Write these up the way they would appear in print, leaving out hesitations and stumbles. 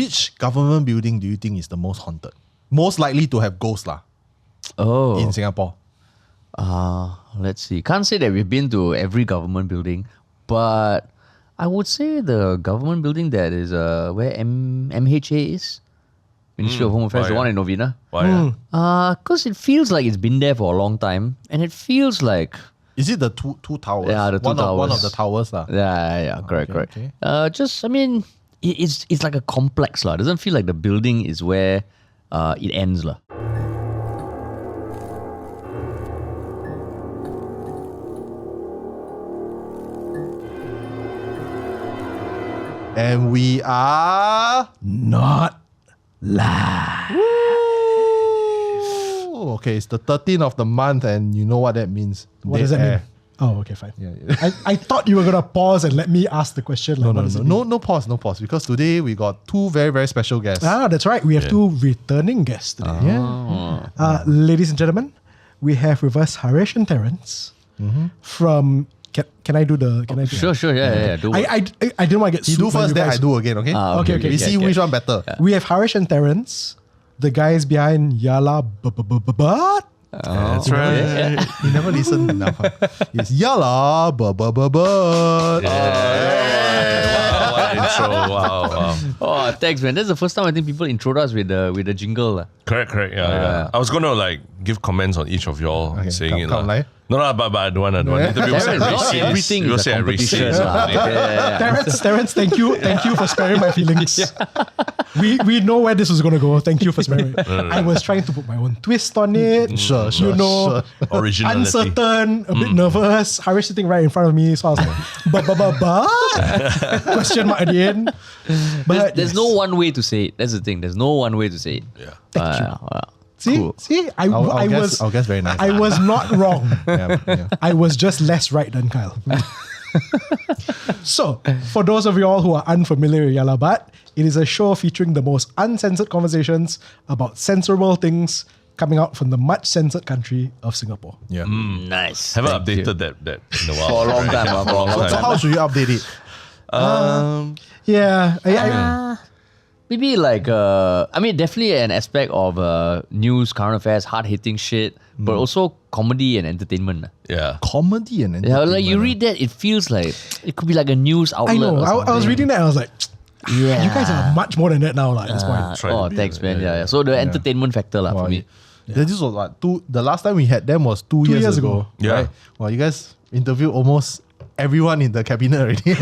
which government building do you think is the most haunted? Most likely to have ghosts in Singapore. Let's see. Can't say that we've been to every government building, but I would say the government building that is where MHA is. Ministry of Home Affairs, the one in Novena. Why? Because it feels like it's been there for a long time, and it feels like... Is it the two towers? Yeah, the two towers. One of the towers. Yeah, correct. Okay. It's like a complex. It doesn't feel like the building is where it ends. And we are not live. Okay, it's the 13th of the month, and you know what that means. What does that mean? Oh, okay, fine. Yeah. I thought you were gonna pause and let me ask the question. No pause. Because today we got two very, very special guests. That's right. We have two returning guests today. Ladies and gentlemen, we have with us Haresh and Terence from. Can I do the? Can I do Sure. Yeah. I didn't want to get. You do first, then I do again. Okay. Okay. We see which one better. Yeah. We have Haresh and Terence, the guys behind Yah Lah But. That's right. You never listen enough. It's Yah Lah But. What intro. Wow. Oh, thanks, man. That's the first time I think people intro us with the jingle. Correct. Yeah. I was going to give comments on each of y'all saying it. No, but I don't want to. Interview everything is a competition. Terence, thank you for sparing my feelings. We know where this was going to go. Thank you for sparing it. I was trying to put my own twist on it. Sure. Originality. Uncertain, a bit nervous. Haresh sitting right in front of me, so I was like, but question mark at the end. But there's no one way to say it. That's the thing. There's no one way to say it. Yeah. Thank you. See, I guess very nice. I was not wrong. Yeah. I was just less right than Kyle. So, for those of you all who are unfamiliar with Yah Lah But, it is a show featuring the most uncensored conversations about censorable things coming out from the much censored country of Singapore. Yeah. Nice. Haven't updated that in a while. For a long time. So how should you update it? Maybe definitely an aspect of news, current affairs, hard-hitting shit, but also comedy and entertainment. Yeah. Comedy and entertainment. Yeah, like you read that, it feels like it could be like a news outlet. I know. I was reading that and I was like, you guys are much more than that now at this point. Thanks, man. Yeah. So the entertainment factor for me. Yeah. This was like the last time we had them was 2 years ago. Yeah. Right? Well, you guys interviewed almost everyone in the cabinet already.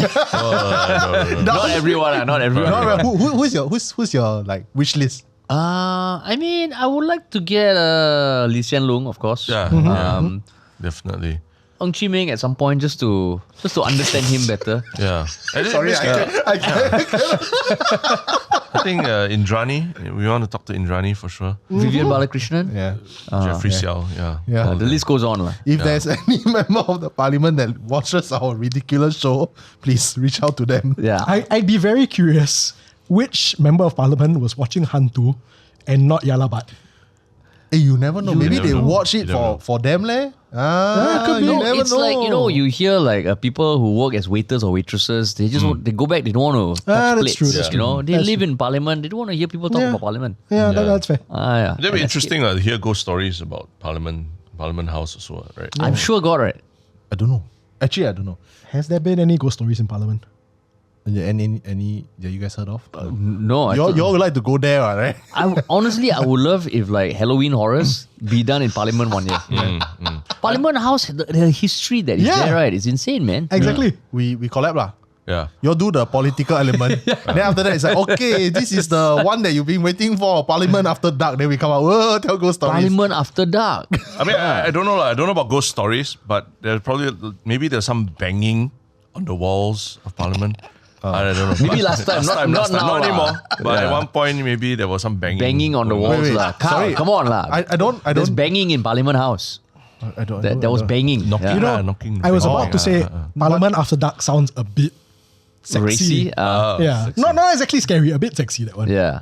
Not everyone. Who's your wish list? I would like to get Lee Hsien Loong, of course. Yeah. Definitely. Ng Chee Meng at some point just to understand him better. Yeah. Sorry, I can't. I think Indrani. We want to talk to Indrani for sure. Vivian Balakrishnan. Yeah. Jeffrey Xiao. Yeah. The list goes on. If there's any member of the parliament that watches our ridiculous show, please reach out to them. Yeah. I'd be very curious which member of parliament was watching HANTU and not Yah Lah But. Hey, you never know. Maybe they know. watch it for them, leh. Could be. You never It's know. like, you hear people who work as waiters or waitresses, they just they go back, they don't want to touch that's plates. true, that's true. They live in parliament, they don't want to hear people talk about parliament. Yeah, that's fair. It'd be interesting to hear ghost stories about Parliament House also, right? I'm sure God, right? I don't know. Actually, I don't know. Has there been any ghost stories in parliament? Any that you guys heard of? No. You all like to go there, right? Honestly, I would love if Halloween horrors be done in Parliament one year. Parliament House, the history that is there, right? It's insane, man. Exactly. We collab lah. Yeah. You all do the political element. Then after that, it's like, okay, this is the one that you've been waiting for. Parliament After Dark. Then we come out, tell ghost stories. Parliament After Dark. I mean, I don't know. I don't know about ghost stories, but there's there's some banging on the walls of Parliament. I don't know. Maybe last time, not now. Not anymore. But at one point, maybe there was some banging. On the walls. Wait. Sorry. Come on. I don't. There's banging in Parliament House. There was banging. Knocking. Knocking. I was about to say Parliament After Dark sounds a bit sexy. Racy? Sexy. Not exactly scary, a bit sexy, that one. Yeah.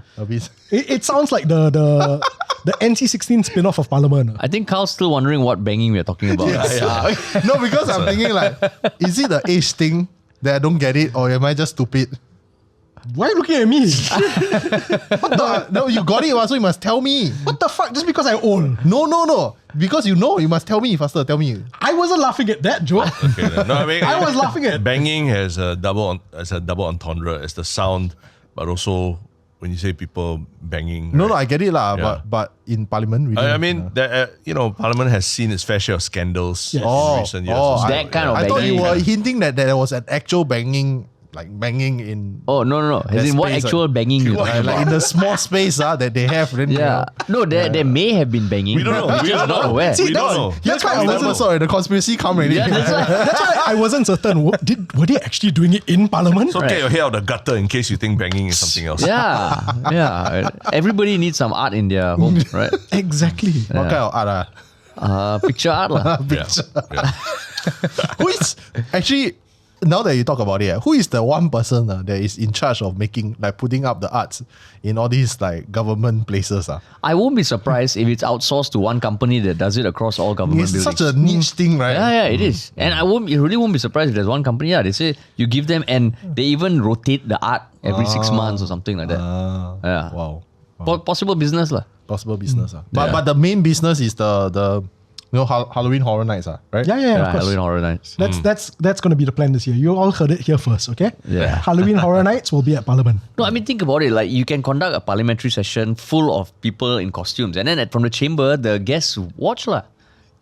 It sounds like the NC16 spin-off of Parliament. I think Carl's still wondering what banging we're talking about. No, because I'm thinking is it the age thing that I don't get it, or am I just stupid? Why are you looking at me? No, you got it, so you must tell me. What the fuck? Just because I own. No. Because you know, you must tell me faster. Tell me. I wasn't laughing at that joke. Okay, then. No, I mean, I was laughing at banging has a double entendre as the sound, but also when you say people banging. No, right? no, I get it lah. Yeah. But in Parliament, really, I mean, Parliament has seen its fair share of scandals Yes. in recent years. also. That kind of I thought you banging. were hinting that there was an actual banging, like banging in. Oh, no. As that in what space, actual banging you like, like in the small space that they have. Then, Yeah. No, there may have been banging. We don't know. We're We just don't not know. aware. We don't know. That's why I wasn't. Sorry, the conspiracy come already. Yeah, that's why. That's why I wasn't certain. Were they actually doing it in Parliament? So get your hair out of the gutter in case you think banging is something else. Yeah. Everybody needs some art in their home, right? Exactly. What kind of art? Picture art lah. Yeah. Who is actually, now that you talk about it, who is the one person that is in charge of making, like putting up the arts in all these like government places? I won't be surprised if it's outsourced to one company that does it across all government It's buildings. such a niche thing, right? Yeah, it is. And it really won't be surprised if there's one company. Yeah, they say you give them and they even rotate the art every 6 months or something like that. Yeah. Wow. Possible business lah. Possible business. But the main business is the Halloween Horror Nights, right? Yeah, of course. Halloween Horror Nights. That's going to be the plan this year. You all heard it here first, okay? Yeah. Halloween Horror Nights will be at Parliament. No, I mean, think about it. Like, you can conduct a parliamentary session full of people in costumes. And then from the chamber, the guests watch lah.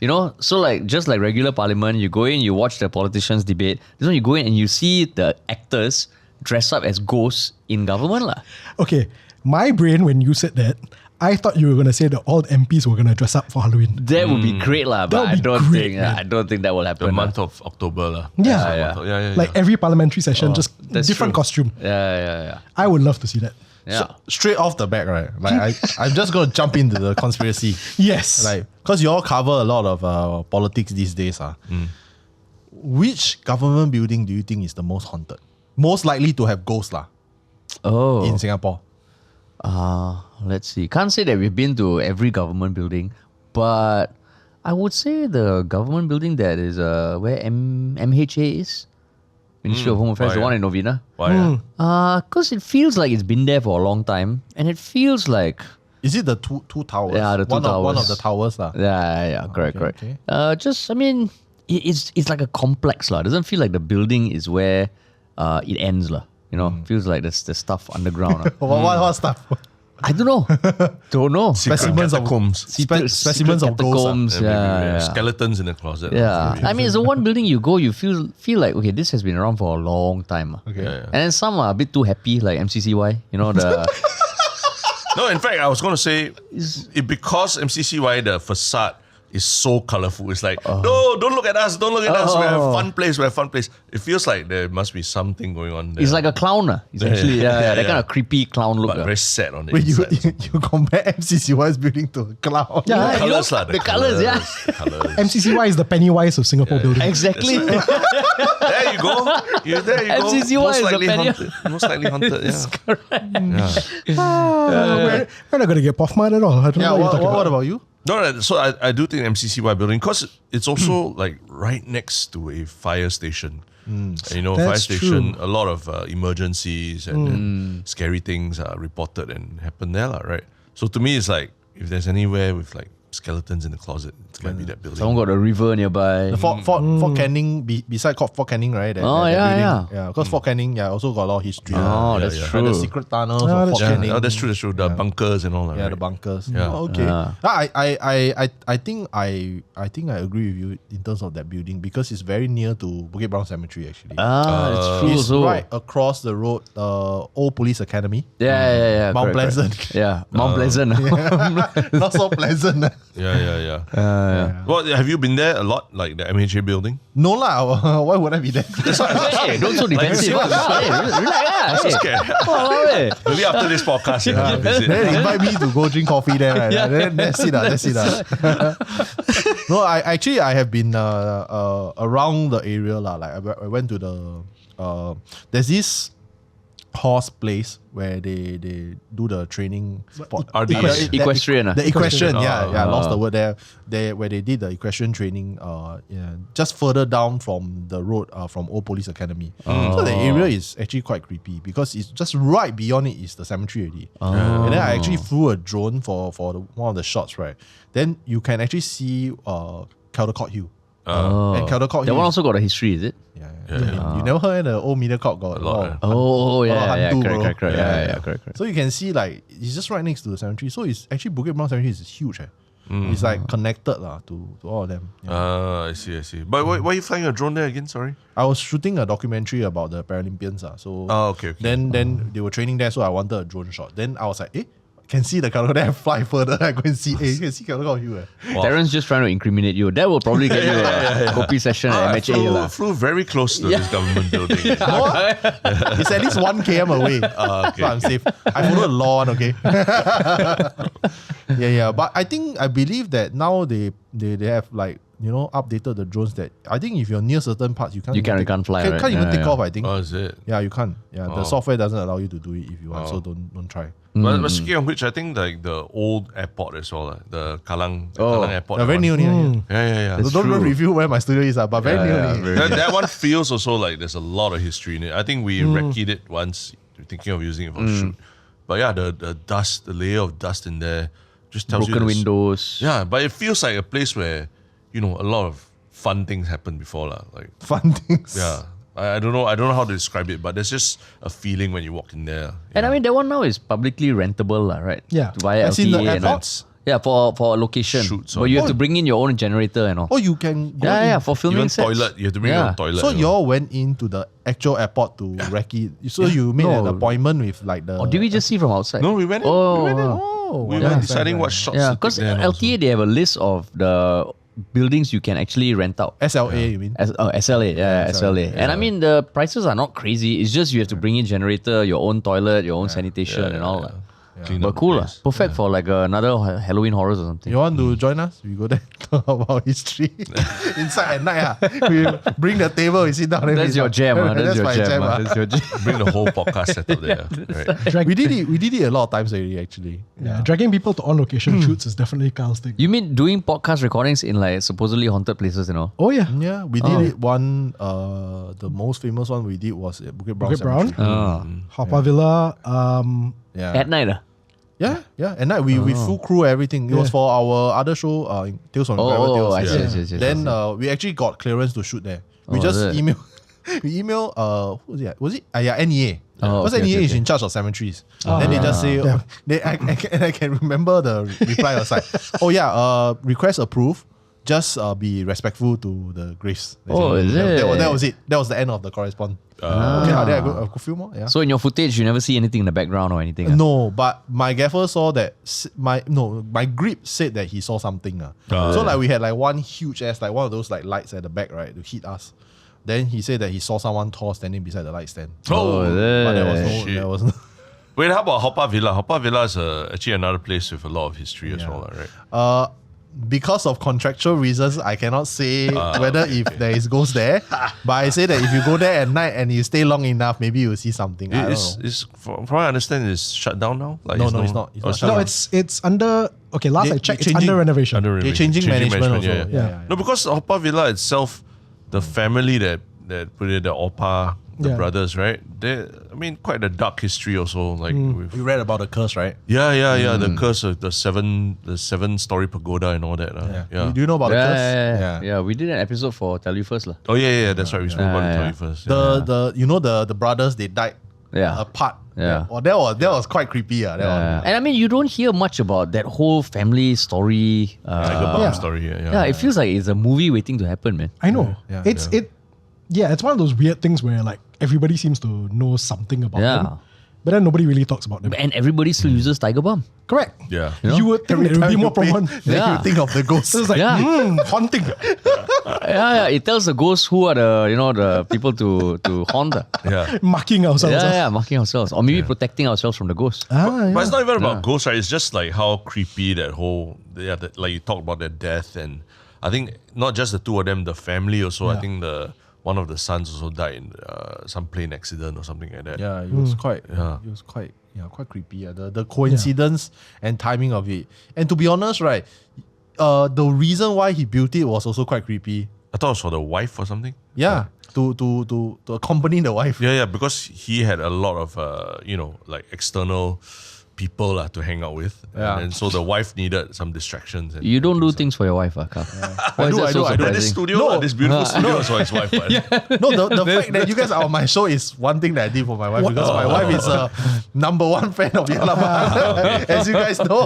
You know? So, like, just like regular parliament, you go in, you watch the politicians debate. This one, you go in and you see the actors dress up as ghosts in government lah. Okay, my brain, when you said that, I thought you were going to say that all the MPs were going to dress up for Halloween. That would be great lah. But That would be great, I don't think that will happen. The lah. month of October. lah. Yeah. Like every parliamentary session, just that's different true. costume. Yeah. I would love to see that. Yeah. So, straight off the back, right? Like I'm just gonna jump into the conspiracy, Yes. like because you all cover a lot of politics these days. Which government building do you think is the most haunted? Most likely to have ghosts in Singapore. Let's see. Can't say that we've been to every government building, but I would say the government building that is where MHA is, Ministry of Home Affairs, the one in Novena. Why? Because it feels like it's been there for a long time, and it feels like Is it the two towers? Yeah, the two one towers. of the towers correct. okay. Just I mean, it's like a complex lah. It doesn't feel like the building is where it ends lah. You know, feels like there's stuff underground. What stuff? I don't know. Specimens of catacombs. specimens of ghosts. catacombs. Yeah. Skeletons in the closet. Yeah, I mean, it's the one building you go, you feel like okay, this has been around for a long time. Okay. Yeah. And then some are a bit too happy, like MCCY. You know the No, in fact, I was going to say, because MCCY, the facade is so colorful. It's like, no, don't look at us. Don't look at us. We have a fun place. We have a fun place. It feels like there must be something going on there. it's like a clown. It's actually that kind of creepy clown look. But very sad on the Wait, inside. you compare MCCY's building to a cloud? Yeah, you know, Colours lah, the colours, yeah. Colours. MCCY is the Pennywise of Singapore building. Exactly. There you go. There you go. MCCY Most is the likely penny- haunted. Most likely haunted. Yeah. We're not going to get Poffman at all. I don't Yeah, know what you're talking what about. about you? No, so I do think MCCY building, because it's also like right next to a fire station. And, you know, fire That's station, true. a lot of emergencies and scary things are reported and happen there, lah, right? So to me, it's like, if there's anywhere with like skeletons in the closet, it might be that building. Someone got a river nearby. The Fort Canning, beside Fort Canning, right? That yeah. building. Yeah, because Fort Canning, also got a lot of history. Oh, that's Like true. the secret tunnels Oh, of that's Fort true. Canning. Oh, that's true. The bunkers and all that. Yeah, right? the bunkers. Yeah. Oh, okay. Yeah. I think I agree with you in terms of that building because it's very near to Bukit Brown Cemetery actually. That's true. It's So right across the road, Old Police Academy. yeah. Mount correct. Pleasant. Yeah, Mount Pleasant. Not so pleasant. Yeah. Well, have you been there a lot, like the MHA building? No lah. Why would I be there? Hey, don't so defensive. Hey, relax. I'm scared. Hey. Maybe after this podcast, you can visit. Then invite me to go drink coffee there. Right? Then that's it. That's it. No, I have been around the area lah. Like I went to the there's this. horse place where they do the training sport. Equestrian. The equestrian, Oh. lost the word there. Where they did the equestrian training, just further down from the road, from Old Police Academy. So the area is actually quite creepy because it's just right beyond it is the cemetery already. And then I actually flew a drone for one of the shots, right? Then you can actually see Caldecott Hill. And Caldecott That Hill. one also got a history, is it? You never heard the old Mediacorp got a lot. HANTU, bro. Correct. So you can see like it's just right next to the cemetery. So it's actually Bukit Brown Cemetery is huge. It's like connected to all of them. I see. But why are you flying a drone there again? Sorry. I was shooting a documentary about the Paralympians. So Okay. Then they were training there, so I wanted a drone shot. Then I was like, can see the Caldecott, then I fly further. I go and see, you can see Caldecott Hill. Terence just trying to incriminate you. That will probably get you a copy session at MHA. I flew very close to this government building. It's at least 1 km away. So I'm safe. I follow the law, okay? But I believe that now they have like, updated the drones that I think if you're near certain parts, you can't fly, right? Can't even take off, I think. Oh, is it? Yeah, you can't. Yeah, the software doesn't allow you to do it if you want, so don't try. But speaking of which, I think like the old airport as well, the Kallang airport. Very near. Yeah. So don't review where my studio is, but very near. That one feels also like there's a lot of history in it. I think we recce'd it once, thinking of using it for a shoot. But yeah, the dust, the layer of dust in there just tells Broken you windows. Yeah, but it feels like a place where, a lot of fun things happened before. Like Fun things. yeah. I don't know how to describe it, but there's just a feeling when you walk in there. And I mean, that one now is publicly rentable, right? Yeah. Via As in the LTA and all. airports? Yeah, for a location. Shoots but on- you have to bring in your own generator and all. Oh, you can go in. For filming Even sets. toilet, you have to bring your own toilet. So you all went into the actual airport to recce. So you made an appointment with like the. Or did we just see from outside? No, we went in. Oh, We went in. Oh, We wow. were deciding what shots yeah, to because take there and also. LTA, they have a list of the buildings you can actually rent out. SLA, you mean? SLA, SLA. And I mean, the prices are not crazy. It's just you have to bring in generater, your own toilet, your own sanitation and all that. Clean But up the cool, place. perfect for like another Halloween horrors or something. You want to join us? We go there talk about history inside at night. We bring the table, we sit down. That's your jam, that's your my jam. ah. That's your jam. Bring the whole podcast setup there. Right. We did it a lot of times already, actually. Yeah, dragging people to on-location shoots is definitely Carl's thing. You mean doing podcast recordings in like supposedly haunted places, Oh yeah. Yeah, we did it one. The most famous one we did was at Bukit Brown. Bukit Brown? Cemetery. Haw Villa. Yeah. At night? Yeah. At night we full crew everything. It was for our other show, Tales from Private Tales. I see. Then we actually got clearance to shoot there. We Oh, just is it? email who was it? Was it? NEA. Oh, Because okay, NEA okay, is in charge of cemeteries. Then they just say, I can remember the reply was like, request approved. Just be respectful to the graves. Oh, is it? That was it. That was the end of the correspondence. Then I go film more. Yeah. So in your footage, you never see anything in the background or anything? No, but my gaffer saw that my grip said that he saw something. So like we had like one huge ass, like one of those like lights at the back, right, to hit us. Then he said that he saw someone tall standing beside the light stand. Oh, But shit. there was no Wait, how about Haw Villa? Haw Villa is actually another place with a lot of history as well, right? because of contractual reasons, I cannot say whether if there is ghosts there. But I say that if you go there at night and you stay long enough, maybe you'll see something. I don't know. From what I understand, it's shut down now? Like No, it's it's not. It's oh, not shut No, down. it's under. Okay, last They- I checked, they it's under renovation. Under They're changing management also. Yeah. No, because Haw Villa itself, the family that put it, the Opa, the Yeah. brothers, right? They, quite a dark history also. Like with You read about the curse, right? the curse of the 7-story pagoda and all that. Yeah. Do you know about the curse? Yeah, we did an episode for Tell You First. Oh yeah, that's right. We spoke about Yeah. it first. The brothers, they died Yeah. apart. Yeah. Oh, that was quite creepy. That one. And I mean, you don't hear much about that whole family story. Like a bomb Yeah. story here. Yeah, it feels like it's a movie waiting to happen, man. I know. Yeah. It's one of those weird things where like everybody seems to know something about Yeah. them, but then nobody really talks about them. And everybody still uses Tiger Balm. Correct. Yeah. You would think it would be more prominent. Then Yeah. you think of the ghost. So it's like, Yeah. haunting. Yeah, it tells the ghosts who are the people to haunt. Yeah. Marking ourselves. Marking ourselves. Or maybe protecting ourselves from the ghosts. But it's not even about ghosts, right? It's just like how creepy that whole, like you talked about their death, and I think not just the two of them, the family also. I think the one of the sons also died in some plane accident or something like that. Yeah, it was quite. Yeah. It was quite creepy. Yeah. The coincidence and timing of it. And to be honest, right, the reason why he built it was also quite creepy. I thought it was for the wife or something. Yeah, to accompany the wife. Yeah, because he had a lot of like external people to hang out with, Yeah. and so the wife needed some distractions. And You don't do things for your wife, Carl. Why is that so I do. This surprising? studio, this beautiful studio is for his wife. But No, the fact that you guys are on my show is one thing that I did for my wife because my wife is a #1 fan of Yah Lah But, as you guys know.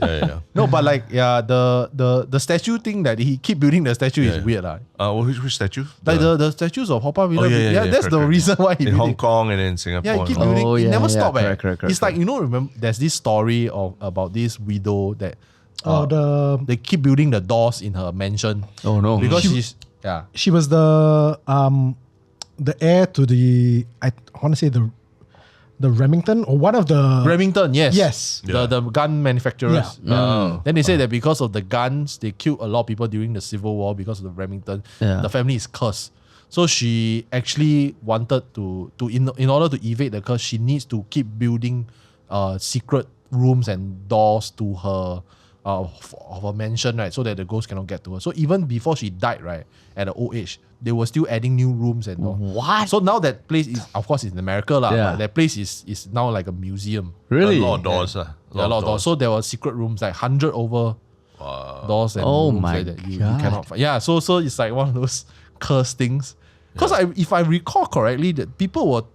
yeah. No, but like the statue thing that he keep building the statue is weird lah. Which statue? Like the statues of Haw Par Villa. yeah, that's the correct. reason why he In built Hong it. Kong and in Singapore. Yeah, he keep and all. building. Oh, It yeah, never yeah, stop. correct, It's like, remember there's this story about this widow that they keep building the doors in her mansion. Oh no. Because She was the heir to the, I want to say the Remington or one of the Remington, yes. Yes. The gun manufacturers. Yeah. Then they say that because of the guns, they killed a lot of people during the Civil War because of the Remington. Yeah. The family is cursed. So she actually wanted to in order to evade the curse, she needs to keep building secret rooms and doors to her of her mansion, right? So that the ghost cannot get to her. So even before she died, right, at an old age, they were still adding new rooms and all. What? So now that place is, of course, in America lah. Yeah. But that place is now like a museum. Really? A lot of doors. Yeah, a lot of doors. So there were secret rooms, like 100 over doors and Oh rooms my like that you God. cannot find. Yeah, so it's like one of those cursed things. Because if I recall correctly, that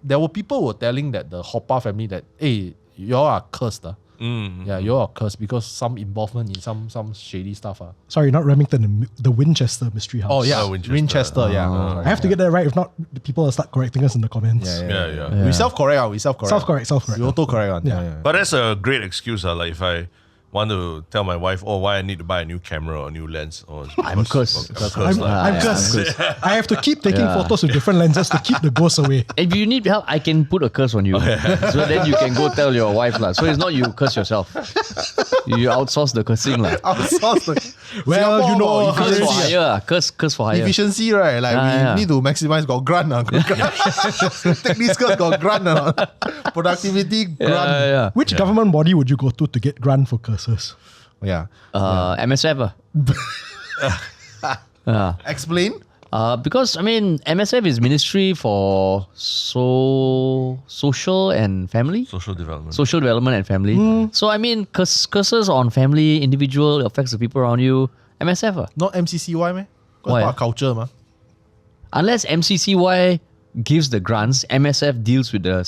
there were people telling that the Haw Par family that, hey, y'all are cursed. Yeah, y'all are cursed because some involvement in some shady stuff. Sorry, not Remington, the Winchester Mystery House. Oh yeah, Winchester. Winchester, yeah. I have to get that right. If not, the people will start correcting us in the comments. Yeah. We self-correct. We self-correct. Self-correct. We auto-correct. Yeah. But that's a great excuse. Like if I want to tell my wife, why I need to buy a new camera or a new lens. I'm cursed. I'm cursed. I have to keep taking photos with different lenses to keep the ghosts away. If you need help, I can put a curse on you. So then you can go tell your wife lah. So it's not you curse yourself. You outsource the cursing lah. Outsource Well, Singapore you know, got Curse for efficiency. hire. Curse for hire. Efficiency, right? Like Yeah. we need to maximize. Got grant. Take this girl got grant. Productivity grant. Yeah. Which government body would you go to get grant for curses? Yeah. MSF. Explain. Because I mean MSF is Ministry for Social and Family. Social development. Social development and family. So I mean curses on family, individual, affects the people around you. MSF. Not MCCY, man. Why? Our culture, man. Unless MCCY gives the grants, MSF deals with the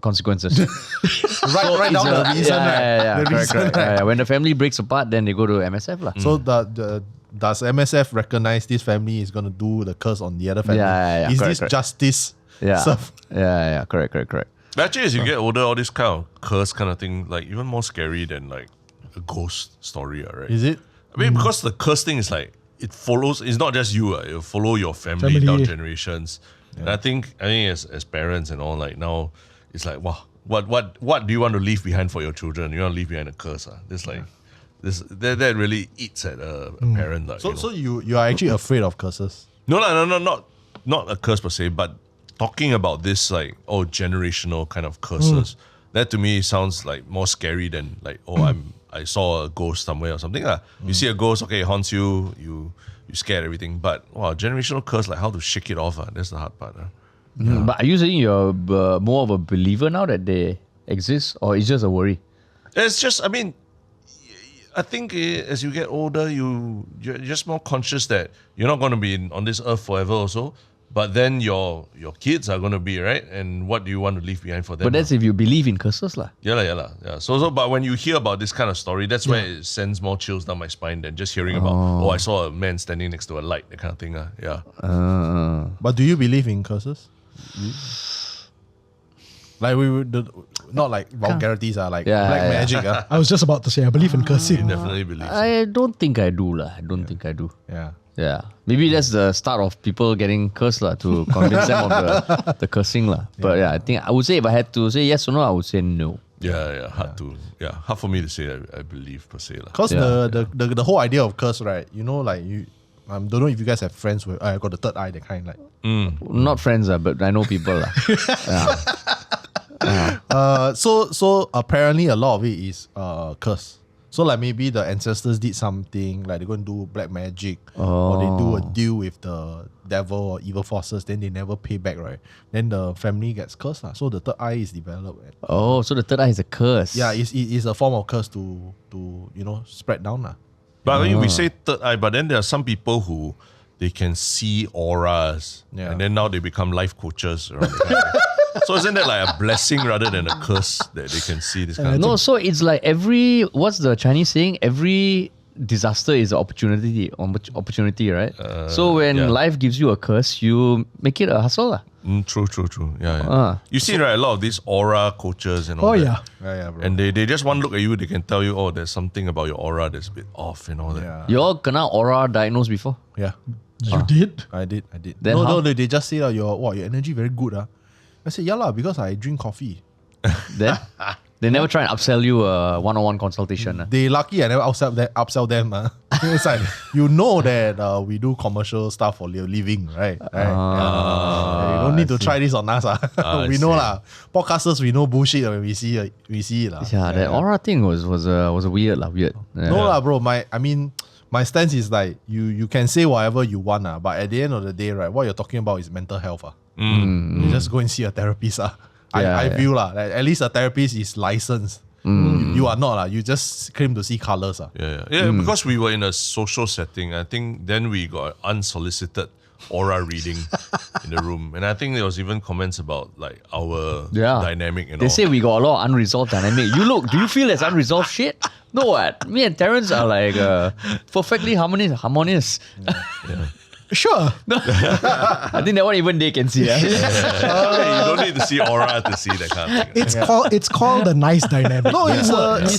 consequences. Right down the reason, right? Yeah, The correct. reason, right? Yeah, when the family breaks apart, then they go to MSF lah. So does MSF recognize this family is going to do the curse on the other family? Yeah, Is correct, this correct. justice? Yeah. Serve? Yeah, correct. But actually, as you get older, all this kind of curse kind of thing, like even more scary than like a ghost story, right? Is it? I mean, because the curse thing is like it follows. It's not just you. It'll follow your family down generations. And I think as parents and all, like now, it's like wow, what do you want to leave behind for your children? You want to leave behind a curse? This like this that really eats at a parent. Like, So you are actually afraid of curses? No, not a curse per se, but talking about this like generational kind of curses. That to me sounds like more scary than like I saw a ghost somewhere or something. You see a ghost, okay, it haunts you, you scared everything. But wow, generational curse, like how to shake it off, that's the hard part. But are you saying you're more of a believer now that they exist, or it's just a worry? It's just, I mean, I think as you get older, you're just more conscious that you're not going to be on this earth forever also. But then your kids are going to be, right? And what do you want to leave behind for them? But that's if you believe in curses lah. Yeah. So, but when you hear about this kind of story, that's where it sends more chills down my spine than just hearing about, I saw a man standing next to a light, that kind of thing. Yeah. But do you believe in curses? Like we would not like vulgarities like black magic. I was just about to say, I believe in cursing. Definitely believe. I don't think I do lah. I don't think I do. Yeah. Maybe that's the start of people getting cursed lah, to convince them of the cursing lah. But yeah, I think I would say if I had to say yes or no, I would say no. Yeah. Hard for me to say I believe per se. Because the whole idea of curse, right? You know, like don't know if you guys have friends with got the third eye, that kind like. Not friends, but I know people. So apparently a lot of it is curse. So like maybe the ancestors did something, like they're going to do black magic, or they do a deal with the devil or evil forces, then they never pay back, right? Then the family gets cursed. So the third eye is developed. Oh, so the third eye is a curse. Yeah, it's a form of curse to spread down. But I mean, we say third eye, but then there are some people who they can see auras, and then now they become life coaches around the country. So isn't that like a blessing rather than a curse that they can see this kind of No, thing? so it's like what's the Chinese saying? Every disaster is an opportunity, right? So when life gives you a curse, you make it a hustle. True. Yeah. You see, right, a lot of these aura coaches and all Oh, that. yeah. Bro. And they just one look at you, they can tell you, oh, there's something about your aura that's a bit off and all that. You all kena aura diagnosed before? Yeah. You did? I did. Then no, how? they just say your energy very good. I said, yeah lah, because I drink coffee. Then they never try and upsell you a one-on-one consultation. They lucky I never upsell them. It's like, you know that we do commercial stuff for living, right? You don't need to try this on us. We know lah. Podcasters, we know bullshit when we see it. Yeah, that aura thing was weird. Yeah. No lah, bro. My stance is like you can say whatever you want, but at the end of the day, right, what you're talking about is mental health. You just go and see a therapist. I feel like at least a therapist is licensed. You are not. You just claim to see colors. Yeah, because we were in a social setting, I think then we got unsolicited aura reading in the room. And I think there was even comments about like our dynamic and They all. say we got a lot of unresolved dynamic. Do you feel there's unresolved shit? No, what? Me and Terence are like perfectly harmonious. Sure. I think that one even they can see. You don't need to see aura to see that kind of thing. It's called the nice dynamic. No, it's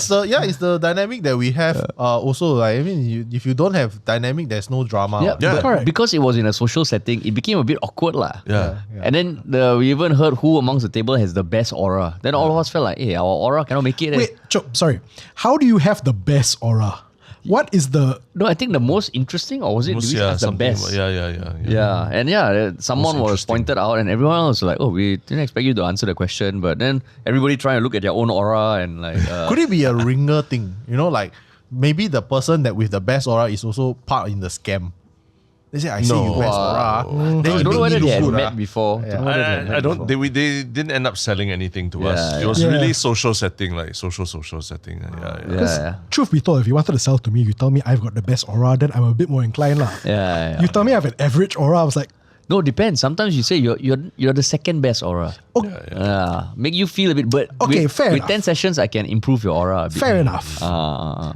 the dynamic that we have. Also, like, I mean, if you don't have dynamic, there's no drama. Yeah. Correct. Because it was in a social setting, it became a bit awkward lah. Yeah. And then we even heard who amongst the table has the best aura. Then all of us felt like, hey, our aura cannot make it. Wait, sorry. How do you have the best aura? What is the... No, I think the most interesting, or was it the something best? Yeah. And someone was interesting. pointed out, and everyone else was like, oh, we didn't expect you to answer the question. But then everybody trying to look at their own aura and like... Could it be a ringer thing? Like maybe the person that with the best aura is also part in the scam. They say, I see you best aura. Then I you don't know make whether me they had look good. met before. I don't. They didn't end up selling anything to us. It was really social setting, like social setting. Yeah. Truth be told, if you wanted to sell to me, you tell me I've got the best aura, then I'm a bit more inclined lah. Yeah. You tell me I have an average aura, I was like, No, depends. Sometimes you say you're the second best aura. Make you feel a bit. But Okay, fair with enough. 10 sessions, I can improve your aura a bit. fair enough.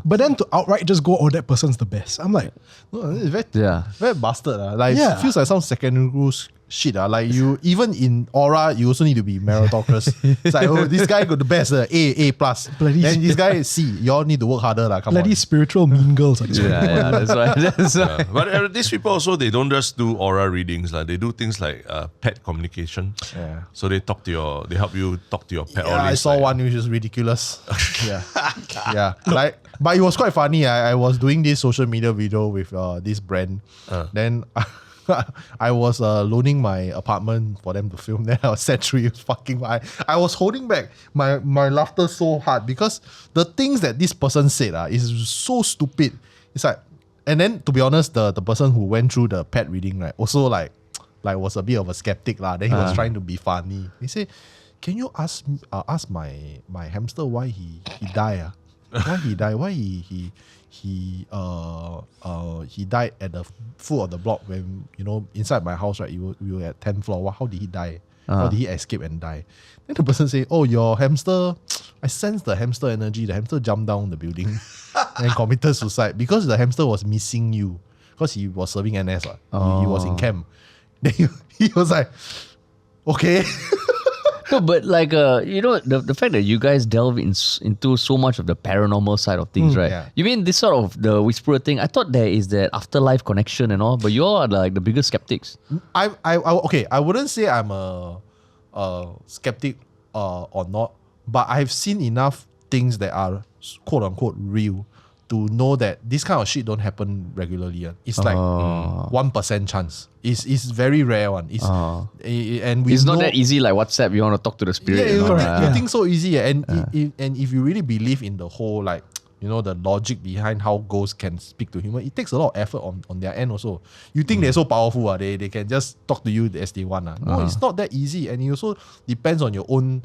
But then to outright just go, oh, that person's the best. I'm like, No, it's very, Yeah. very bastard. Like, Yeah. it feels like some secondary school shit. Like, you, even in aura, you also need to be meritocracy. It's like, oh, this guy got the best, A plus. Bloody Then this guy C. You all need to work harder. Come bloody on. spiritual mean girls. Yeah, that's right. That's right. Yeah. But these people also, they don't just do aura readings. They do things like pet communication. Yeah. So they help you talk to your pet. Yeah, I saw one which is ridiculous. Yeah. Like, but it was quite funny. I was doing this social media video with this brand. Then I was loaning my apartment for them to film. Then I was set through it. Fucking, I was holding back my laughter so hard because the things that this person said is so stupid. It's like, and then to be honest, the person who went through the pet reading, right, also like was a bit of a skeptic lah. Then he was trying to be funny. He said, "Can you ask my hamster why he died? Why he died? Why he died at the foot of the block when inside my house, right? We were at 10th floor. How did he die? How did he escape and die?" Then the person say, "Oh, your hamster. I sense the hamster energy. The hamster jumped down the building and committed suicide because the hamster was missing you because he was serving NS. He was in camp." Then he was like, "Okay." No, but like the fact that you guys delve into so much of the paranormal side of things, right? Yeah. You mean this sort of the whisperer thing? I thought there is that afterlife connection and all, but you all are like the biggest skeptics. I wouldn't say I'm a skeptic or not, but I've seen enough things that are quote unquote real to know that this kind of shit don't happen regularly. It's like 1% chance. It's very rare one. And we It's not know, that easy like WhatsApp. You want to talk to the spirit. Yeah, you know, you think so easy. And if you really believe in the whole like, the logic behind how ghosts can speak to human, it takes a lot of effort on their end also. You think they're so powerful, they can just talk to you as they want. No, it's not that easy. And it also depends on your own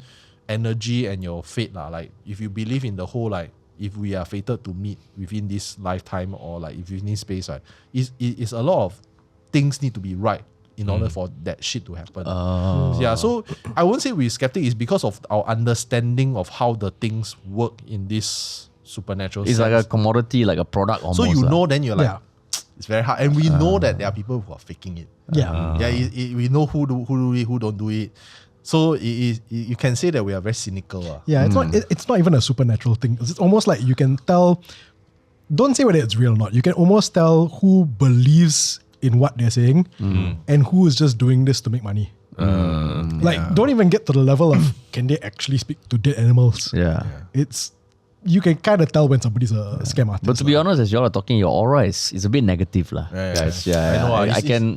energy and your fate. Like if you believe in the whole like, if we are fated to meet within this lifetime or like if within space, right, it's a lot of things need to be right in order for that shit to happen. Yeah, so I won't say we're skeptic. It's because of our understanding of how the things work in this supernatural it's sense. like a commodity, like a product almost. So then you're like, Yeah. it's very hard. And we know that there are people who are faking it. Yeah. We know who do it, who don't do it. So you can say that we are very cynical. Yeah, it's not even a supernatural thing. It's almost like you can tell, don't say whether it's real or not. You can almost tell who believes in what they're saying and who is just doing this to make money. Don't even get to the level of can they actually speak to dead animals. Yeah. You can kind of tell when somebody's a scam artist. But to be honest, as y'all are talking, your aura is a bit negative, lah. Guys. I know.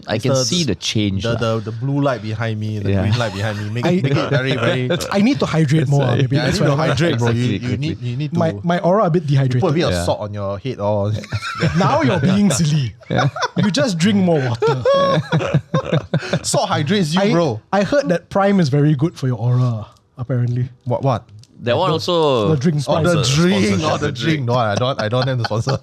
I can see the change. The blue light behind me, the green light behind me, make it very, very. I need to hydrate more. Maybe I need that's to why hydrate, bro. Exactly, You need to my aura a bit dehydrated. put a bit of salt on your head or. Now you're being silly. You just drink more water. Salt hydrates you, bro. I heard that Prime is very good for your aura, apparently. What? That one also. The drink Oh, spice. the drink. Sponsor, Oh, the drink. No, I don't have the sponsor.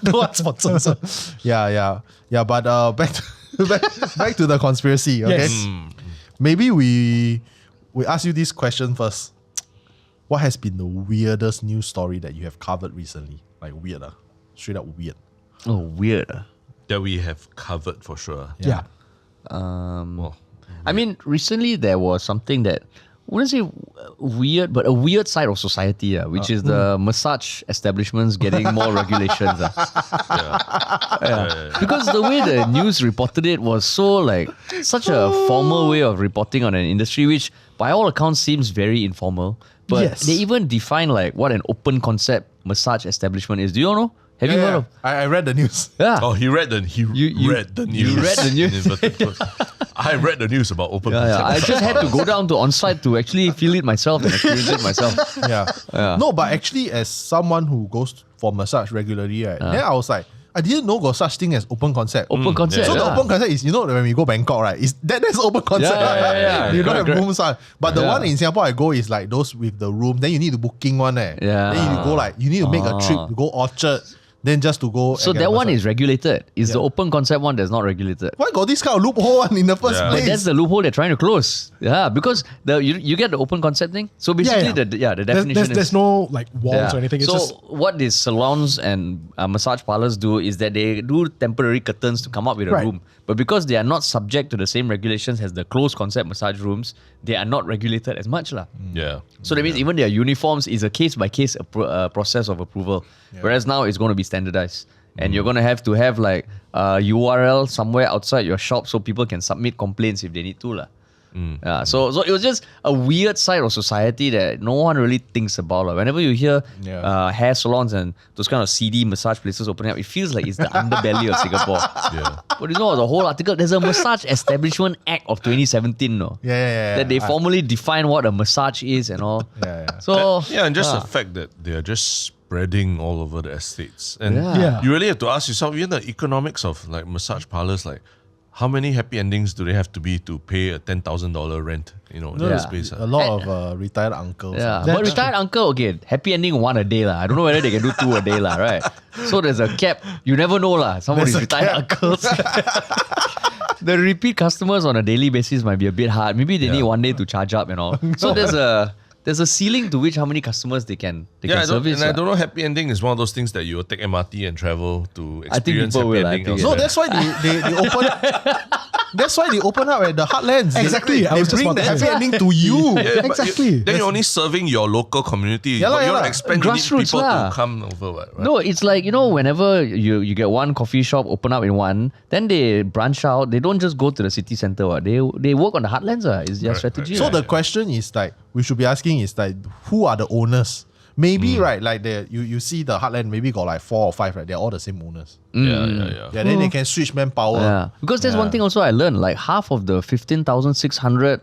No one sponsors. Yeah. But back to the conspiracy. Okay. Yes. Maybe we ask you this question first. What has been the weirdest news story that you have covered recently? Like weird, straight up weird. Oh, weird. That we have covered for sure. Yeah. I mean, recently there was something that, I wouldn't say weird, but a weird side of society, which is the massage establishments getting more regulations. Because the way the news reported it was so like such a formal way of reporting on an industry, which by all accounts seems very informal. But Yes. they even define like what an open concept massage establishment is. Do you all know? Have you heard of? I read the news. Yeah. Oh, he read the news. You read the news? I read the news about open Yeah, concept. I just had to go down to on-site to actually feel it myself and experience it myself. Yeah. No, but actually, as someone who goes for massage regularly, right, then I was like, I didn't know got such thing as open concept. Open concept. So the yeah. open concept is, when we go Bangkok, right? That's open concept. Yeah. You don't Correct, have rooms, but the Yeah. one in Singapore I go is like those with the room. Then you need to booking one. Yeah. Then you go you need to make a trip to go Orchard. Then just to go. So and get that a one massage. is regulated. It's the open concept one that's not regulated. Why got this kind of loophole one in the first Yeah. place? But that's the loophole they're trying to close. Yeah, because you get the open concept thing. So basically, the definition There's no like walls or anything. It's so just what these salons and massage parlors do is that they do temporary curtains to come up with a Right. room. But because they are not subject to the same regulations as the closed concept massage rooms, they are not regulated as much. Yeah. So that means even their uniforms is a case-by-case process of approval. Whereas now it's going to be standardized. And you're going to have like a URL somewhere outside your shop so people can submit complaints if they need to. So it was just a weird side of society that no one really thinks about. Whenever you hear hair salons and those kind of seedy massage places opening up, it feels like it's the underbelly of Singapore. Yeah. But the whole article, there's a Massage Establishment Act of 2017, no? Yeah. That they formally define what a massage is and all. Yeah. So And just the fact that they are just spreading all over the estates. And Yeah. you really have to ask yourself, even the economics of like massage parlors, like how many happy endings do they have to be to pay a $10,000 rent, in the space? A lot of retired uncles. yeah, That's but retired uncle, okay, happy ending one a day. I don't know whether they can do two a day, right? So there's a cap. You never know. Some of these retired uncles. The repeat customers on a daily basis might be a bit hard. Maybe they need one day to charge up and all. So there's a ceiling to which how many customers they can service. I don't know. Happy ending is one of those things that you will take MRT and travel to I think experience people happy will, I ending. think, No, elsewhere. that's why they open. That's why they open up at the heartlands. Exactly, They I was just bring about the to happy say. ending to you. Yeah, but Exactly. then you're only serving your local community. Yeah lah, But you yeah don't lah. expect you need Grassroots people lah. to come over, right? No, it's like, whenever you get one coffee shop open up in one, then they branch out. They don't just go to the city center. They work on the heartlands. It's their strategy. So the question is we should be asking is who are the owners? Maybe right, like you see the Heartland maybe got like 4 or 5, right? They're all the same owners. Yeah. Yeah, then they can switch manpower. Yeah, because there's one thing also I learned, like half of the 15,600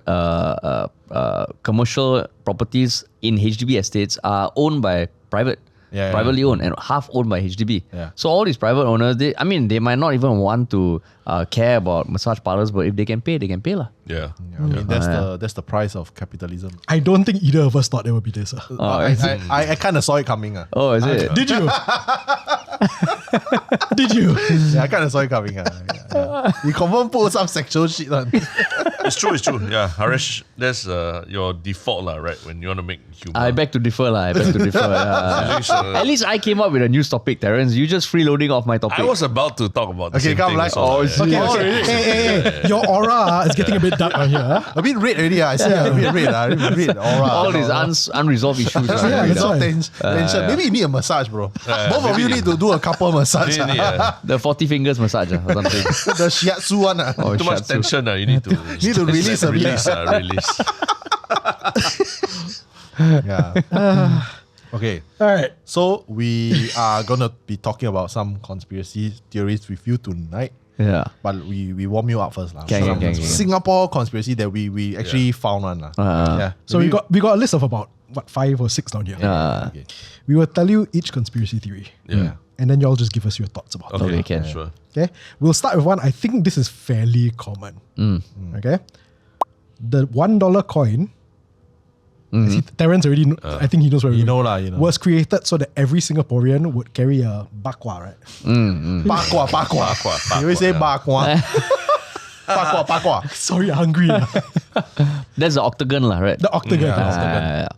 commercial properties in HDB estates are owned by privately owned, and half owned by HDB. Yeah. So all these private owners, they might not even want to care about massage parlors, but if they can pay lah. Yeah. I mean, that's the price of capitalism. I don't think either of us thought there would be this. I kind of saw it coming. Oh, is it? Did you? Did you? Yeah, I kind of saw it coming. You confirm put some sexual shit on. It's true. Yeah, Haresh, that's your default lah, right? When you want to make humor. I beg to differ lah. Yeah. At least I came up with a news topic, Terence. You just freeloading off my topic. I was about to talk about the same come thing. like, also, Okay. Hey. Your aura is getting a bit dark on here. Huh? A bit red already. I see a bit red. Aura. all these unresolved issues. Yeah, that's Resolve right. tension. Maybe you need a massage, bro. Both of you need to do a couple massage. Really, The 40 fingers massage or something. The shiatsu one. Oh, too much shiatsu. tension. You need to release a bit. release. Yeah. Okay. All right. So we are gonna be talking about some conspiracy theories with you tonight. Yeah. But we warm you up first. Can. Singapore conspiracy that we actually found one. Yeah. So we got a list of about 5 or 6 down here. Okay. We will tell you each conspiracy theory. Yeah. And then y'all just give us your thoughts about it. Okay, can. Sure. Okay. We'll start with one. I think this is fairly common. Okay. The $1 coin. Terence already. I think he knows where You know lah. was created so that every Singaporean would carry a bakwa, right? Bakwa. You always say bakwa. Bakwa. Sorry, hungry. That's the octagon lah, right? The octagon. Yeah.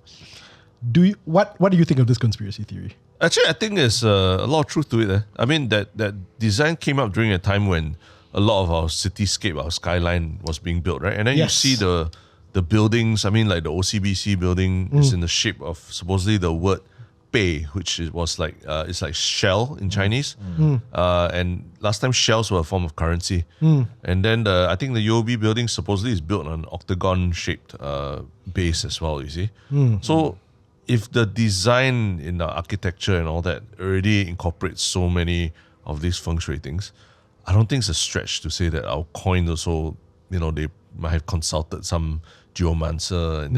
What do you think of this conspiracy theory? Actually, I think there's a lot of truth to it. I mean, that design came up during a time when a lot of our cityscape, our skyline was being built, right? And then you see the buildings. I mean, like the OCBC building is in the shape of supposedly the word "pei," which was like it's like shell in Chinese. And last time shells were a form of currency. And then I think the UOB building supposedly is built on an octagon-shaped base as well. You see, so if the design in the architecture and all that already incorporates so many of these feng shui things, I don't think it's a stretch to say that our coin also, they might have consulted some geomancer and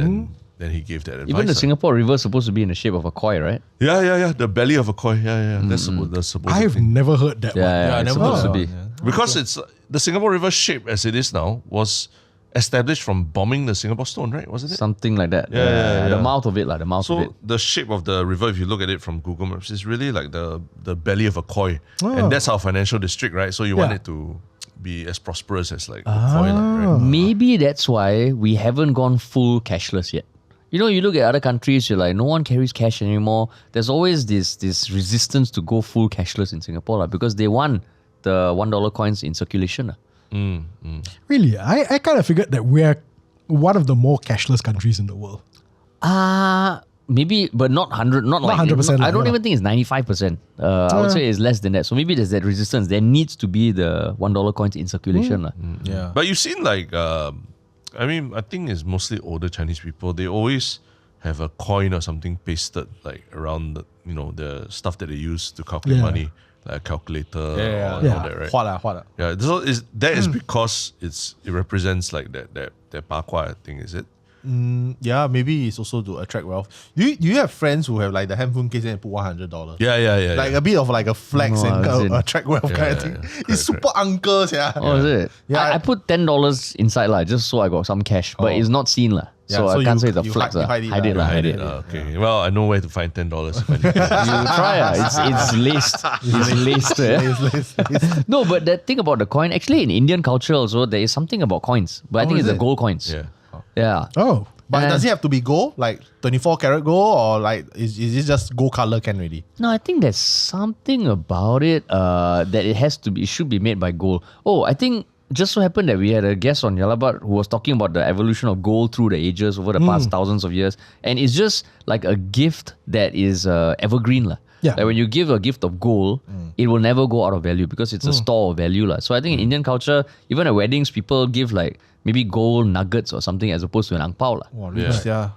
then he gave that advice. Even the Singapore River is supposed to be in the shape of a koi, right? Yeah. The belly of a koi. Yeah. That's supposed I've thing. never heard that one. Yeah, it's supposed to be. Because it's the Singapore River shape as it is now was established from bombing the Singapore Stone, right? Wasn't it? Something like that. Yeah. The mouth of it, the mouth of it. So the shape of the river, if you look at it from Google Maps, is really like the belly of a koi. And that's our financial district, right? So you want it to be as prosperous as like the koi, right? Maybe that's why we haven't gone full cashless yet. You look at other countries, you're like, no one carries cash anymore. There's always this resistance to go full cashless in Singapore because they want the $1 coins in circulation. Really? I kind of figured that we're one of the more cashless countries in the world. Maybe, but not 100, not like 100%. I don't even think it's 95%. I would say it's less than that. So maybe there's that resistance. There needs to be the $1 coins in circulation. Yeah. But you've seen like, I think it's mostly older Chinese people. They always have a coin or something pasted like around the stuff that they use to calculate money, like a calculator or all that, right? Hua. Yeah, so that is because it represents like that bakwa thing, is it? Yeah, maybe it's also to attract wealth. You have friends who have like the handphone case and put $100. Yeah. Like a bit of like a flex No, and as in- attract wealth kind of thing. Correct, It's super uncles, yeah. Oh, is it? Yeah. I put $10 inside just so I got some cash, but it's not seen Yeah, so so I can't you- say it's a you flex. hide it Hide it. lah. Hide it. Okay. Well, I know where to find $10 if I need it. You try. It's laced. It's laced. No, but the thing about the coin, actually in Indian culture also, there is something about coins. But I think is it's the it? gold coins. Yeah. Yeah. Oh. But And- does it have to be gold? Like 24 karat gold? Or like is it just gold color can already? No, I think there's something about it that it should be made by gold. Oh, I think just so happened that we had a guest on Yah Lah But who was talking about the evolution of gold through the ages over the past thousands of years. And it's just like a gift that is evergreen. Yeah. Like when you give a gift of gold, it will never go out of value because it's a store of value. So I think in Indian culture, even at weddings, people give like maybe gold nuggets or something as opposed to an ang pao. Wow, rich, yeah.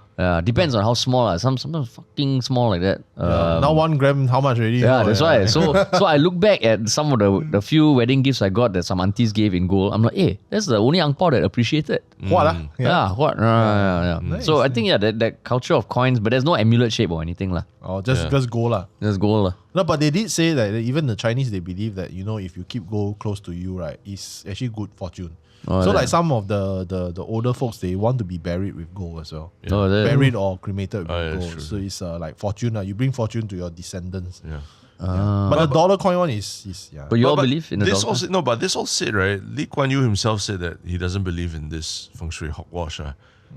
Depends on how small. Sometimes fucking small like that. Now 1 gram, how much already? Yeah, that's why. So I look back at some of the few wedding gifts I got that some aunties gave in gold. I'm like, hey, that's the only ang pao that appreciated. What? Yeah, what? Yeah. Nice. So I think that culture of coins, but there's no amulet shape or anything lah. Oh, just gold lah. There's gold lah. No, but they did say that even the Chinese, they believe that, if you keep gold close to you, right, it's actually good fortune. Oh, so yeah. like some of the older folks, they want to be buried with gold as well. Oh, Buried or cremated with that's gold. true. So it's like fortune. You bring fortune to your descendants. Yeah. But the dollar coin one is yeah. But you all believe in the this dollar? also no, but this all said, right? Lee Kuan Yew himself said that he doesn't believe in this feng shui hogwash.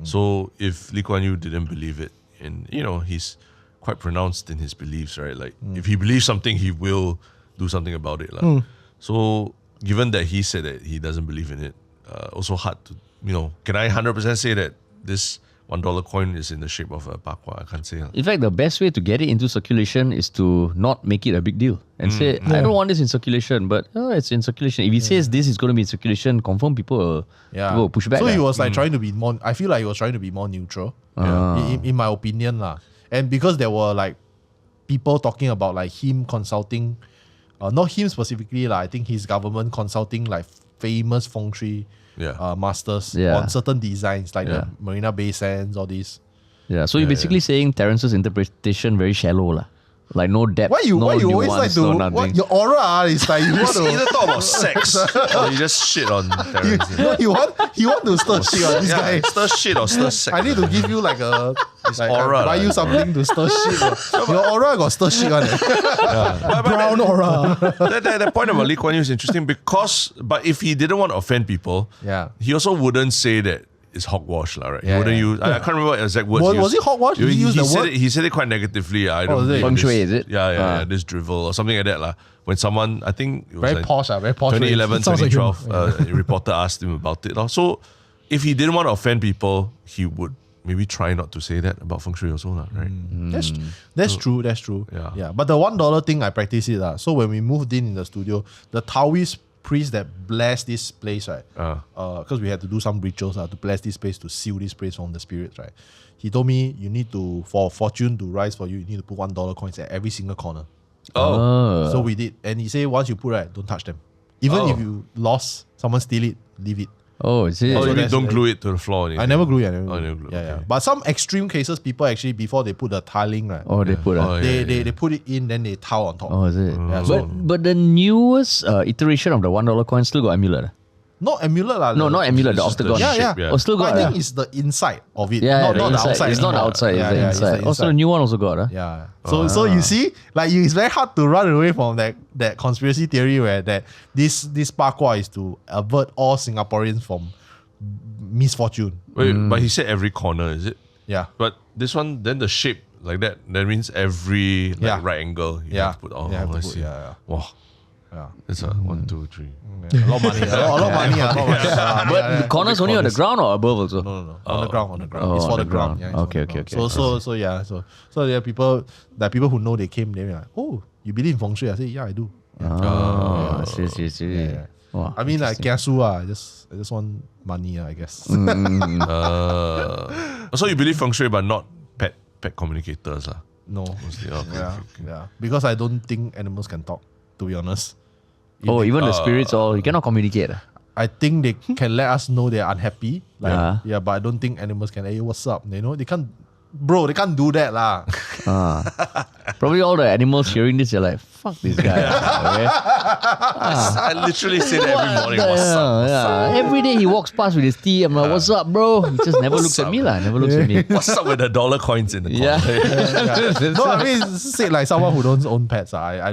So if Lee Kuan Yew didn't believe it, and he's quite pronounced in his beliefs, right? Like if he believes something, he will do something about it. So given that he said that he doesn't believe in it, also hard to can I 100% say that this $1 coin is in the shape of a bakwa? I can't say. In fact, the best way to get it into circulation is to not make it a big deal and say, I don't want this in circulation, but it's in circulation. If he says this is going to be in circulation, confirm people will push back. So he was like trying to be more. I feel like he was trying to be more neutral. In my opinion, lah. And because there were like people talking about like him consulting, not him specifically, I think his government consulting like famous feng shui masters on certain designs like the Marina Bay Sands, all these. Yeah, so you're basically saying Terence's interpretation very shallow lah. Like no depth, Why you no always nuance, like to no nothing. what your aura is like you want You either to talk about sex or you just shit on Terence. you want to stir shit on this guy. Stir shit or stir sex. I need to give you like a aura, buy you something to stir shit. Your aura got stir shit on it. Brown aura. That point about Lee Kuan Yew is interesting but if he didn't want to offend people, he also wouldn't say that it's hogwash, right? Yeah, wouldn't yeah. use. I can't remember what exact words. Was it hogwash? Did he use the said word? he said it quite negatively. I don't is it? believe Feng this- shui, is it? Yeah, this drivel or something like that, lah. When someone, I think it was Very like posh, very posh. 2011, It sounds like 2012, a reporter asked him about it. So if he didn't want to offend people, he would maybe try not to say that about feng shui also, lah, right? That's true. That's true. Yeah. But the $1 thing, I practice it. So when we moved in the studio, the Taoist priest that blessed this place, right? Because we had to do some rituals to bless this place, to seal this place from the spirits, right? He told me you need to, for fortune to rise for you, you need to put $1 coins at every single corner. So we did. And he said once you put, right, don't touch them. Even if you lost, someone steal it, leave it. Oh, is it? Oh, you mean that's- don't glue it to the floor. or anything? I never glue it. never glue, Yeah, okay. yeah. But some extreme cases, people actually, before they put the tiling, right, Oh, they put they put it in, then they tile on top. Oh, is it? Yeah, so But the newest iteration of the $1 coin still got amulet. not amulet lah. No, not amulet. The It's just the octagon. Yeah, shape, yeah. Oh, still got. I think it's the inside of it. Yeah, not the inside. outside. It's not the anymore. outside. Yeah, It's the yeah, inside. the Also, the new one also got. Yeah. So you see, like it's very hard to run away from that conspiracy theory where that this parkour is to avert all Singaporeans from misfortune. Wait, but he said every corner, is it? Yeah. But this one, then the shape like that means every right angle you have to put. Oh, You have to I put, see. yeah. Wow, Yeah. that's a 1, 2, 3. A lot of money. A lot of money. But the corners only on the ground or above also? No. On the ground. Oh, It's for on the the ground. ground. Yeah, it's for Okay, the okay, ground. okay. So there are people who know they came. They're like, oh, you believe in feng shui? I say, yeah, I do. Oh, seriously. Yeah. Wow, I mean, like kiasu, I just want money, I guess. So you believe feng shui, but not pet communicators, lah. No. Mostly, okay. Yeah. Because I don't think animals can talk, to be honest. Oh, even the spirits all, you cannot communicate. I think they can let us know they're unhappy. Yeah. Yeah, but I don't think animals can, hey, what's up? They can't, bro, they can't do that lah. Probably all the animals hearing this, they're like, fuck this guy. Okay? I literally say that every morning. What's up? Yeah. Every day he walks past with his tea. I'm like, what's up, bro? He just never looks at me. Never looks at me. What's up with the dollar coins in the corner? Yeah. No, I mean, say like someone who don't own pets. I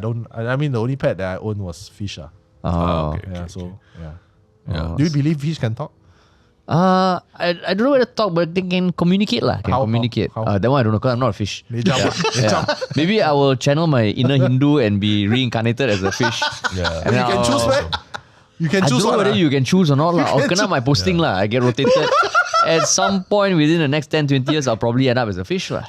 mean, the only pet that I own was fish. Oh. Okay. Yeah, so, yeah. Yeah. Do you believe fish can talk? I don't know whether to talk, but they can communicate lah. Can How? communicate. How? That one I don't know because I'm not a fish. They jump. They jump. Maybe I will channel my inner Hindu and be reincarnated as a fish. Yeah. And You can choose, man. You can I choose don't know one. whether you can choose or not. I'll can kena choose. my posting lah. I get rotated. At some point within the next 10-20 years, I'll probably end up as a fish lah.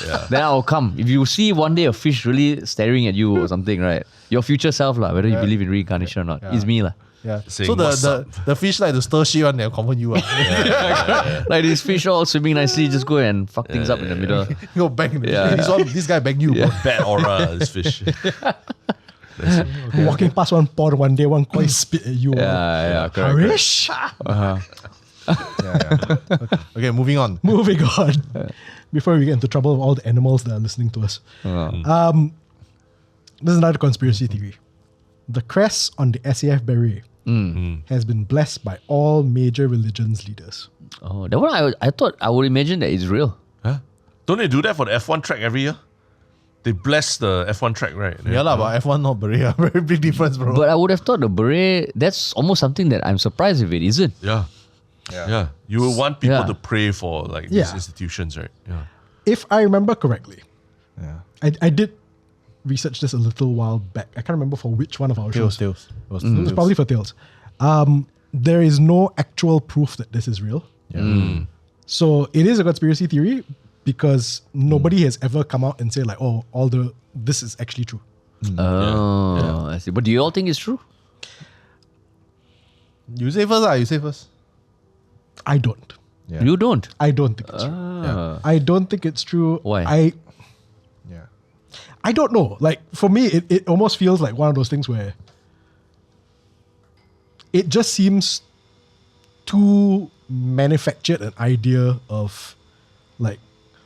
Yeah. Then I'll come. If you see one day a fish really staring at you or something, right? Your future self lah, whether you believe in reincarnation or not, is me lah. Yeah. saying, So "What's the fish like to stir shit one, they'll confirm you. Like these fish all swimming nicely, just go and fuck things up in the middle. You go bang. Yeah. This guy bang you. Bro. bad aura, this fish. Walking past one pond one day, one koi spit at you. Yeah, correct. Harish? Okay, moving on. Moving on. Before we get into trouble with all the animals that are listening to us. This is another conspiracy theory. The crest on the SAF beret has been blessed by all major religions leaders. Oh, that one I thought I would imagine that it's real. Huh? Don't they do that for the F1 track every year? They bless the F1 track, right? Yeah, but F1 not beret. Very big difference, bro. But I would have thought the beret, that's almost something that I'm surprised if it isn't. Yeah. You will want people Yeah. to pray for like these institutions, right? Yeah. If I remember correctly, yeah. I did research this a little while back. I can't remember for which one of our shows. Tails. It was It was probably for Tails. There is no actual proof that this is real. Yeah. So it is a conspiracy theory because nobody has ever come out and said like, oh, this is actually true. Oh, I see. But do you all think it's true? You say first, You say first. I don't. Yeah. You don't? I don't think it's true. Ah. I don't think it's true. Why? Yeah. I don't know. Like for me, it almost feels like one of those things where it just seems too manufactured an idea of like,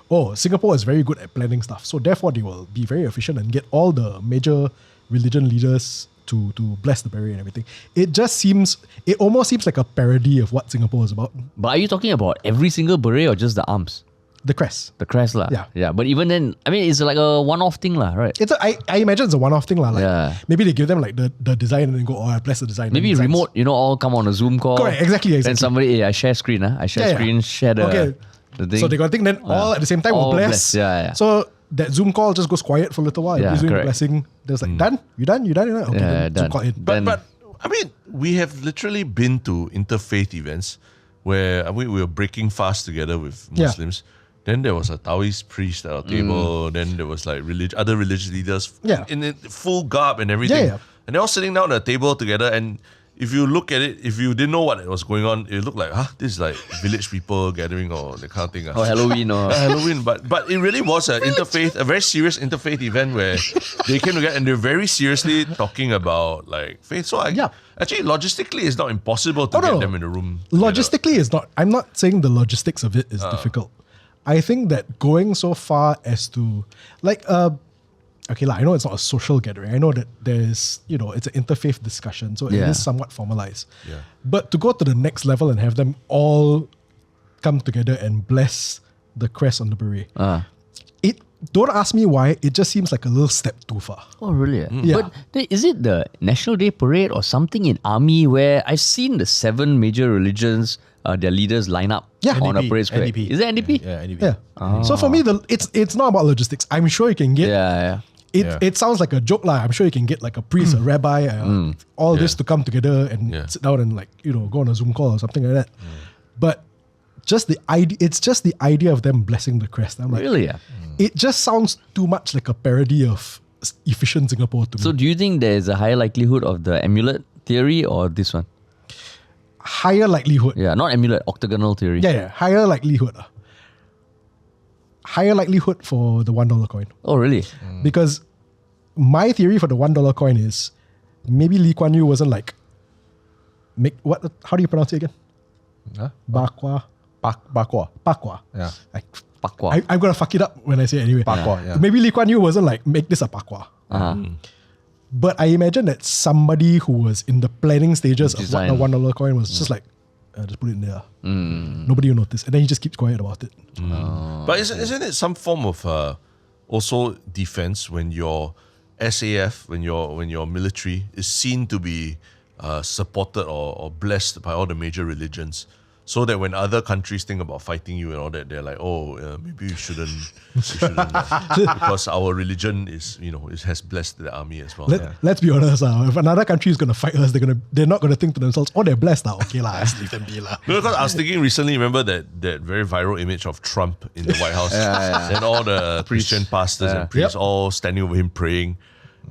oh, Singapore is very good at planning stuff. So therefore they will be very efficient and get all the major religion leaders to bless the beret and everything. It almost seems like a parody of what Singapore is about. But are you talking about every single beret or just the arms? The crest. The crest lah. Yeah. Yeah. But even then, I mean, it's like a one-off thing lah, right? I imagine it's a one-off thing lah. Like Yeah. maybe they give them like the design and then go, oh, I bless the design. Maybe and designs. remote, all come on a Zoom call. Correct, exactly. Then somebody, I share screen, I share Yeah, yeah. screen, share the thing. So they got to think then all at the same time will All bless. bless, yeah. So that Zoom call just goes quiet for a little while. Yeah, Everybody's doing the correct. blessing. There's like, done? You done? Okay, Yeah, then Zoom done. call in. Then- But I mean, we have literally been to interfaith events where we were breaking fast together with Yeah. Muslims. Then there was a Taoist priest at our table. Then there was like other religious leaders Yeah. in full garb and everything. Yeah. And they're all sitting down at a table together. And if you look at it, if you didn't know what was going on, it looked like, this is like village people gathering or that kind of thing. Or Halloween or... Halloween, but it really was a very serious interfaith event where they came together and they're very seriously talking about like faith. So actually, logistically, it's not impossible to get them in a room. Logistically, it's not. I'm not saying the logistics of it is difficult. I think that going so far as to like okay, I know it's not a social gathering. I know that there's it's an interfaith discussion, so it Yeah. is somewhat formalized. Yeah. But to go to the next level and have them all come together and bless the crest on the beret, don't ask me why. It just seems like a little step too far. Oh, really? Yeah. But is it the National Day Parade or something in army where I've seen the 7 major religions, their leaders line up on a NDP, parade square? NDP. Is it NDP? Yeah, NDP. Yeah. So for me, it's not about logistics. I'm sure you can get. Yeah. It sounds like a joke lah. I'm sure you can get like a priest, a rabbi, all this to come together and sit down and like go on a Zoom call or something like that. But just the idea, it's just the idea of them blessing the crest. I'm like, Really? Yeah. it just sounds too much like a parody of efficient Singapore to So me. do you think there's a higher likelihood of the amulet theory or this one? Higher likelihood. Yeah, not amulet, octagonal theory. Yeah, higher likelihood. Higher likelihood for the $1 coin. Oh, really? Because my theory for the $1 coin is maybe Lee Kuan Yew wasn't like how do you pronounce it again? Huh? Bakwa. Bakwa. Pakwa. Yeah. Pakwa. I'm gonna fuck it up when I say it anyway. Pakwa, yeah. Maybe Lee Kuan Yew wasn't like, make this a pakwa. But I imagine that somebody who was in the planning stages Design. of what the $1 coin was just like, just put it in there. Nobody will notice. And then he just keeps quiet about it. But isn't it some form of also defense when your SAF, when your military is seen to be supported or blessed by all the major religions, so that when other countries think about fighting you and all that, they're like, maybe we shouldn't because our religion is it has blessed the army as well. Let's be honest. If another country is gonna fight us, they're not gonna think to themselves, oh, they're blessed now. Okay lah, let's leave them be lah. No, because I was thinking recently, remember that very viral image of Trump in the White House and all the Christian pastors and priests all standing over him praying.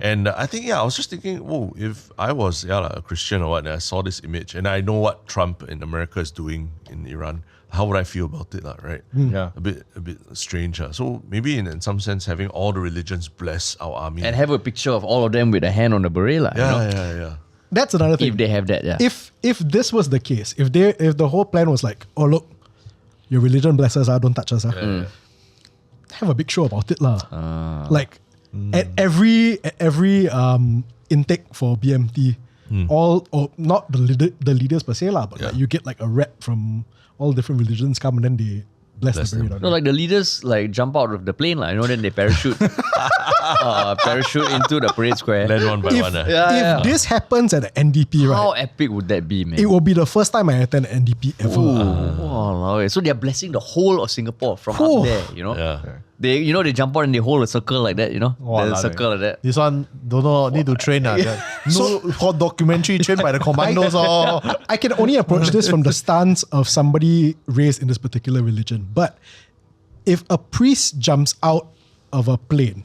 And I think, I was just thinking, whoa, if I was a Christian or what, and I saw this image and I know what Trump in America is doing in Iran, how would I feel about it, right? Yeah. A bit strange. So maybe in some sense, having all the religions bless our army. And have a picture of all of them with a hand on the beret, lah, yeah. That's another thing. if they have that, yeah. If this was the case, if the whole plan was like, oh look, your religion blesses us, don't touch us, have a big show about it, lah. Like at every intake for BMT, all or not the leaders per se, lah, but like you get like a rep from all different religions come and then they bless the them. beret. No, like the leaders like jump out of the plane, like, then they parachute into the parade square. Land one by one. If this happens at the NDP, right? How epic would that be, man? It will be the first time I attend NDP ever. Walao, so they're blessing the whole of Singapore from up there, Yeah. They jump out and they hold a circle like that, Walao, the circle like that. This one, don't know, need to train. No for documentary trained by the commandos or... I can only approach this from the stance of somebody raised in this particular religion. But if a priest jumps out of a plane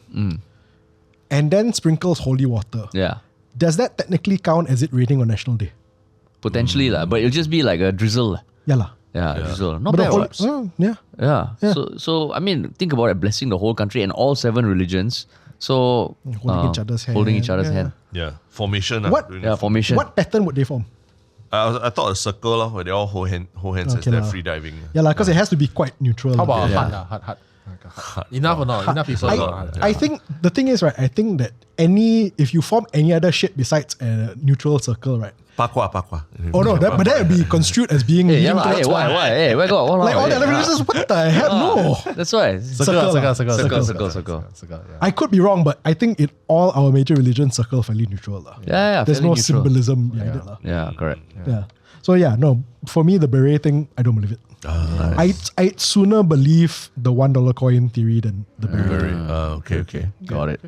and then sprinkles holy water, Yeah. does that technically count as it raining on National Day? Potentially, but it'll just be like a drizzle. Yeah, lah. Yeah, drizzle. Not But the bad, whole, what? yeah. Yeah. So I mean, think about it, blessing the whole country and all 7 religions. So Holding each other's hand. Holding each other's Yeah. hand. Yeah. Formation. What? doing Yeah, the formation. What pattern would they form? I thought a circle where they all hold hands as Okay they're lah. free diving. Yeah, lah, because it has to be quite neutral. How about Yeah. hut? Enough or not? Enough people. I think the thing is, right, I think that if you form any other shit besides a neutral circle, right? Pakwa. Oh no, but that would be construed as being Hey, linked towards one. why? Hey, where got? Like all the other religions, what the hell? No. That's why. Circle. I could be wrong, but I think all our major religions circle fairly neutral. Lah. Yeah, There's fairly no neutral. symbolism behind it. Lah. Yeah, correct. Yeah. So yeah, no, for me, the beret thing, I don't believe it. I'd sooner believe the $1 coin theory than the beret. Okay. Got it.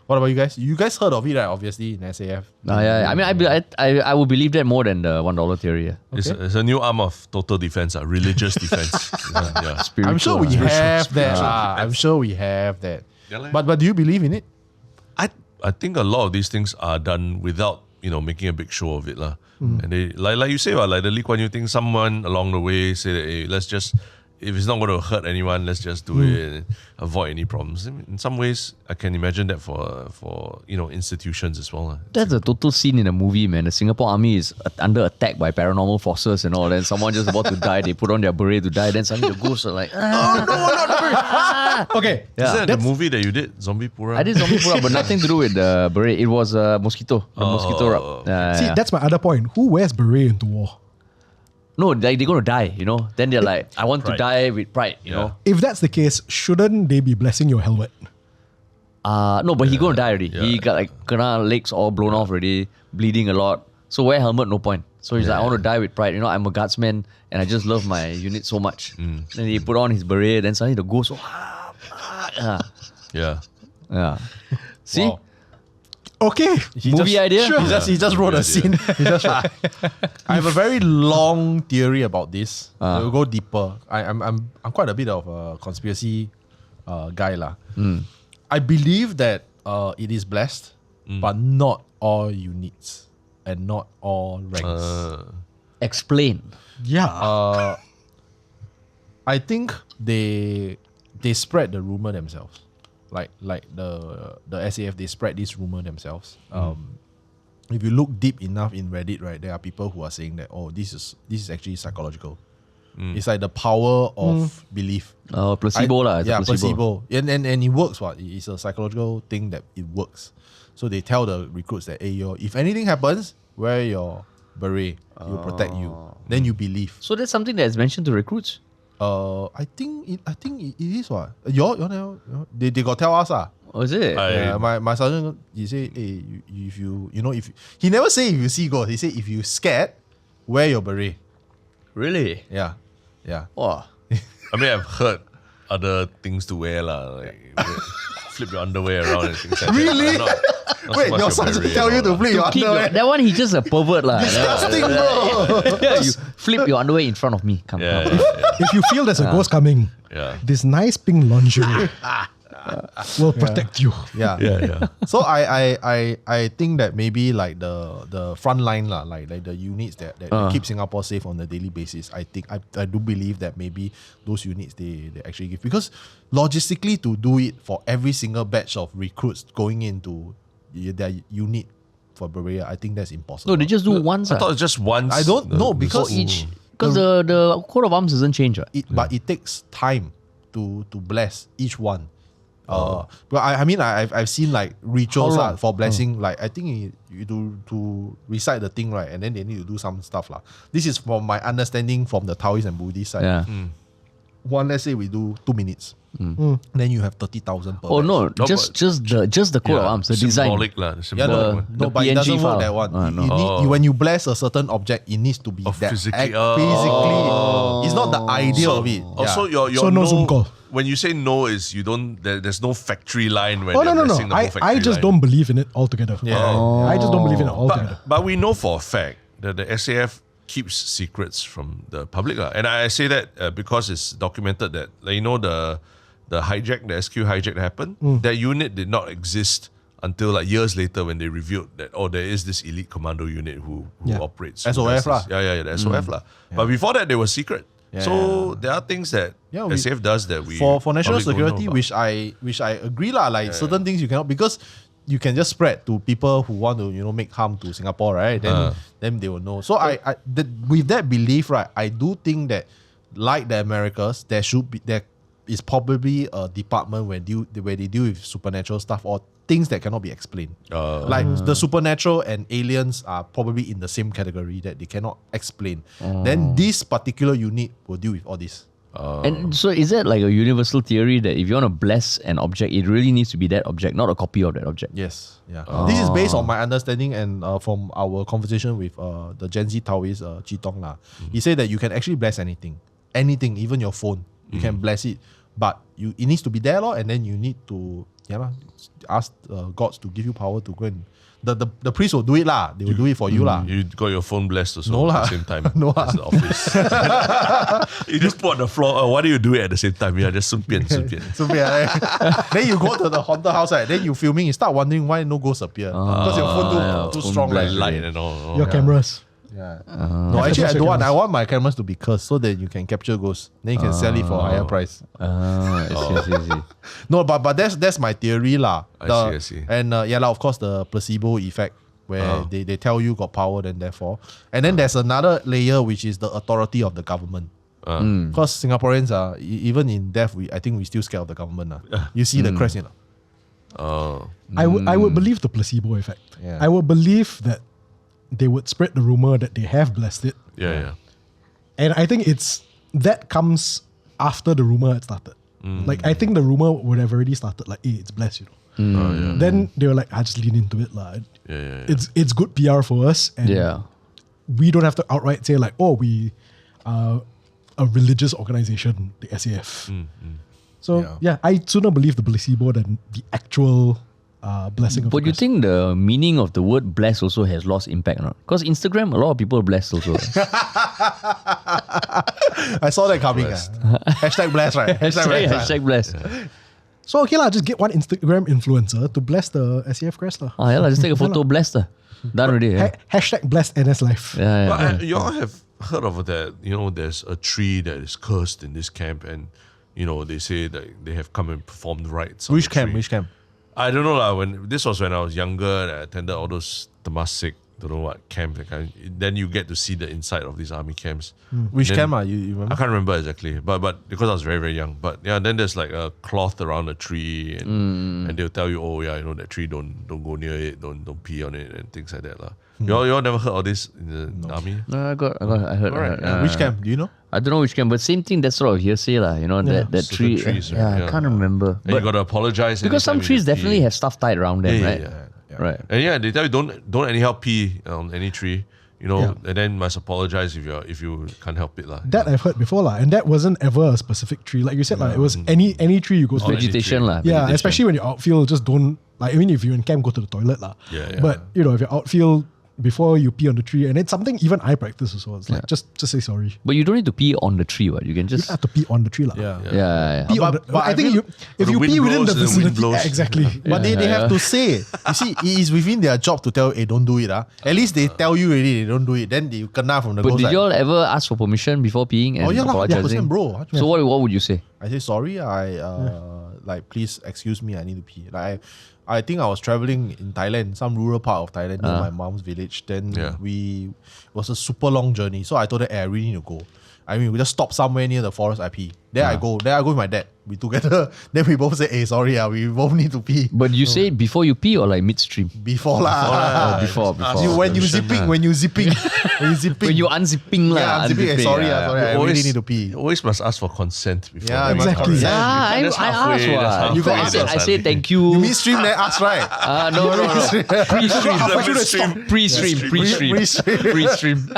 What about you guys? You guys heard of it, right? Obviously, in SAF. Yeah. I mean, I would believe that more than the $1 theory. Yeah. It's a new arm of total defense, religious defense. Yeah. Spiritual. I'm sure we ah. have that. I'm sure we have that. Yeah, like- But do you believe in it? I think a lot of these things are done without making a big show of it, lah. And they like you say, like the Lee Kuan Yew thing. Someone along the way say that, hey, let's just, if it's not going to hurt anyone, let's just do it and avoid any problems. In some ways, I can imagine that for institutions as well, lah. That's a total scene in a movie, man. The Singapore army is under attack by paranormal forces and all. Then someone just about to die. They put on their beret to die. Then suddenly the ghosts are like, Okay. Is Yeah. that the movie that you did, Zombie Pura? I did zombie pura, but nothing to do with the beret. It was a mosquito. The mosquito rub. See, that's my other point. Who wears beret into war? No, they're going to die, Then they're like, I want to Pride. die with pride, you know. If that's the case, shouldn't they be blessing your helmet? No, but he going to die already. Yeah. He got like kena legs all blown off already, bleeding a lot. So wear helmet, no point. So he's like, I want to die with pride. I'm a guardsman and I just love my unit so much. Then he put on his beret. Then suddenly the ghost. Yeah. Yeah. See? Wow. Okay. Movie idea? Sure. He just wrote a scene. I have a very long theory about this. We'll go deeper. I'm quite a bit of a conspiracy guy lah. I believe that it is blessed, but not all units and not all ranks. Explain. Yeah. I think they spread the rumor themselves. Like the SAF, they spread this rumor themselves. If you look deep enough in Reddit, right, there are people who are saying that, this is actually psychological. It's like the power of belief. Placebo lah. It's a Yeah, placebo. And it works. It's a psychological thing that it works. So they tell the recruits that, hey, if anything happens, wear your beret. It will protect you. Then you believe. So that's something that is mentioned to recruits? I think it is what. They got tell us Oh, is it? my sergeant, he say, hey, if he never say if you see ghost. He say if you scared, wear your beret. Really? Yeah. Wow. I mean, I've heard other things to wear, lah. Like flip your underwear around and things like Really? that. Not so Wait, much your sergeant beret tell and you all to that. flip your Keep underwear. that one, he's just a pervert lah. Disgusting, bro. Yeah, you flip your underwear in front of me. Come. Yeah. If you feel there's a ghost coming, Yeah. this nice pink lingerie. will protect you. Yeah. So I think that maybe like the front line lah, like the units that keep Singapore safe on a daily basis. I think I do believe that maybe those units they actually give, because logistically to do it for every single batch of recruits going into their unit for Berea, I think that's impossible. No, they just do once. I thought it's just once. I don't know because Because the coat of arms doesn't change, right? but it takes time to bless each one. But I mean I've seen like rituals for blessing. Like I think you do to recite the thing, right, and then they need to do some stuff lah. This is from my understanding from the Taoist and Buddhist side. Yeah. One, let's say we do 2 minutes, then you have 30,000 per. Oh batch. no, just the coat of arms, the design. Symbolic lah. Yeah, Symbolic. no, but it PNG doesn't work file. that one. No. You need, when you bless a certain object, it needs to be that physically. physically. It's not the idea of it. Also, your So no Zoom call. When you say no, is you don't. There's no factory line when Oh they're no. blessing the whole factory I just line. don't believe in it altogether. I just don't believe in it altogether. But we know for a fact that the SAF keeps secrets from the public. And I say that because it's documented that, like, you know, the hijack, the SQ hijack that happened, that unit did not exist until like years later when they revealed that, there is this elite commando unit who operates. SOF lah. Yeah, the SOF lah. But before that, they were secret. So there are things that SAF does that we for national public don't security, know which I agree lah. Like certain things you cannot, because you can just spread to people who want to make harm to Singapore, right? Then they will know. So with that belief, right, I do think that like the Americas, there is probably a department where they deal with supernatural stuff or things that cannot be explained. Like the supernatural and aliens are probably in the same category that they cannot explain. Then this particular unit will deal with all this. And so is that like a universal theory that if you want to bless an object, it really needs to be that object, not a copy of that object? Yes, yeah. This is based on my understanding and from our conversation with the Gen Z Taoist Chitong lah. He said that you can actually bless anything, even your phone, you can bless it, but it needs to be there lor, and then you need to ask gods to give you power to go and. The priest will do it lah. They will do it for you lah. You got your phone blessed also No at lah. the same time. No as the office. You just put on the floor. Why do you do it at the same time? Yeah, just 顺便. So then you go to the haunted house, right? Then you filming, you start wondering why no ghosts appear. Because your phone too strong, Like right? light and all. Your cameras. Yeah. No, actually I don't want. I want my cameras to be cursed so that you can capture ghosts. Then you can sell it for a higher price. I see. No, but that's my theory lah. I see. And of course the placebo effect where they tell you got power, then therefore. And then there's another layer which is the authority of the government. Because Singaporeans are even in death, I think we still scared of the government. You see the crest, I would believe the placebo effect. Yeah. I would believe that they would spread the rumor that they have blessed it. Yeah. And I think that comes after the rumor had started. Like I think the rumor would have already started like, hey, it's blessed, Then they were like, I just lean into it lah. It's good PR for us, and we don't have to outright say like, oh, we are a religious organization, the SAF. So I sooner believe the placebo than the actual blessing of But you think the meaning of the word bless also has lost impact or not? Because Instagram, a lot of people are blessed also. I saw that coming. Hashtag bless, right? Hashtag bless. So okay lah, just get one Instagram influencer to bless the SAF crest lah. Just take a photo, bless her. Done already. Hashtag bless NS life. But you all have heard of that, there's a tree that is cursed in this camp, and they say that they have come and performed rites. Which camp? I don't know lah. When I was younger, and I attended all those Temasek, don't know what camp. Then you get to see the inside of these army camps. Which camp are you remember? I can't remember exactly, but because I was very, very young. But then there's like a cloth around a tree, and they'll tell you, that tree, don't go near it, don't pee on it, and things like that lah. You all never heard of this in the army? No, I heard. Alright. Which camp? Do you know? I don't know which camp, but same thing. That's sort of hearsay lah. That Certain tree. trees, I can't remember. And you got to apologize Because some anytime trees you pee. definitely have stuff tied around them, right? Yeah. Right. And they tell you don't anyhow pee on any tree, and then must apologize if you can't help it lah. That I've heard before lah, and that wasn't ever a specific tree. Like you said, it was any tree you go to. Vegetation lah. Yeah, vegetation. especially when you're outfield, just don't if you're in camp, go to the toilet lah. Yeah. But if you're outfield, before you pee on the tree, and it's something even I practice also. It's like just say sorry. But you don't need to pee on the tree, right? You can You just. don't have to pee on the tree, lah. Yeah. Pee on But the, I think feel- if the you wind pee within the blows, the wind vicinity, blows. exactly. But they have to say. You see, it is within their job to tell, hey, don't do it. At least they tell you already, they don't do it. Then you kena from the But ghost. did you all ever ask for permission before peeing and Oh yeah, lah, apologizing? 100%, bro. So what would you say? I say sorry. Like please excuse me. I need to pee. Like I think I was traveling in Thailand, some rural part of Thailand near my mom's village. Then it was a super long journey. So I told her, hey, I really need to go. I mean, we just stop somewhere near the forest. I pee. Then I go with my dad. We together. Then we both say, hey, sorry, we both need to pee. But you say it before you pee or like midstream? Before lah. Before. When you zipping. When you zipping. When you unzipping lah. Yeah, I'm zipping. Hey, sorry, sorry. I really need to pee. You always must ask for consent before. Yeah, Exactly. exactly. Yeah, That's I halfway, asked that's what. halfway, You got that's I say halfway. thank you. You midstream, then ask, right? No. Pre-stream. Pre-stream. Pre-stream.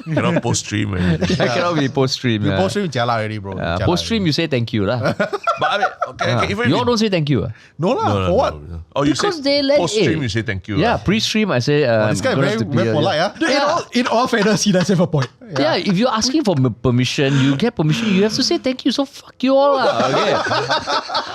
Cannot post-stream. I cannot be post-stream. You post stream Jala already, bro. Jala Post-stream, you say thank you lah. But I mean, okay, even You all don't say thank you. No lah, for what? Oh, you Because say they let post-stream, it. you say thank you. Yeah, pre-stream, I say. This guy I'm gonna very, have to pee, very polite, In all fairness, he does have a point. Yeah, if you're asking for permission, you get permission, you have to say thank you. So fuck you all lah. Okay.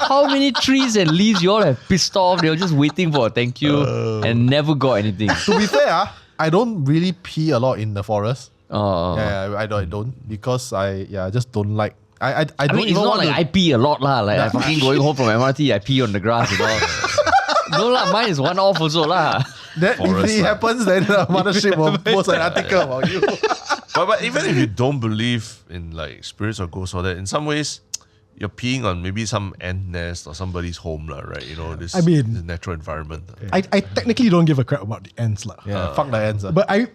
How many trees and leaves you all have pissed off? They were just waiting for a thank you and never got anything. To be fair, I don't really pee a lot in the forest. Oh. Yeah, I don't because I just don't like. I I don't mean, it's even not want like to. I pee a lot lah. Like I fucking going home from MRT, I pee on the grass and all. No lah, mine is one off also lah. That if Forest it lah. happens, then the mothership will post an article about you. But even if you don't believe in like spirits or ghosts or that, in some ways, you're peeing on maybe some ant nest or somebody's home, lah, right? You know, this, I mean- this natural environment. I technically don't give a crap about the ants, lah. Yeah, fuck the answer. But I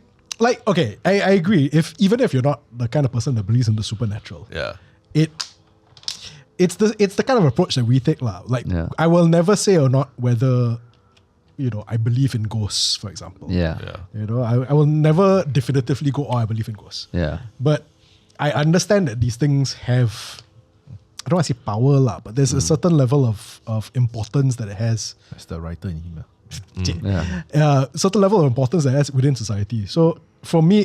agree. Even if you're not the kind of person that believes in the supernatural, Yeah. it's the kind of approach that we take, lah. Like Yeah. I will never say or not whether I believe in ghosts, for example. Yeah. I will never definitively go, I believe in ghosts. Yeah. But I understand that these things have, I don't want to say power, lah, but there's a certain level of importance that it has. That's the writer in him. Yeah. Certain level of importance that it has within society. So for me,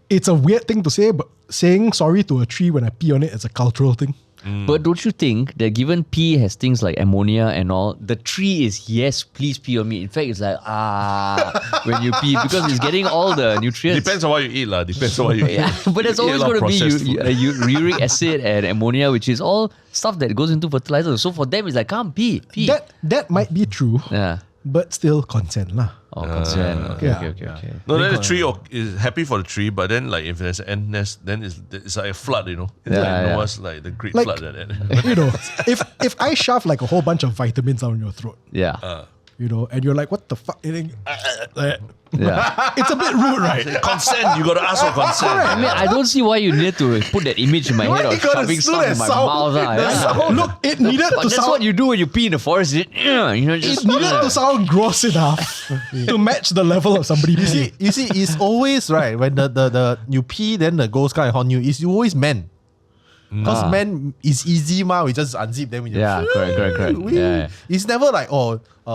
it's a weird thing to say, but saying sorry to a tree when I pee on it is a cultural thing. But don't you think that given pee has things like ammonia and all, the tree is yes, please pee on me. In fact, it's like when you pee because it's getting all the nutrients. Depends on what you eat, lah. Depends on what you eat. Yeah, but there's You eat always a lot going of to be processed food. uric acid and ammonia, which is all stuff that goes into fertilizer. So for them, it's like, come pee. That might be true, Yeah. but still consent, lah. Oh, consent. Okay, Yeah. okay. No, then the tree is happy for the tree, but then like if there's an ant nest, then it's like a flood, you know. It's Yeah, like yeah. Noah's like the great Like- flood like that. If I shove like a whole bunch of vitamins down your throat, Yeah. and you're like, what the fuck? Yeah. It's a bit rude, right? Consent, you gotta ask for consent. I mean, I don't see why you need to put that image in my head Why of you gotta shoving do stuff that in my sound? mouth. That Look, it needed But to that's sound. what you do when you pee in the forest. It It needed to sound gross enough to match the level of somebody peeing. You see, it's always right when the you pee, then the ghost come and haunt you. It's always men. Because men is easy, we just unzip them. Yeah, correct. Yeah. It's never like,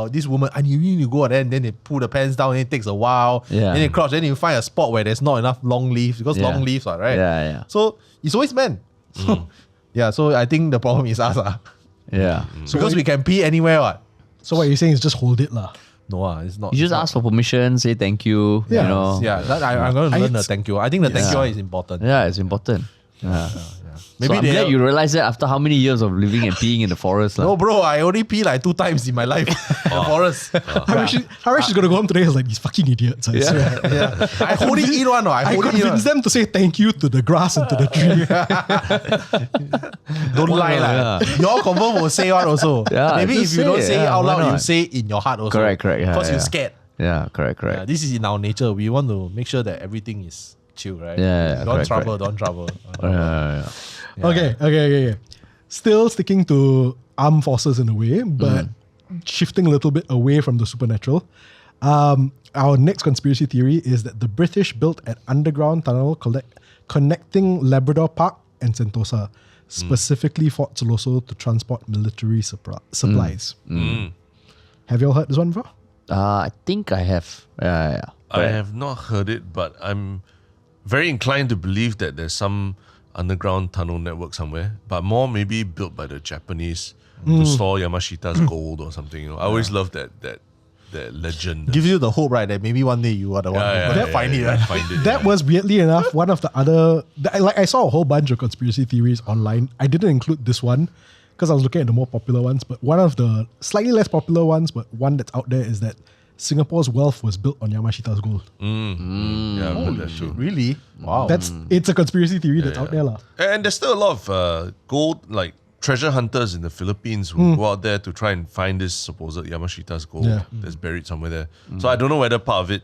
this woman, and you need to go, and then they pull the pants down, and it takes a while. Yeah. Then they crouch, then you find a spot where there's not enough long leaves, because Yeah. long leaves are, right? Yeah. So it's always men. So I think the problem is us. Yeah. Because we can pee anywhere. What? So what you're saying is just hold it, lah. No, it's not. You just it's not. ask for permission, say thank you. Yeah. You know. Yeah, I'm going to learn the it's- thank you. I think the thank Yeah. you is important. Yeah, it's important. Yeah. Maybe So I'm glad you realize that after how many years of living and peeing in the forest. No, lah. bro, I only pee like 2 times in my life in the forest. Harish is going to go home today and like, these fucking idiots. I swear. Yeah. I hold it in one. I I hold it in. convinced them to say thank you to the grass and to the tree. Don't lie. Yeah. Your confirm will say one also. Yeah, Maybe if just you say don't it. say it Yeah, out why loud, you not? say it in your heart also. Correct. Yeah, Because yeah. you're scared. Yeah, correct. Yeah, this is in our nature. We want to make sure that everything is chill, right? Yeah, Don't correct, trouble, don't trouble. Yeah. Okay. Still sticking to armed forces in a way, but shifting a little bit away from the supernatural. Our next conspiracy theory is that the British built an underground tunnel connecting Labrador Park and Sentosa, specifically Fort Siloso, to transport military supplies. Have you all heard this one before? I think I have. Yeah. I have not heard it, but I'm very inclined to believe that there's some underground tunnel network somewhere, but more maybe built by the Japanese to store Yamashita's gold or something. I always love that legend. Gives you the hope, right, that maybe one day you are the one who will find it, right? Find it, That was weirdly enough one of the other. I saw a whole bunch of conspiracy theories online. I didn't include this one because I was looking at the more popular ones. But one of the slightly less popular ones, but one that's out there, is that Singapore's wealth was built on Yamashita's gold. Yeah, I've heard that too. Really? Wow. It's a conspiracy theory that's out there, lah. And there's still a lot of gold, like treasure hunters in the Philippines who go out there to try and find this supposed Yamashita's gold that's buried somewhere there. So I don't know whether part of it,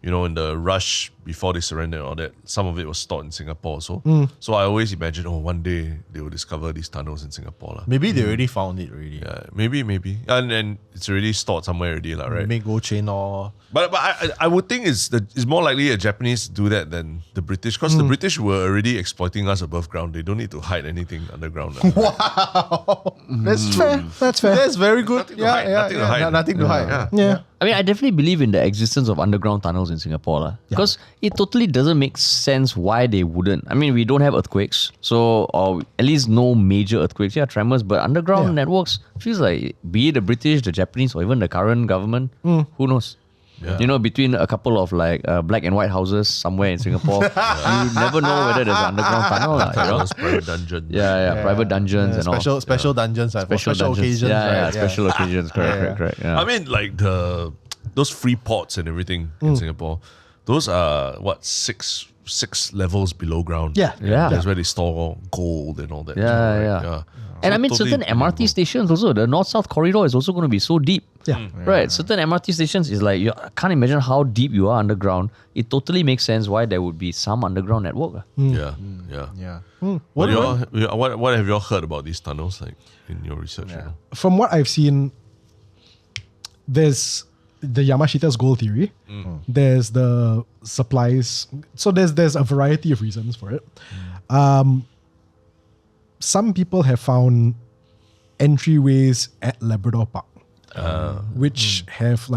in the rush before they surrendered and all that, some of it was stored in Singapore. So I always imagine, one day they will discover these tunnels in Singapore. La. Maybe they already found it already. Yeah, maybe. And it's already stored somewhere already, right? Make gold chain or... But I would think it's more likely a Japanese to do that than the British, because the British were already exploiting us above ground. They don't need to hide anything underground. Wow, that's fair. That's fair. That's very good. Nothing to hide. Nothing to hide. Yeah. I mean, I definitely believe in the existence of underground tunnels in Singapore, because it totally doesn't make sense why they wouldn't. I mean, we don't have earthquakes, or at least no major earthquakes. Yeah, tremors, but underground networks feels like, be it the British, the Japanese, or even the current government, who knows? Yeah. Between a couple of black and white houses somewhere in Singapore, you never know whether there's an underground tunnel. Those private dungeons. Private dungeons and all. Special dungeons, for special occasions. Special occasions. Correct. Yeah. I mean, like those free ports and everything in Singapore, those are six levels below ground. Yeah. That's where they store gold and all that. Yeah. And I mean, certain MRT stations also, the North-South corridor is also going to be so deep. Yeah. Right. Certain MRT stations is like, I can't imagine how deep you are underground. It totally makes sense why there would be some underground network. Yeah. What have you all heard about these tunnels, like in your research? From what I've seen, there's the Yamashita's gold theory. There's the supplies. So there's a variety of reasons for it. Some people have found entryways at Labrador Park, which have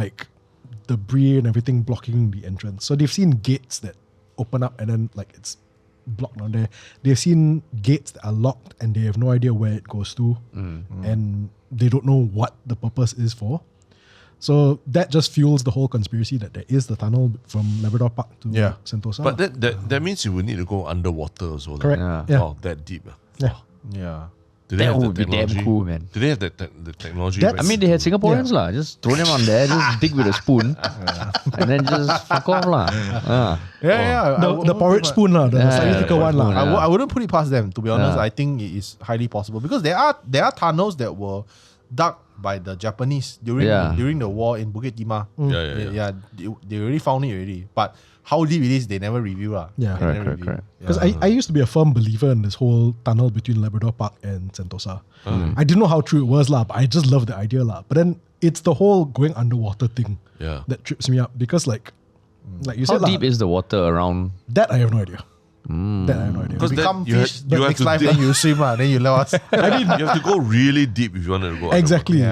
debris and everything blocking the entrance. So they've seen gates that open up and then it's blocked on there. They've seen gates that are locked and they have no idea where it goes to, and they don't know what the purpose is for. So that just fuels the whole conspiracy that there is the tunnel from Labrador Park to Sentosa. But that means you would need to go underwater as well. Correct. Wow, that deep. Yeah. That would be damn cool, man. Do they have the technology? I mean, they had Singaporeans lah. Just throw them on there, just dig with a spoon, and then just fuck off lah. The porridge spoon lah, the slightly thicker one lah. I wouldn't put it past them, to be honest. I think it is highly possible because there are tunnels that were dug by the Japanese during the war in Bukit Timah. They already found it already, but how deep it is, they never review. Correct. Because I used to be a firm believer in this whole tunnel between Labrador Park and Sentosa. I didn't know how true it was, but I just love the idea. But then it's the whole going underwater thing that trips me up because like you said, how deep is the water around? That I have no idea. That I have no idea. Because become fish, but next life then you swim, then you let us. I mean, you have to go really deep if you want to go exactly.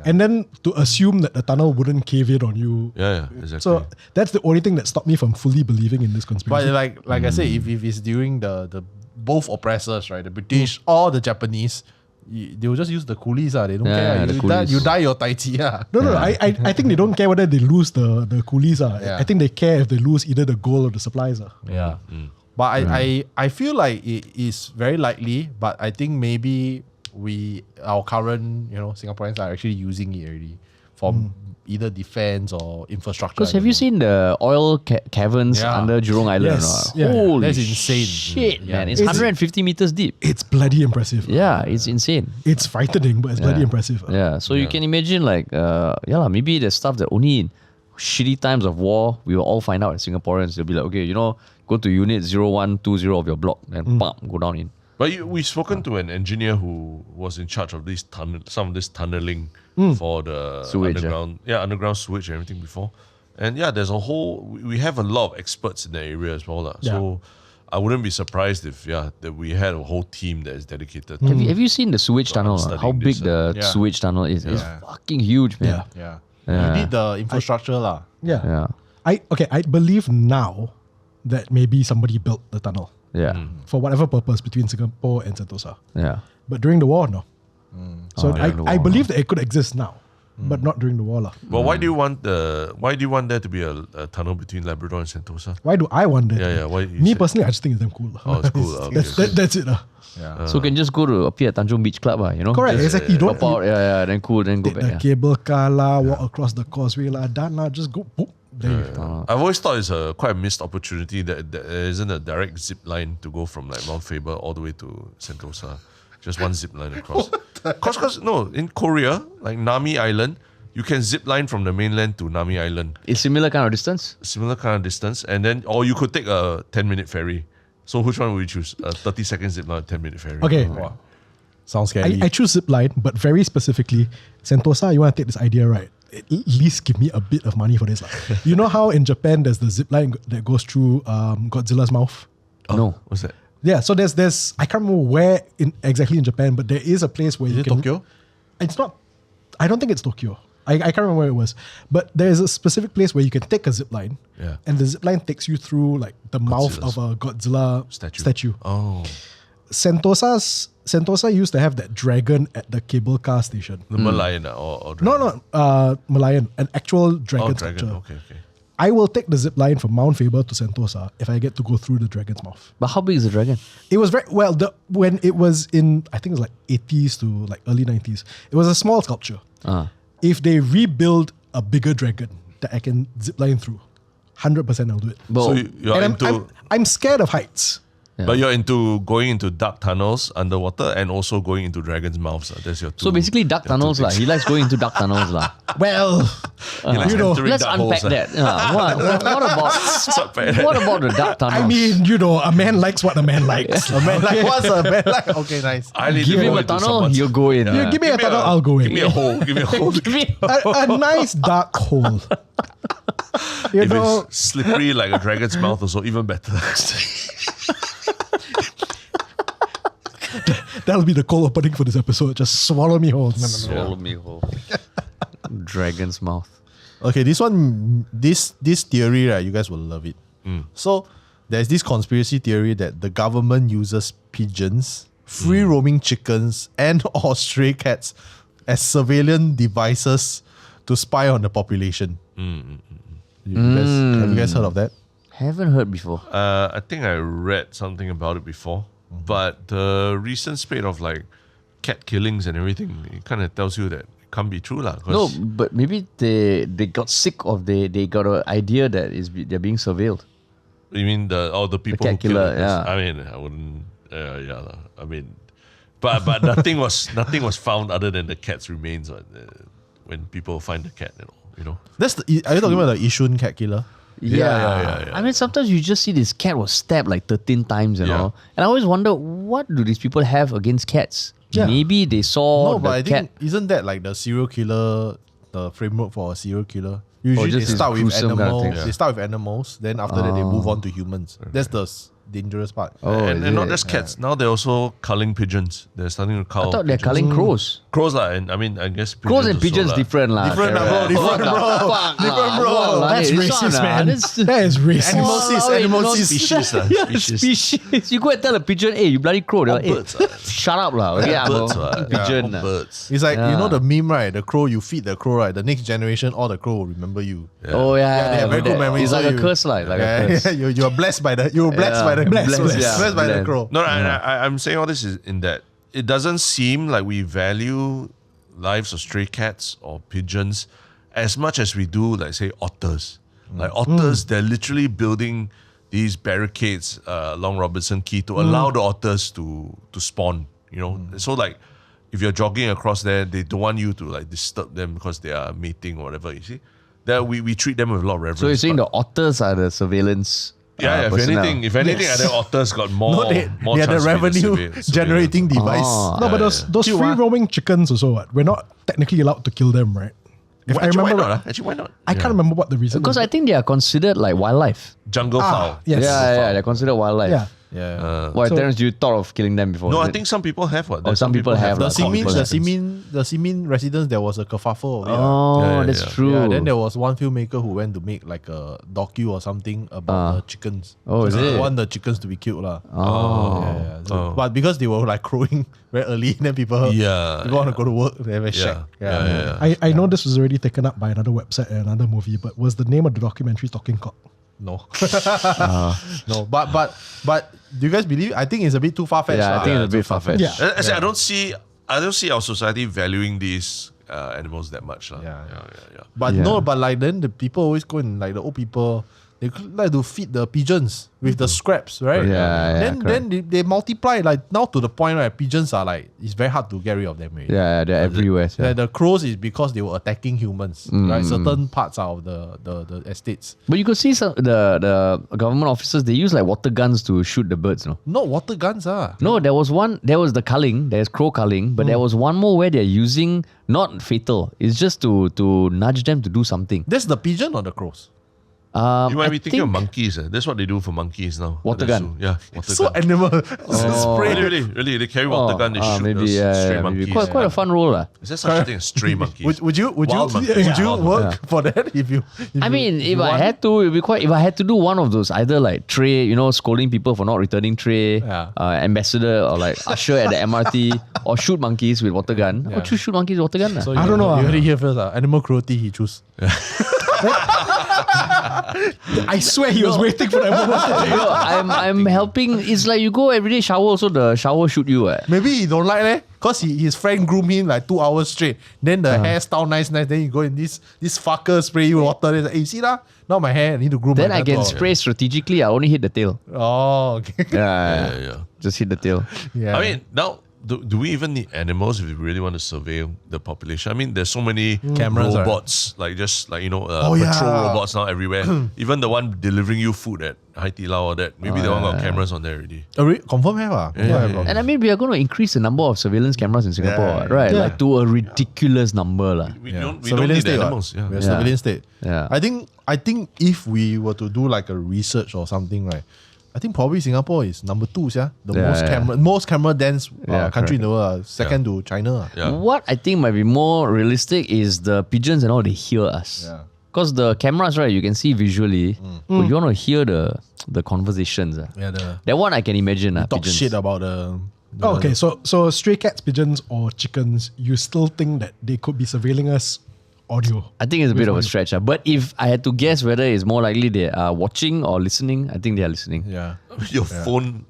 And then to assume that the tunnel wouldn't cave in on you. Exactly. So that's the only thing that stopped me from fully believing in this conspiracy. But like I say, if it's during the both oppressors, right, the British or the Japanese, they will just use the coolies. They don't care. You die your tai chi. No. I think they don't care whether they lose the coolies. I think they care if they lose either the gold or the supplies. But I feel like it is very likely, but I think maybe our current Singaporeans are actually using it already for either defense or infrastructure. Because have you seen the oil caverns under Jurong Island? Yes. Holy that's insane. Shit, man. It's 150 meters deep. It's bloody impressive. Yeah, it's insane. It's frightening, but it's bloody impressive. So you can imagine maybe there's stuff that only in shitty times of war we will all find out as Singaporeans. They'll be like, okay, go to unit 0120 of your block and go down in. But we've spoken to an engineer who was in charge of some of this tunneling for the sewage, underground sewage and everything before. And there's we have a lot of experts in the area as well. So I wouldn't be surprised if that we had a whole team that is dedicated to Have you seen the sewage tunnel? How big the sewage tunnel is? It's fucking huge, man. You need the infrastructure lah. Yeah. I believe now that maybe somebody built the tunnel for whatever purpose between Singapore and Sentosa. Yeah. But during the war, no. So during the I war, believe that it could exist now, but not during the war lah. Well, why do you want there to be a tunnel between Labrador and Sentosa? Why do I want that? Yeah. Why you Me say- personally, I just think it's damn cool. Lah. Oh, it's cool. Okay. That's it. Yeah. So you can just go to appear at Tanjung Beach Club, you know? Correct, Just exactly. You don't drop out, then cool, then go take back. the Yeah. cable car lah, walk across the causeway lah, done lah, just go. Boop, there you go. I've always thought it's quite a missed opportunity that there isn't a direct zip line to go from like Mount Faber all the way to Sentosa. Just one zip line across. Because in Korea, like Nami Island, you can zip line from the mainland to Nami Island. It's similar kind of distance. Similar kind of distance. And then, or you could take a 10-minute ferry. So which one would you choose? A 30-second zip line, 10-minute ferry. Okay, Sounds scary. I choose zipline, but very specifically, Sentosa, you want to take this idea right. At least give me a bit of money for this. Lah. You know how in Japan there's the zipline that goes through Godzilla's mouth? No. What's that? Yeah, so there's I can't remember where exactly in Japan, but there is a place where Is you it can. Tokyo? It's not. I don't think it's Tokyo. I can't remember where it was, but there is a specific place where you can take a zip line, Yeah. and the zip line takes you through like the mouth of a Godzilla statue. Oh. Sentosa used to have that dragon at the cable car station. The Merlion or No, Malayan, an actual dragon dragon. structure. Okay. I will take the zip line from Mount Faber to Sentosa if I get to go through the dragon's mouth. But how big is the dragon? It was very well when it was in, I think it was like 80s to like early 90s. It was a small sculpture. If they rebuild a bigger dragon that I can zip line through, 100% I'll do it. But, So you're And into, I'm scared of heights. but you're into going into dark tunnels underwater and also going into dragon's mouths. That's your two. so basically dark tunnels lah. He likes going into dark tunnels lah. Well, likes you know, entering Let's dark unpack holes, that. What about the dark tunnels? I mean, you know, a man likes what a man likes. A man like, what's a man like? Okay, nice. I need give to him go a into tunnel, someone's- he'll go in. You give me a tunnel, I'll go in. Give me a hole. Give me a hole. a nice dark hole. You If know, it's slippery like a dragon's mouth, also even better. that'll be the cold opening for this episode. Just swallow me whole. No. Swallow me whole. Dragon's mouth. Okay, this one, this theory, right? You guys will love it. So there's this conspiracy theory that the government uses pigeons, free roaming chickens, and or stray cats as surveillance devices to spy on the population. Have you guys heard of that? Haven't heard before. I think I read something about it before, but the recent spate of like cat killings and everything, it kind of tells you that it can't be true lah. No, but maybe they got sick of they got an idea that they're being surveilled. You mean the people cat who kill killer, it? yeah. I mean, I wouldn't. Yeah, lah. I mean, but nothing was found other than the cat's remains when people find the cat and all. You know. Are you talking about the Yishun cat killer? Yeah. I mean, sometimes you just see this cat was stabbed like 13 times and Yeah. all. And I always wonder, what do these people have against cats? Yeah. Maybe they saw No, but the I cat. think isn't that like the serial killer, the framework for a serial killer? Usually just they this start with gruesome kind of animals. thing. They start with animals, then after that they move on to humans. That's the dangerous part. and is not it? just cats. Now they're also culling pigeons. They're starting to cull. I thought they're pigeons. culling crows. crows lah, and I mean I guess Crows and also pigeons lah. different lah. Different lah, bro. What Different, the bro. fuck, Different, bro. Walao, That's this racist, one, man. this- That is racist. Animal cis, animal not cis. Species lah, Yeah, species. species. You go and tell a pigeon, hey, you bloody crow. They're like, hey, birds, ah. shut up lah. Okay, I'm Birds, a what? pigeon. Yeah, ah. birds. It's like, you Yeah. know the meme, right? The crow, you feed the crow, right? The next generation, all the crow will remember you. Oh yeah, They have very good memories. It's so like a you- curse, like a Yeah, curse. yeah, you are blessed by the blessed by the Blessed, blessed by the blessed. crow. No, I'm saying all this is in that it doesn't seem like we value lives of stray cats or pigeons as much as we do, like say, otters. Like otters, they're literally building these barricades along Robinson Quay to allow the otters to spawn. You know, so like if you're jogging across there, they don't want you to like disturb them because they are mating or whatever. You see, that we treat them with a lot of reverence. So you're saying but- the otters are the surveillance? yeah, personnel. if anything, Yes. I think otters got more. No, they more are the chance to be revenue surveillance. generating device. Oh. No, but those Cute, free ah. roaming chickens also, what? We're not technically allowed to kill them, right? If I Actually, remember, why not? Actually, why not? I can't remember what the reason Because is. I think they are considered like wildlife. Jungle fowl. Yes. Yeah, they're considered wildlife. Yeah. Yeah. Why, So- Terence, you thought of killing them before? No, is I it? think some people have. What? Oh, some people have. The like, some people have. Simin residents, there was a kerfuffle of it. Oh, Yeah, that's yeah. true. Yeah, then there was one filmmaker who went to make like a docu or something about the chickens. Oh, is it? Want the chickens to be killed lah. Oh. Yeah. So, but because they were like crowing very early, then people want to go to work. They have a shack. I know this was already taken up by another website and another movie, but was the name of the documentary Talking Cock? No, no. But do you guys believe? I think it's a bit too far fetched. Yeah, I think it's a bit far-fetched. Yeah. I say, I don't see our society valuing these animals that much. Yeah. Yeah. But Yeah. no, but like then the people always go and like the old people, they like to feed the pigeons with the scraps, right? Yeah, Then they multiply like now to the point where pigeons are like it's very hard to get rid of them. Already. Yeah, they're everywhere. Yeah, Yeah. the crows is because they were attacking humans, right? Certain parts of the estates. But you could see some the government officers, they use like water guns to shoot the birds, no? Not water guns, No, there was the culling, there's crow culling, but there was one more where they're using, not fatal, it's just to nudge them to do something. That's the pigeon or the crows? You might I be thinking of think- monkeys. That's what they do for monkeys now. Water At the gun. zoo. Yeah, water So gun. animal. Spray. Really, they carry water gun. They shoot maybe, those stray maybe. monkeys. Quite a fun role, lah. Is there such a thing as stray monkeys? Would you Wild monkeys. work for that if you? I mean, if I had to, it'd be quite. If I had to do one of those, either like tray, scolding people for not returning tray, ambassador or like usher at the MRT, or shoot monkeys with water gun. I would choose shoot monkeys with water gun. So lah. I don't know, You heard it here first. Animal cruelty. He choose. I swear he was waiting for that moment. I'm helping. It's like you go everyday shower, also the shower shoot you. Maybe he don't like it because his friend groomed him like 2 hours straight. Then the hairstyle nice. Then you go in this fucker spray you water. Then like, hey, you see that? Now my hair I need to groom. Then my I hair can too. spray strategically. I only hit the tail. Oh, okay. Yeah. Just hit the tail. Yeah. I mean, now, do we even need animals if we really want to surveil the population? I mean, there's so many Cameras, right? robots, patrol yeah. robots now everywhere. Even the one delivering you food at Hai Di Lao or that, maybe the one got cameras on there already. Confirm have Yeah. And I mean, we are going to increase the number of surveillance cameras in Singapore, Yeah, right? yeah. Like to a ridiculous number, lah. We don't need Surveillance the state. animals. Yeah. We're surveillance state. Yeah. I think if we were to do like a research or something, right? I think probably Singapore is number 2, yeah. The most camera dense country in the world, second to China. Yeah. What I think might be more realistic is the pigeons and all, they hear us. Yeah. Because the cameras, right, you can see visually, but you want to hear the conversations. Yeah, That one I can imagine. talk pigeons. shit about the. Oh, okay, so stray cats, pigeons, or chickens, you still think that they could be surveilling us audio? I think it's a bit of a stretch. But if I had to guess whether it's more likely they are watching or listening, I think they are listening. Yeah. Your phone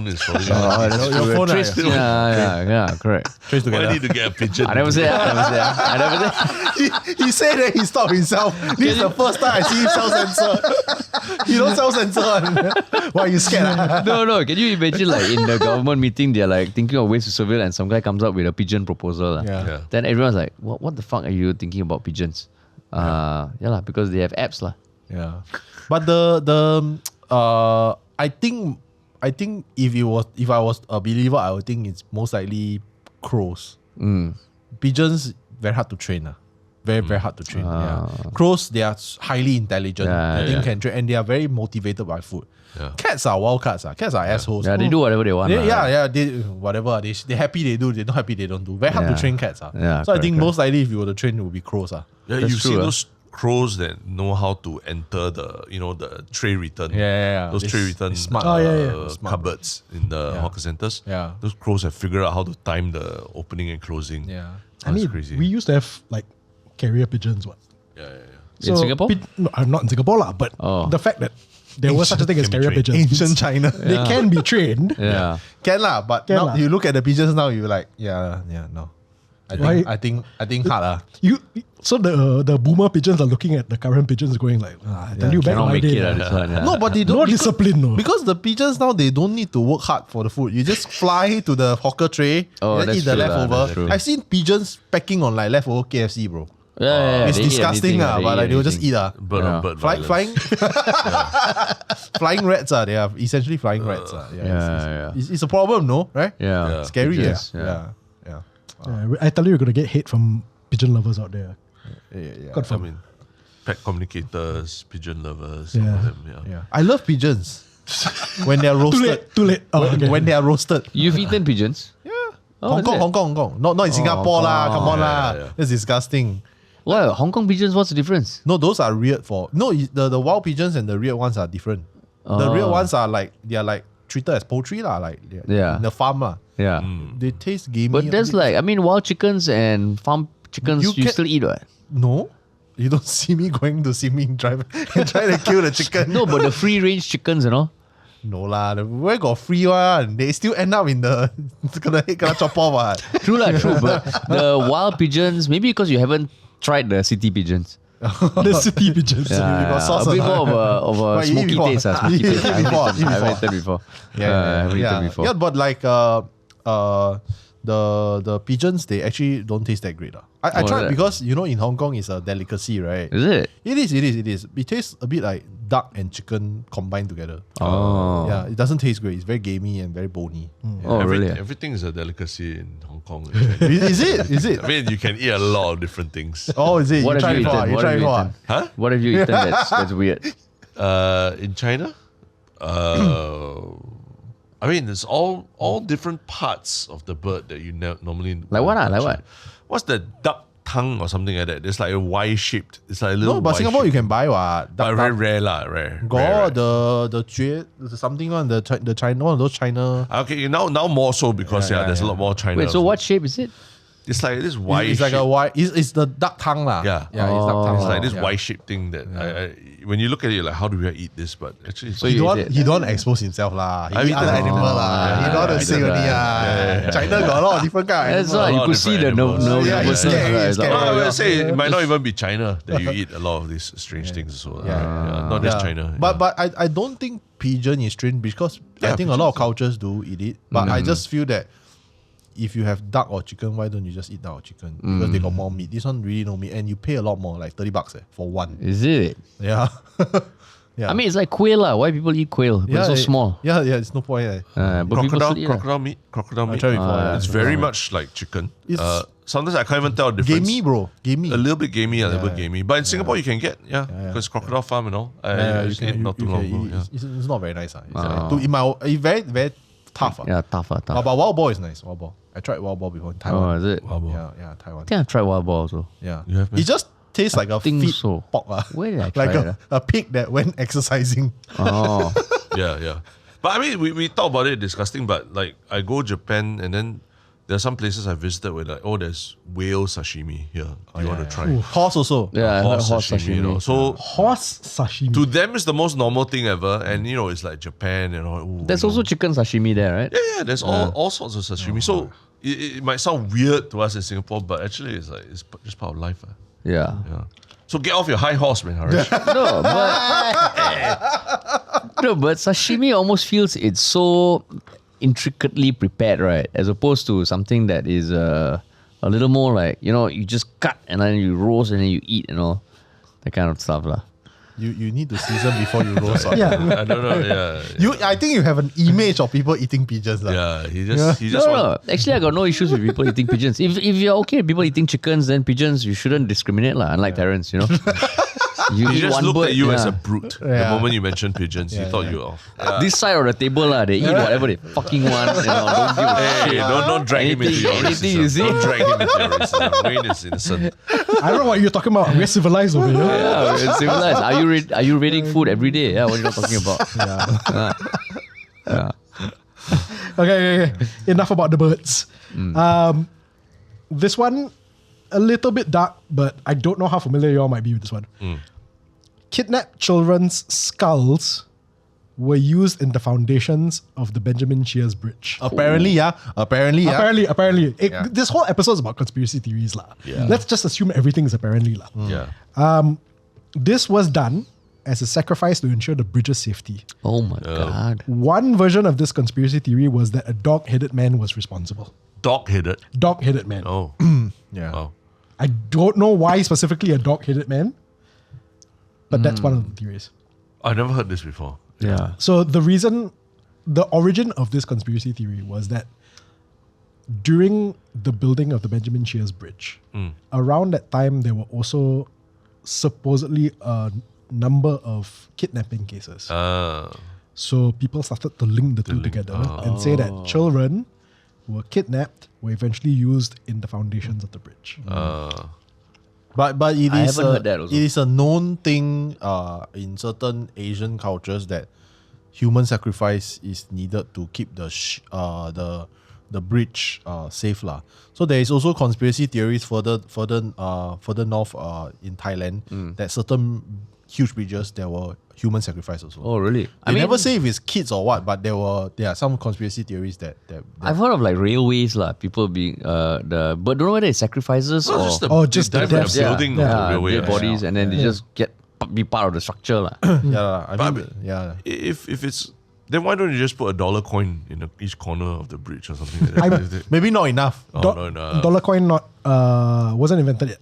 is probably. Your phone, Trace- yeah, correct. trace Why together. need to get a pigeon? I never say that. I never say he said that he stopped himself. This is the first time I see him self-censor. He don't self-censor. Why are you scared? No. Can you imagine like in the government meeting, they're like thinking of ways to surveil and some guy comes up with a pigeon proposal. Yeah. Then everyone's like, what the fuck are you thinking about pigeons? Because they have apps lah. Yeah. But I think if I was a believer, I would think it's most likely crows. Pigeons very hard to train. Very hard to train. Yeah. Crows, they are highly intelligent. I think can train, and they are very motivated by food. Yeah. Cats are wild cats. Cats are assholes. Yeah, they do whatever they want. They whatever. They happy they do. They not happy they don't do. Very hard to train cats. Yeah, So I think correct. most likely if you were to train, it would be crows. Yeah, That's you see true, those crows that know how to enter the tray return. Yeah. Those tray return smart. Smart. cupboards in the hawker centers. Yeah. Those crows have figured out how to time the opening and closing. Yeah. I mean, crazy. we used to have like carrier pigeons. What? Yeah. In Singapore? No, I'm not in Singapore, lah. But the fact that there was such a thing as Can be carrier trained. pigeons, Ancient China. they can be trained. Yeah. Can lah, but Can now lah. you look at the pigeons now, you're like, no. Why- I think hard. So the boomer pigeons are looking at the current pigeons, going like, I tell you back in Cannot my make day, it. lah. This one, yeah. No, but they don't. No because- discipline, no. Because the pigeons now, they don't need to work hard for the food. You just fly to the hawker tray, Oh, and that's eat the true lah, leftover. that's true. I've seen pigeons packing on like leftover KFC, bro. Yeah, It's they eat disgusting, anything, but like they will just anything. eat. Bird Yeah. on bird Flying, violence. flying rats. They are essentially flying rats. It's a problem, no? Right? Yeah. Scary, Pigeons, yeah. Yeah, I tell you, you're gonna get hate from pigeon lovers out there. Yeah. I Confirm. mean, pet communicators, pigeon lovers, Yeah. some of them, Yeah. I love pigeons. When they're roasted. Too late. Oh, okay. When they are roasted. You've eaten pigeons? Hong Kong. Not in Singapore lah. Come on lah. That's disgusting. Well, Hong Kong pigeons, what's the difference? No, those are reared for. No, the wild pigeons and the reared ones are different. The reared ones are like they are like treated as poultry lah, like in the farm lah. Yeah. They taste gamey. But there's like, I mean, wild chickens and farm chickens, you still eat, right? No. You don't see me going to see me drive and try to kill the chicken. No, but the free range chickens, you know? No lah, where got free one? They still end up in the gonna chop off what. True. But the wild pigeons, maybe because you haven't tried the city pigeons. The city pigeons. Yeah, a bit more of a smoky taste. Smoky taste. I've eaten before. I've eaten before. Yeah, but like the pigeons, they actually don't taste that great. I tried because in Hong Kong it's a delicacy, right? Is it? It is. It tastes a bit like duck and chicken combined together. Oh. Yeah, it doesn't taste great. It's very gamey and very bony. Oh, really? Everything is a delicacy in Hong Kong. Is it? I mean, you can eat a lot of different things. Oh, is it? What You have tried you before? eaten? You What tried have you before? eaten? Huh? What have you eaten that's weird? In China, I mean, it's all different parts of the bird that you normally Like what? Like what? What's the duck tongue or something like that? It's like a Y-shaped. It's like a little. No, but Singapore you Y-shaped. can buy what? But very rare lah, rare. Got the jue, something on the China, one of those China. Okay, now more so because there's a lot more China. Wait, so what shape is it? It's like this Y. It's like a Y. It's the duck tongue lah. Yeah. It's duck tongue. It's like this Yeah. Y-shaped thing that when you look at it, like how do we eat this? But actually, So He you don't eat it. he don't expose himself lah. He I eat mean, other animal lah. He don't want to say only lah. China got a lot of different kind of That's animal. why you lot could of see the different no animals. Yeah, he's nervousness, scared, right? he's It's like, scared. I oh, would say it might not even be China that you eat a lot of these strange things as well. Not just China. But I don't think pigeon is strange because I think a lot of cultures do eat it. But I just feel that if you have duck or chicken, why don't you just eat duck or chicken? Because they got more meat. This one really no meat, and you pay a lot more, like $30 for one. Is it? Yeah. Yeah. I mean, it's like quail lah. Why people eat quail? But it's so small. Yeah, it's no point. But people still eat. Crocodile meat. Crocodile meat. tried before, It's very much like chicken. It's- Sometimes I can't even tell the difference. Gamey, bro. Gamey. A little bit gamey, a little bit gamey. But in Singapore, you can get, because crocodile farm and all. I you just can, ate not too you long can ago. eat Yeah. it. It's not very nice. It's very, very tough. Yeah, tough. But wild boar is nice. Wild boar. I tried wild boar before in Taiwan. Oh, is it? Yeah, Taiwan. I think I've tried wild boar also. Yeah. You have, man? It just tastes like a think feet so. pork. Where did I like try it, a pig that went exercising. Oh. Yeah. But I mean, we talk about it disgusting, but like I go Japan and then there are some places I visited where like, there's whale sashimi here. You want to try? Horse also. Yeah, I heard Horse horse sashimi, you know. sashimi. So Horse sashimi. to them, it's the most normal thing ever. And, it's like Japan and all. Ooh, There's you know. also chicken sashimi there, right? Yeah, there's all sorts of sashimi. So it might sound weird to us in Singapore, but actually it's like it's just part of life. Yeah. Yeah. So get off your high horse, man, Haresh. No, but sashimi almost feels it's so intricately prepared, right? As opposed to something that is a little more like, you just cut and then you roast and then you eat and all that kind of stuff lah. You need to season before you roast. Yeah. I don't know. Yeah. I think you have an image of people eating pigeons. Yeah, he just No. Actually, I got no issues with people eating pigeons. If you're okay with people eating chickens, then pigeons, you shouldn't discriminate lah. Unlike Terence, You He eat just one looked bird, at you as yeah. a brute. The Yeah. moment you mentioned pigeons, he thought you were off. Yeah. This side of the table lah, they eat whatever they fucking want. Don't give a Hey, shit. don't drag him into your Anything racism. you see. Don't drag him into your racism. Wayne is innocent. I don't know what you're talking about. We're civilized over here. Yeah, we're civilized. Are you reading food every day? Yeah, what are you talking about? Okay. Enough about the birds. This one, a little bit dark, but I don't know how familiar you all might be with this one. Kidnapped children's skulls were used in the foundations of the Benjamin Sheares Bridge. Apparently, yeah. Apparently. Yeah. This whole episode is about conspiracy theories. Let's just assume everything is apparently. Yeah. This was done as a sacrifice to ensure the bridge's safety. Oh my God. One version of this conspiracy theory was that a dog-headed man was responsible. Dog-headed. Dog-headed man. Oh. Yeah. Wow. I don't know why specifically a dog-headed man, but that's one of the theories. I've never heard this before. Yeah. So the origin of this conspiracy theory was that during the building of the Benjamin Sheares Bridge, around that time there were also supposedly a number of kidnapping cases. So people started to link the two together and say that children who were kidnapped were eventually used in the foundations of the bridge. But it I is haven't heard that also. it is a known thing in certain Asian cultures that human sacrifice is needed to keep the bridge safe lah. So there is also conspiracy theories further north in Thailand that certain huge bridges there were human sacrifice also. Oh, really? They never say if it's kids or what, but there are some conspiracy theories that I've heard of like railways lah. People being but don't know whether it's sacrifices or just the dive in deaths. building of the railway. dead bodies, and then they just be part of the structure lah. If it's then why don't you just put $1 coin in each corner of the bridge or something like that? maybe not enough. Dollar coin wasn't invented yet.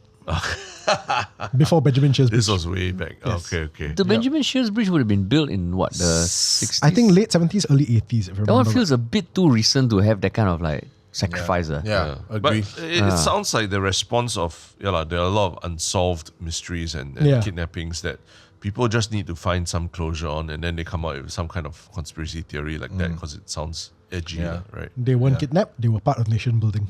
Before Benjamin Shears Bridge. This was way back. Yes. Okay. The Benjamin Shears Bridge would have been built in what, the 60s? I think late 70s, early 80s. If I That one remember. feels a bit too recent to have that kind of like sacrifice. Yeah, But agree. it sounds like the response of there are a lot of unsolved mysteries and kidnappings that people just need to find some closure on, and then they come out with some kind of conspiracy theory like that because it sounds edgy, right? They weren't kidnapped, they were part of nation building.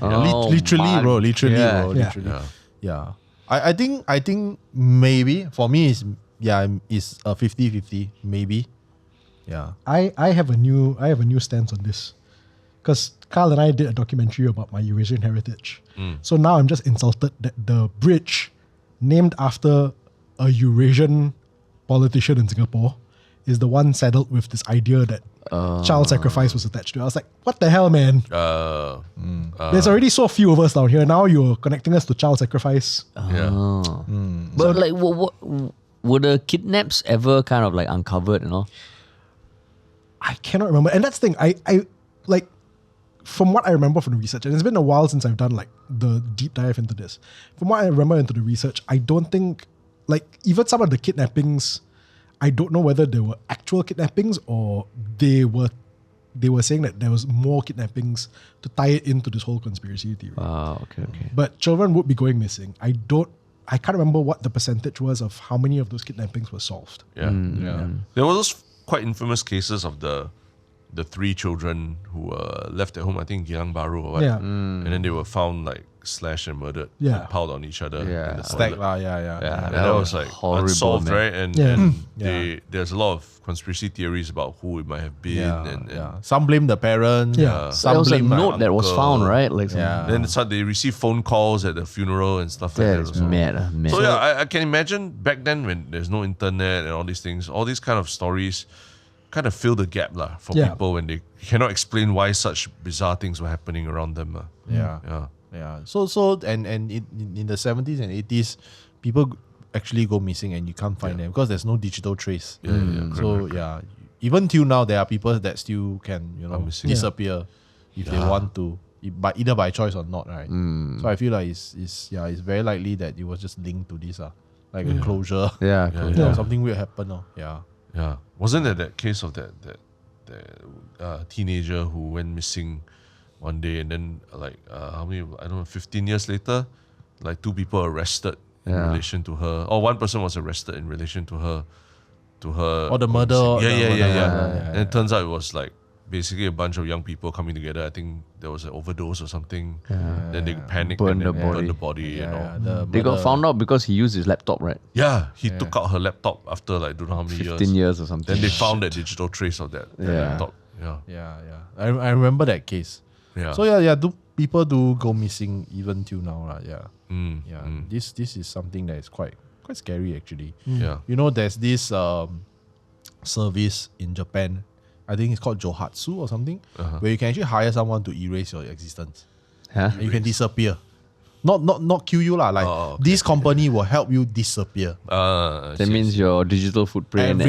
Oh, literally, man. bro. Literally, Yeah. bro. Yeah. Literally. Yeah. I think maybe for me it's a 50-50 maybe. Yeah. I have a new stance on this. Because Carl and I did a documentary about my Eurasian heritage. So now I'm just insulted that the bridge named after a Eurasian politician in Singapore is the one saddled with this idea that child sacrifice was attached to it. I was like, what the hell, man? There's already so few of us down here. Now you're connecting us to child sacrifice. But like, what were the kidnaps ever kind of like uncovered, you know? I cannot remember. And that's the thing. I like, from what I remember from the research, and it's been a while since I've done like the deep dive into this. From what I remember into the research, I don't think, like, even some of the kidnappings, I don't know whether they were actual kidnappings or they were saying that there was more kidnappings to tie it into this whole conspiracy theory. Okay. But children would be going missing. I can't remember what the percentage was of how many of those kidnappings were solved. Yeah. There were those quite infamous cases of the 3 children who were left at home, I think Geylang Bahru or what. Yeah. And then they were found like slashed and murdered and piled on each other. Yeah. in the Stack toilet. lah, yeah. And that was like horrible, unsolved, man. right? And, there's a lot of conspiracy theories about who it might have been. And Some blame the parents. Yeah. So Some there was a blame my note that was uncle. found, right? Like some, then they received phone calls at the funeral and stuff like that that. is also. mad. So yeah, I can imagine back then when there's no internet and all these things, all these kind of stories kind of fill the gap lah for people when they cannot explain why such bizarre things were happening around them. Yeah. So and in the 70s and 80s, people actually go missing and you can't find them because there's no digital trace. Correct. Even till now there are people that still can disappear if they want to, but either by choice or not, right? So I feel like it's very likely that it was just linked to this like a closure. Something weird happened. Yeah. Wasn't there that case of that teenager who went missing one day and then like how many, I don't know, 15 years later, like 2 people arrested in relation to her, or 1 person was arrested in relation to her Or the murder. And it turns out it was like basically a bunch of young people coming together. I think there was an overdose or something. Then they panicked Burned and the burned body. the body and all. They got found out because he used his laptop, right? Yeah, he took out her laptop after like don't know how many 15 years or something. Then they found that digital trace of that laptop. Yeah. I remember that case. Yeah. So people do go missing even till now. This is something that is quite scary actually. Yeah. You know, there's this service in Japan, I think it's called Johatsu or something, where you can actually hire someone to erase your existence. And you can disappear. Not kill you lah. Like this company will help you disappear. That means your digital footprint,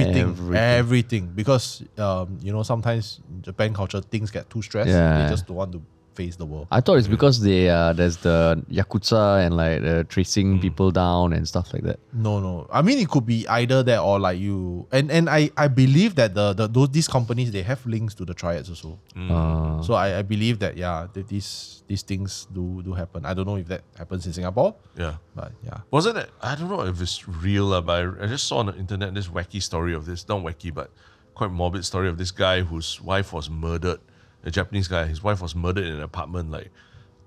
everything. Because sometimes in Japan culture things get too stressed. They just don't want to face the world. I thought it's because there's the Yakuza and like tracing people down and stuff like that. No. I mean, it could be either that or like you. And I believe that these companies, they have links to the triads also. So I believe that that these things do happen. I don't know if that happens in Singapore. Yeah. But Wasn't it? I don't know if it's real, but I just saw on the internet this wacky story of this. Not wacky, but quite morbid story of this guy whose wife was murdered. A Japanese guy. His wife was murdered in an apartment like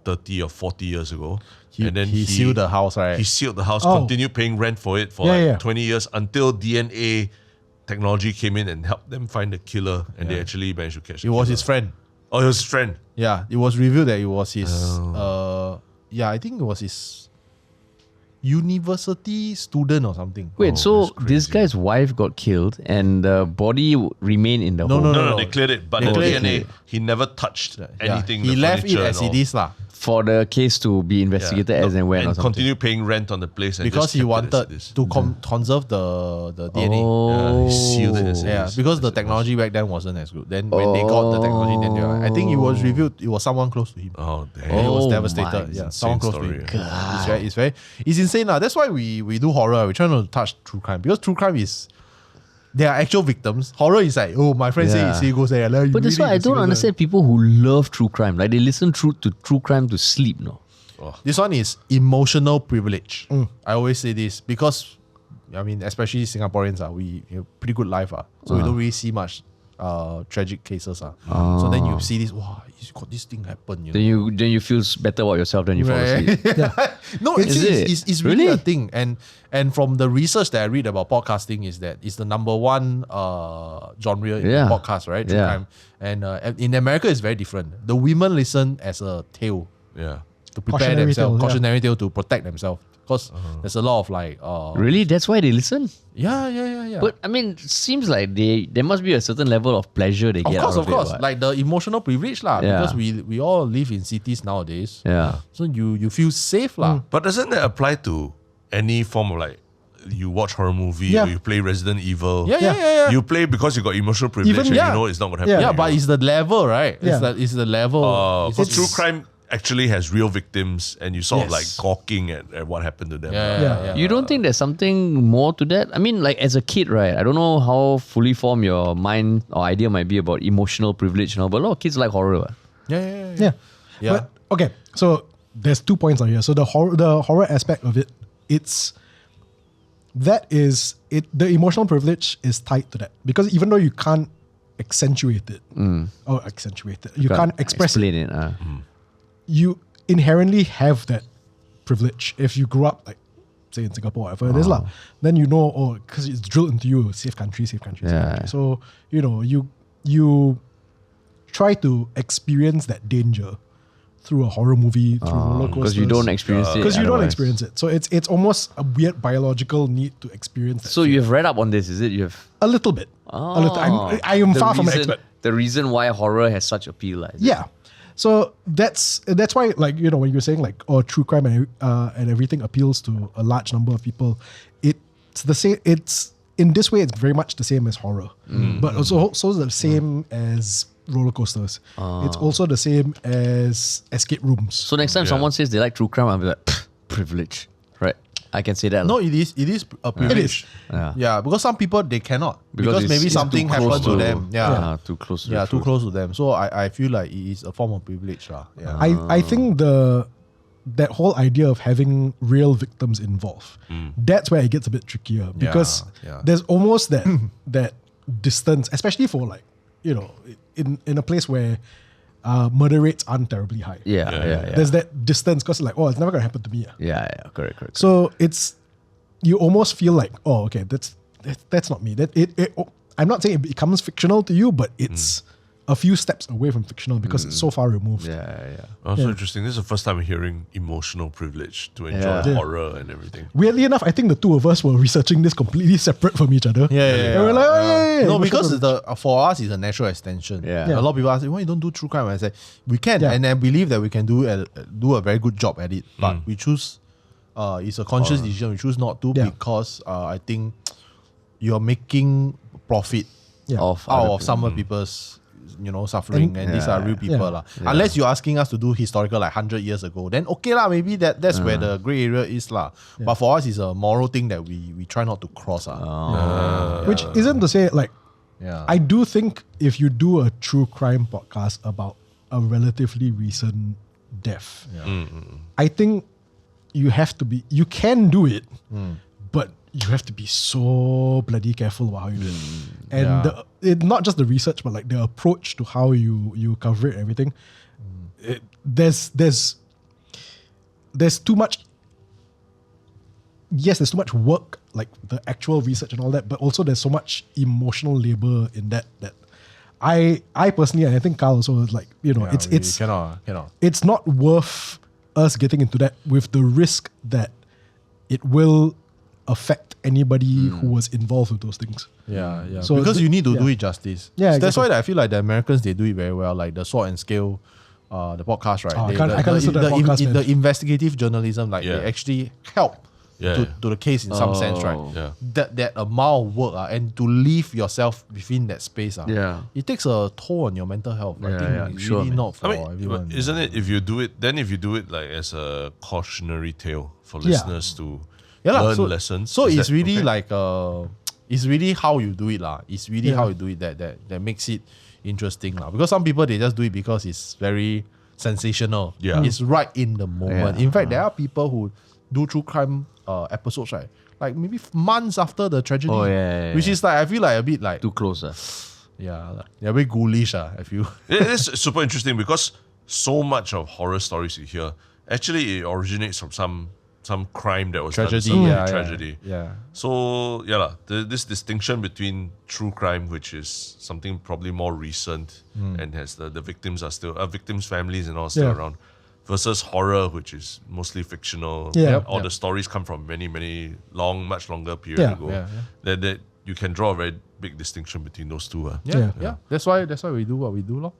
30 or 40 years ago. He sealed the house, right? He sealed the house, Oh. continued paying rent for it for 20 years until DNA technology came in and helped them find the killer, and they actually managed to catch the It was killer. his friend. Oh, it was his friend. Yeah, it was revealed that it was his. I think it was his university student or something. Wait, so that's crazy. this guy's wife got killed and the body remained in the home? No, they cleared it, but They the cleared DNA, it. he never touched Yeah, anything. he the left it furniture as and it all. is lah. For the case to be investigated as and when or and something. continue paying rent on the place, and Because just he kept it as wanted it is. to conserve the DNA. Yeah, he sealed it as it Yeah, is. because the As it was. technology back then wasn't as good. Then when they got the technology, then they were like, I think it was revealed. It was someone close to him. Oh, damn. And he was Oh devastated. my, Yeah, insane someone close story. to him. It's insane lah. That's why we do horror. We try not to touch true crime because true crime is there are actual victims. Horror is like, oh, my friend Yeah. say he goes there. But that's why I don't understand people who love true crime. Like they listen to true crime to sleep, no? This one is emotional privilege. I always say this because, I mean, especially Singaporeans, we have pretty good life. So we don't really see much tragic cases. So then you see this, wow, he's got this thing happen. You know? Then you feel better about yourself than you fall asleep. No, Is actually, it? it's really Really? a thing. And from the research that I read about podcasting is that it's the number one genre in Yeah. podcast, right? True Yeah. crime. And in America, it's very different. The women listen as a tale Yeah. to prepare Cautionary themselves, tale, yeah. cautionary tale to protect themselves. Because there's a lot of like... Really? That's why they listen? Yeah. But I mean, it seems like there must be a certain level of pleasure they get out Of of course. it. what? Like the emotional privilege lah. Yeah. Because we all live in cities nowadays. Yeah. So you feel safe lah. But doesn't that apply to any form of like, you watch horror movie Yeah. or you play Resident Evil? Yeah. You play because you got emotional privilege Even- and yeah. you know it's not going to happen. Yeah. Yeah, but it's the level, right? Yeah. It's the level. But true crime actually has real victims and you sort of like Yes. gawking at what happened to them. Yeah. You don't think there's something more to that? I mean, like as a kid, right? I don't know how fully formed your mind or idea might be about emotional privilege now, but a lot of kids like horror. What? Yeah. But okay, so there's 2 points on here. So the horror aspect of it, the emotional privilege is tied to that because even though you can't accentuate it, you can't express it. Explain it. You inherently have that privilege if you grew up like say in Singapore, whatever it is lah. Then you know, because it's drilled into you, safe country. Yeah. So you try to experience that danger through a horror movie, through roller coasters. Because you don't experience it. Because you don't otherwise. experience it. So it's almost a weird biological need to experience that. So you've read up on this, is it? You have. a little bit. A little. I am The far from an reason- expert. The reason why horror has such appeal, is it? Yeah. So that's why, like, when you're saying like, true crime and everything appeals to a large number of people, it's the same. It's in this way, it's very much the same as horror, but also the same as roller coasters. It's also the same as escape rooms. So next time someone says they like true crime, I'll be like, privilege, right? I can say that. No, it is a privilege. Yeah, because some people they cannot because it's- maybe it's something too close happened to them. Yeah. too close. To Yeah, the too truth. close to them. So I feel like it is a form of privilege. Yeah. I think that whole idea of having real victims involved, that's where it gets a bit trickier because yeah. there's almost that distance, especially for like, in a place where murder rates aren't terribly high. Yeah. There's that distance because like, it's never gonna happen to me. Yeah, correct. So you almost feel like, okay, that's not me. I'm not saying it becomes fictional to you, but it's a few steps away from fictional because it's so far removed. Yeah. Also interesting. This is the first time I'm hearing emotional privilege to enjoy Yeah. horror and everything. Weirdly enough, I think the two of us were researching this completely separate from each other. Yeah. And we're like, No, emotional because privilege. for us it's a natural extension. Yeah. A lot of people ask, why you don't do true crime? I say we can, Yeah. and I believe that we can do a very good job at it. But we choose. It's a conscious decision. We choose not to Yeah. because I think you're making profit Yeah. Of out other of some of people's suffering, and these are real people lah. Unless you're asking us to do historical like 100 years ago, then okay lah, maybe that's where the grey area is lah. But for us, it's a moral thing that we try not to cross Which isn't to say like, Yeah. I do think if you do a true crime podcast about a relatively recent death, I think you can do it, but you have to be so bloody careful about how you do it. And not just the research, but like the approach to how you cover it and everything. There's too much. Yes, there's too much work, like the actual research and all that, but also there's so much emotional labor in that I personally, and I think Carl also is like, it's cannot. It's not worth us getting into that with the risk that it will affect anybody who was involved with those things. Yeah. So because you need to do it justice. Yeah, That's exactly. why I feel like the Americans, they do it very well, like the Sword and Scale, the podcast, right? I can't listen to that podcast, man. The investigative journalism, like Yeah. they actually help to the case in some sense, right? Yeah. That amount of work and to leave yourself within that space, it takes a toll on your mental health. I think it's really not for everyone. Isn't it? If you do it like as a cautionary tale for listeners to learn lessons. So is it's that really okay? like it's really how you do it lah. It's really how you do it that makes it interesting lah. Because some people, they just do it because it's very sensational. Yeah. It's right in the moment. Yeah. In fact, there are people who do true crime episodes, right? Like maybe months after the tragedy. Which is like, I feel like a bit like Too close. they're very ghoulish. I feel. It is super interesting because so much of horror stories you hear, actually it originates from some crime that was Tragedy, done, tragedy. Yeah. So this distinction between true crime, which is something probably more recent and has the victims are still victims' families and all still around, versus horror, which is mostly fictional. All the stories come from many much longer period ago. That you can draw a very big distinction between those two. Yeah. That's why we do what we do, lor.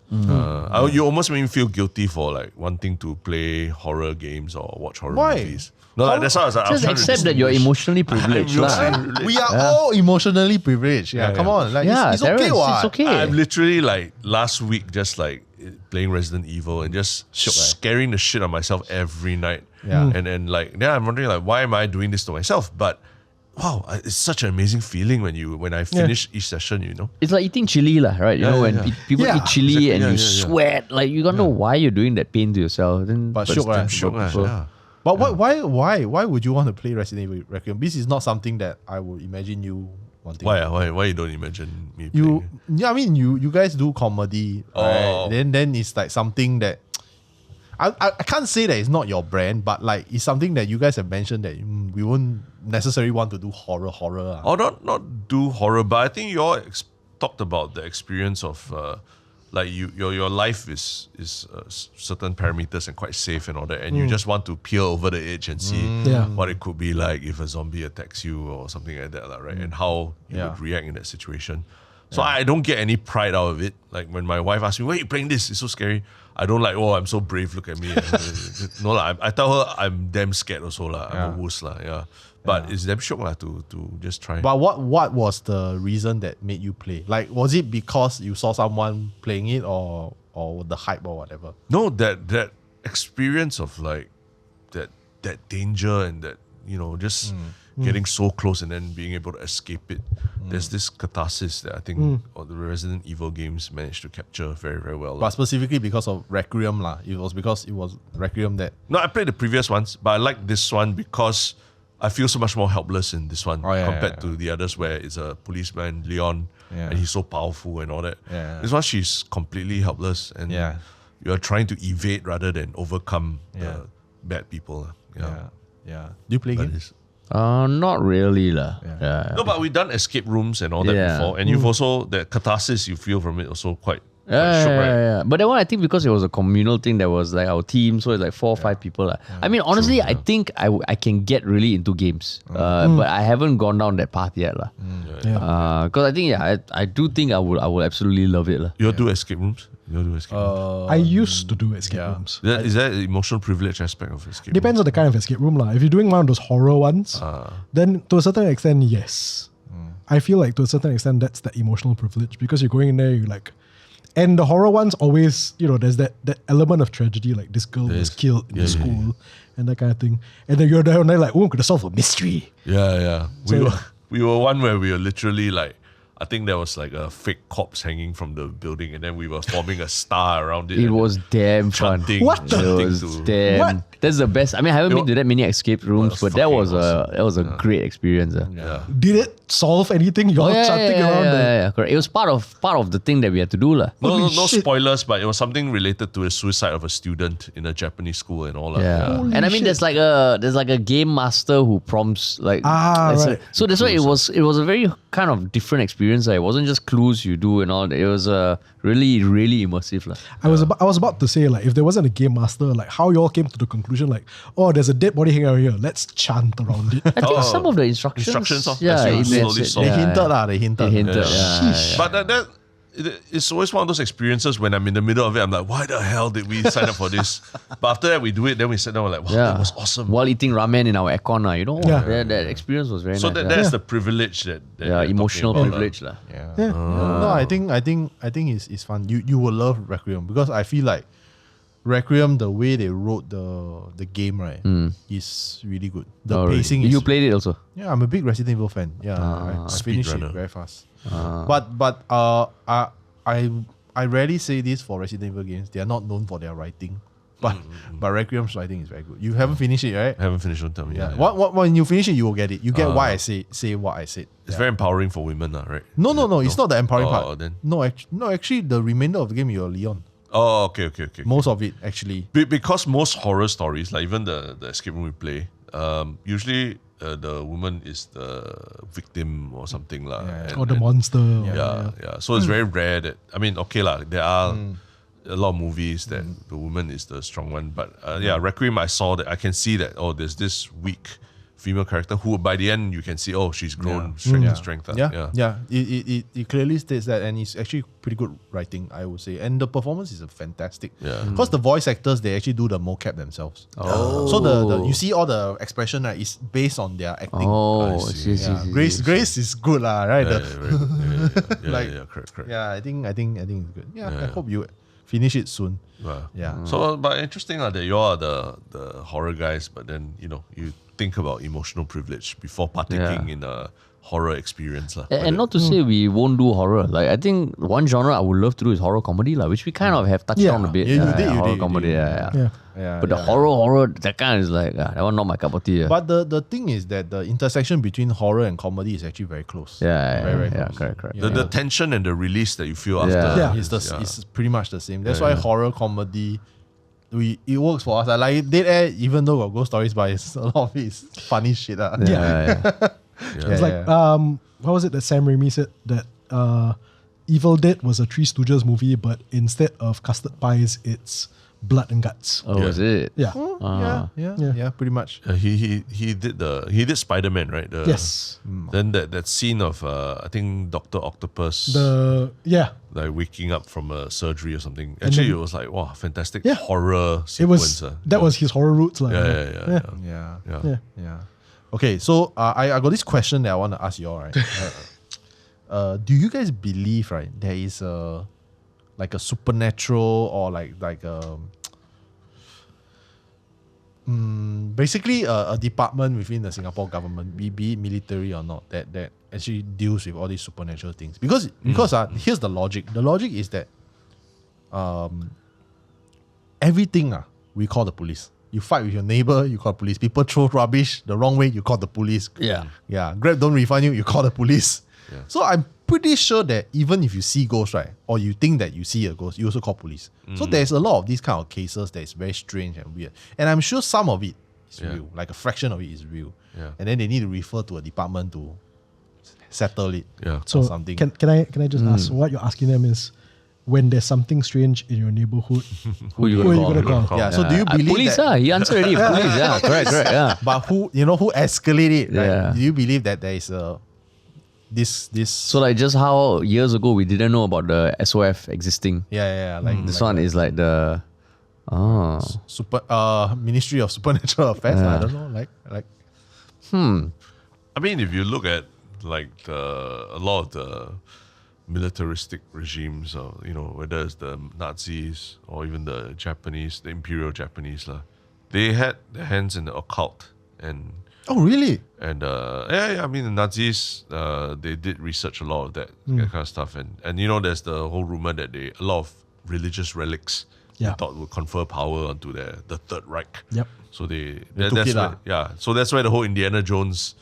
You almost make me feel guilty for like wanting to play horror games or watch horror Why? movies. No, that's why I was Just trying to accept that you're distinguish. emotionally privileged. lah. We are all emotionally privileged. Come on. Like, it's okay, Terence, what? it's okay. I'm literally like last week just like playing Resident Evil and just scaring the shit out of myself every night. Yeah. And then I'm wondering like, why am I doing this to myself? But wow, it's such an amazing feeling when I finish each session, It's like eating chili, lah, right? When people eat chili and you sweat, like you gotta know why you're doing that pain to yourself. Then, But shook, right? Yeah. But why would you want to play Resident Evil Requiem? This is not something that I would imagine you wanting. Why you don't imagine me You playing? I mean you guys do comedy, right? Then it's like something that I can't say that it's not your brand, but like it's something that you guys have mentioned that we won't necessarily want to do horror. Or not do horror, but I think you all talked about the experience of like your life is certain parameters and quite safe and all that, and you just want to peer over the edge and see what it could be like if a zombie attacks you or something like that, right? And how you would react in that situation. So I don't get any pride out of it. Like when my wife asks me, "Why are you playing this? It's so scary." I don't like, "Oh, I'm so brave, look at me." No, I tell her I'm damn scared also. I'm a wuss. But it's damn shock to just try. But what was the reason that made you play? Like, was it because you saw someone playing it or the hype or whatever? No, that experience of like that danger and that, just getting so close and then being able to escape it. There's this catharsis that I think all the Resident Evil games managed to capture very, very well. But specifically because of Requiem lah. It was because it was Requiem that. No, I played the previous ones, but I like this one because I feel so much more helpless in this one compared to the others where it's a policeman, Leon, and he's so powerful and all that. Yeah. This one, she's completely helpless and you're trying to evade rather than overcome the bad people. Yeah. Do you play games? Not really, lah. No, but we've done escape rooms and all that before, and you've also, the catharsis you feel from it also quite shook, right? But that one, I think because it was a communal thing, that was like our team, so it's like 4 or 5 people. I mean, honestly, I think I can get really into games, but I haven't gone down that path yet. Because I think, I do think I would absolutely love it. You'll do escape rooms? I used to do escape rooms. Is that an emotional privilege aspect of escape Depends on the kind of escape room lah. If you're doing one of those horror ones, then to a certain extent, yes. I feel like to a certain extent that's that emotional privilege because you're going in there, you're like, and the horror ones always, there's that element of tragedy, like this girl was killed in school and that kind of thing. And then you're down there like, oh, I'm gonna solve a mystery. Yeah. We were one where we were literally like I think there was like a fake corpse hanging from the building, and then we were forming a star around it. It and was damn fun. chanting, What the- chanting It was to- damn. What? That's the best. I mean, I haven't been to that many escape rooms, was but that fucking was a great experience. Yeah. Did it solve anything? You're chanting around the. correct. It was part of the thing that we had to do, lah. No Holy shit. spoilers, but it was something related to the suicide of a student in a Japanese school and all that. Yeah, Holy and I mean, shit. there's like a game master who prompts like. Right. So that's why it was a very kind of different experience. It wasn't just clues you do and all that. It was really really immersive, lah. I was about to say, like, if there wasn't a game master, like how you all came to the conclusion, like, oh, there's a dead body hanging out here, let's chant around it. I think some of the instructions. Yeah, it slowly made sense. solve. They hinted lah. They hinted. They hinted. Yeah. Yeah. But it's always one of those experiences when I'm in the middle of it, I'm like, why the hell did we sign up for this? But after that, we do it, then we sit down, we're like, wow, that was awesome. While eating ramen in our aircon, that experience was very nice. That's the privilege that yeah, you're emotional talking about, privilege, lah. Yeah. No, I think it's fun. You will love Requiem because I feel like Requiem, the way they wrote the game, right, is really good. The pacing is. You played it also. Yeah, I'm a big Resident Evil fan. Yeah, I finished it Speedrunner. very fast. But I rarely say this for Resident Evil games. They are not known for their writing, but Requiem's writing is very good. You haven't finished it, right? I haven't finished, don't tell me. Yeah. When you finish it, you will get it. You get why I say what I said. It's very empowering for women, right? No. It's not the empowering part. Then. No, actually, the remainder of the game you're Leon. Oh, okay. Most of it actually. Because most horror stories, like even the escape room we play, usually the woman is the victim or something lah. Yeah. Or the monster. Yeah. So it's very rare that, I mean, okay lah, there are a lot of movies that the woman is the strong one, but Requiem, I saw that, I can see that, there's this weak female character who by the end you can see, she's grown strength to strength. It clearly states that, and it's actually pretty good writing, I would say. And the performance is fantastic. Yeah. Because the voice actors, they actually do the mocap themselves. So the you see all the expression, right, is based on their acting. Oh, I see. Grace is good lah, right? Correct. Yeah, I think it's good. Yeah, I hope you finish it soon. Wow. Yeah. So, but interesting that you are the horror guys, but then you think about emotional privilege before partaking in a horror experience lah. And not to say we won't do horror. Like I think one genre I would love to do is horror comedy lah, which we kind of have touched on a bit. Yeah, you horror did. comedy. Yeah, But the horror, that kind is like that one not my cup of tea. But the thing is that the intersection between horror and comedy is actually very close. Very close. Correct. The tension and the release that you feel Yeah. after. It's pretty much the same. That's why horror comedy, it works for us. Like Dead Air, even though got ghost stories, but a lot of it is funny shit. It's like what was it that Sam Raimi said that Evil Dead was a Three Stooges movie, but instead of custard pies, it's blood and guts. Oh, is it? Yeah. Yeah, pretty much. He did Spider-Man, right? Yes. Then that scene of I think Dr. Octopus like waking up from a surgery or something. Actually, it was like, wow, fantastic horror sequence. That was his horror roots. Like, Yeah. Okay, so I got this question that I want to ask you all, right? Do you guys believe, right, there is a supernatural or basically a department within the Singapore government, be it military or not, that actually deals with all these supernatural things? Because here's the logic. The logic is that everything we call the police. You fight with your neighbor, you call the police. People throw rubbish the wrong way, you call the police. Yeah. Grab don't refund you call the police. Yeah. So I'm pretty sure that even if you see ghosts, right, or you think that you see a ghost, you also call police. So there's a lot of these kind of cases that is very strange and weird. And I'm sure some of it is real, like a fraction of it is real. Yeah. And then they need to refer to a department to settle it. Yeah. So or something. can I just ask, what you're asking them is, when there's something strange in your neighborhood, Who you gonna call? Yeah. So do you believe police? that? He answered already. Police. Yeah. Correct. Yeah. But who escalated it? Right? Yeah. Do you believe that there is this? So like just how years ago we didn't know about the SOF existing. Like This one is like the Ministry of Supernatural Affairs. I don't know. Like. I mean, if you look at like a lot of the militaristic regimes, or whether it's the Nazis or even the Japanese, the Imperial Japanese, they had their hands in the occult, and Oh, really? And I mean, the Nazis, they did research a lot of that kind of stuff. And you know, there's the whole rumor that a lot of religious relics they thought would confer power onto the Third Reich. Yep. So They that's took it, where, so that's where the whole Indiana Jones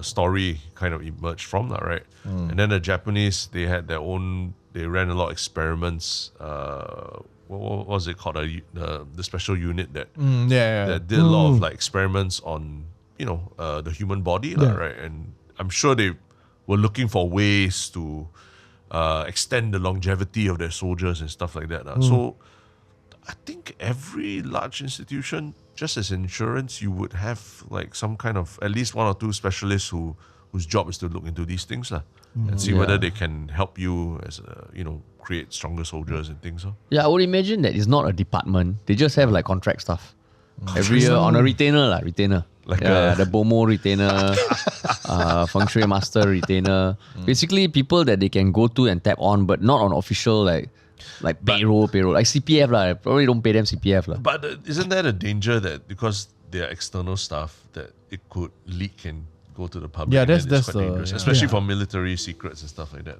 story kind of emerged from, right? And then the Japanese, they had their own. They ran a lot of experiments. What was it called? The special unit that that did a lot of like experiments on the human body, right? And I'm sure they were looking for ways to extend the longevity of their soldiers and stuff like that. So I think every large institution, just as insurance, you would have like some kind of at least one or two specialists whose job is to look into these things and see whether they can help you as create stronger soldiers and things. Yeah, I would imagine that it's not a department. They just have like contract stuff. Every year on a retainer. Like the BOMO retainer, feng shui master retainer. Basically people that they can go to and tap on, but not on official like payroll. Like CPF lah. Probably don't pay them CPF lah. But isn't there a danger that because they are external stuff that it could leak and go to the public? Yeah, and that's quite dangerous, especially for military secrets and stuff like that.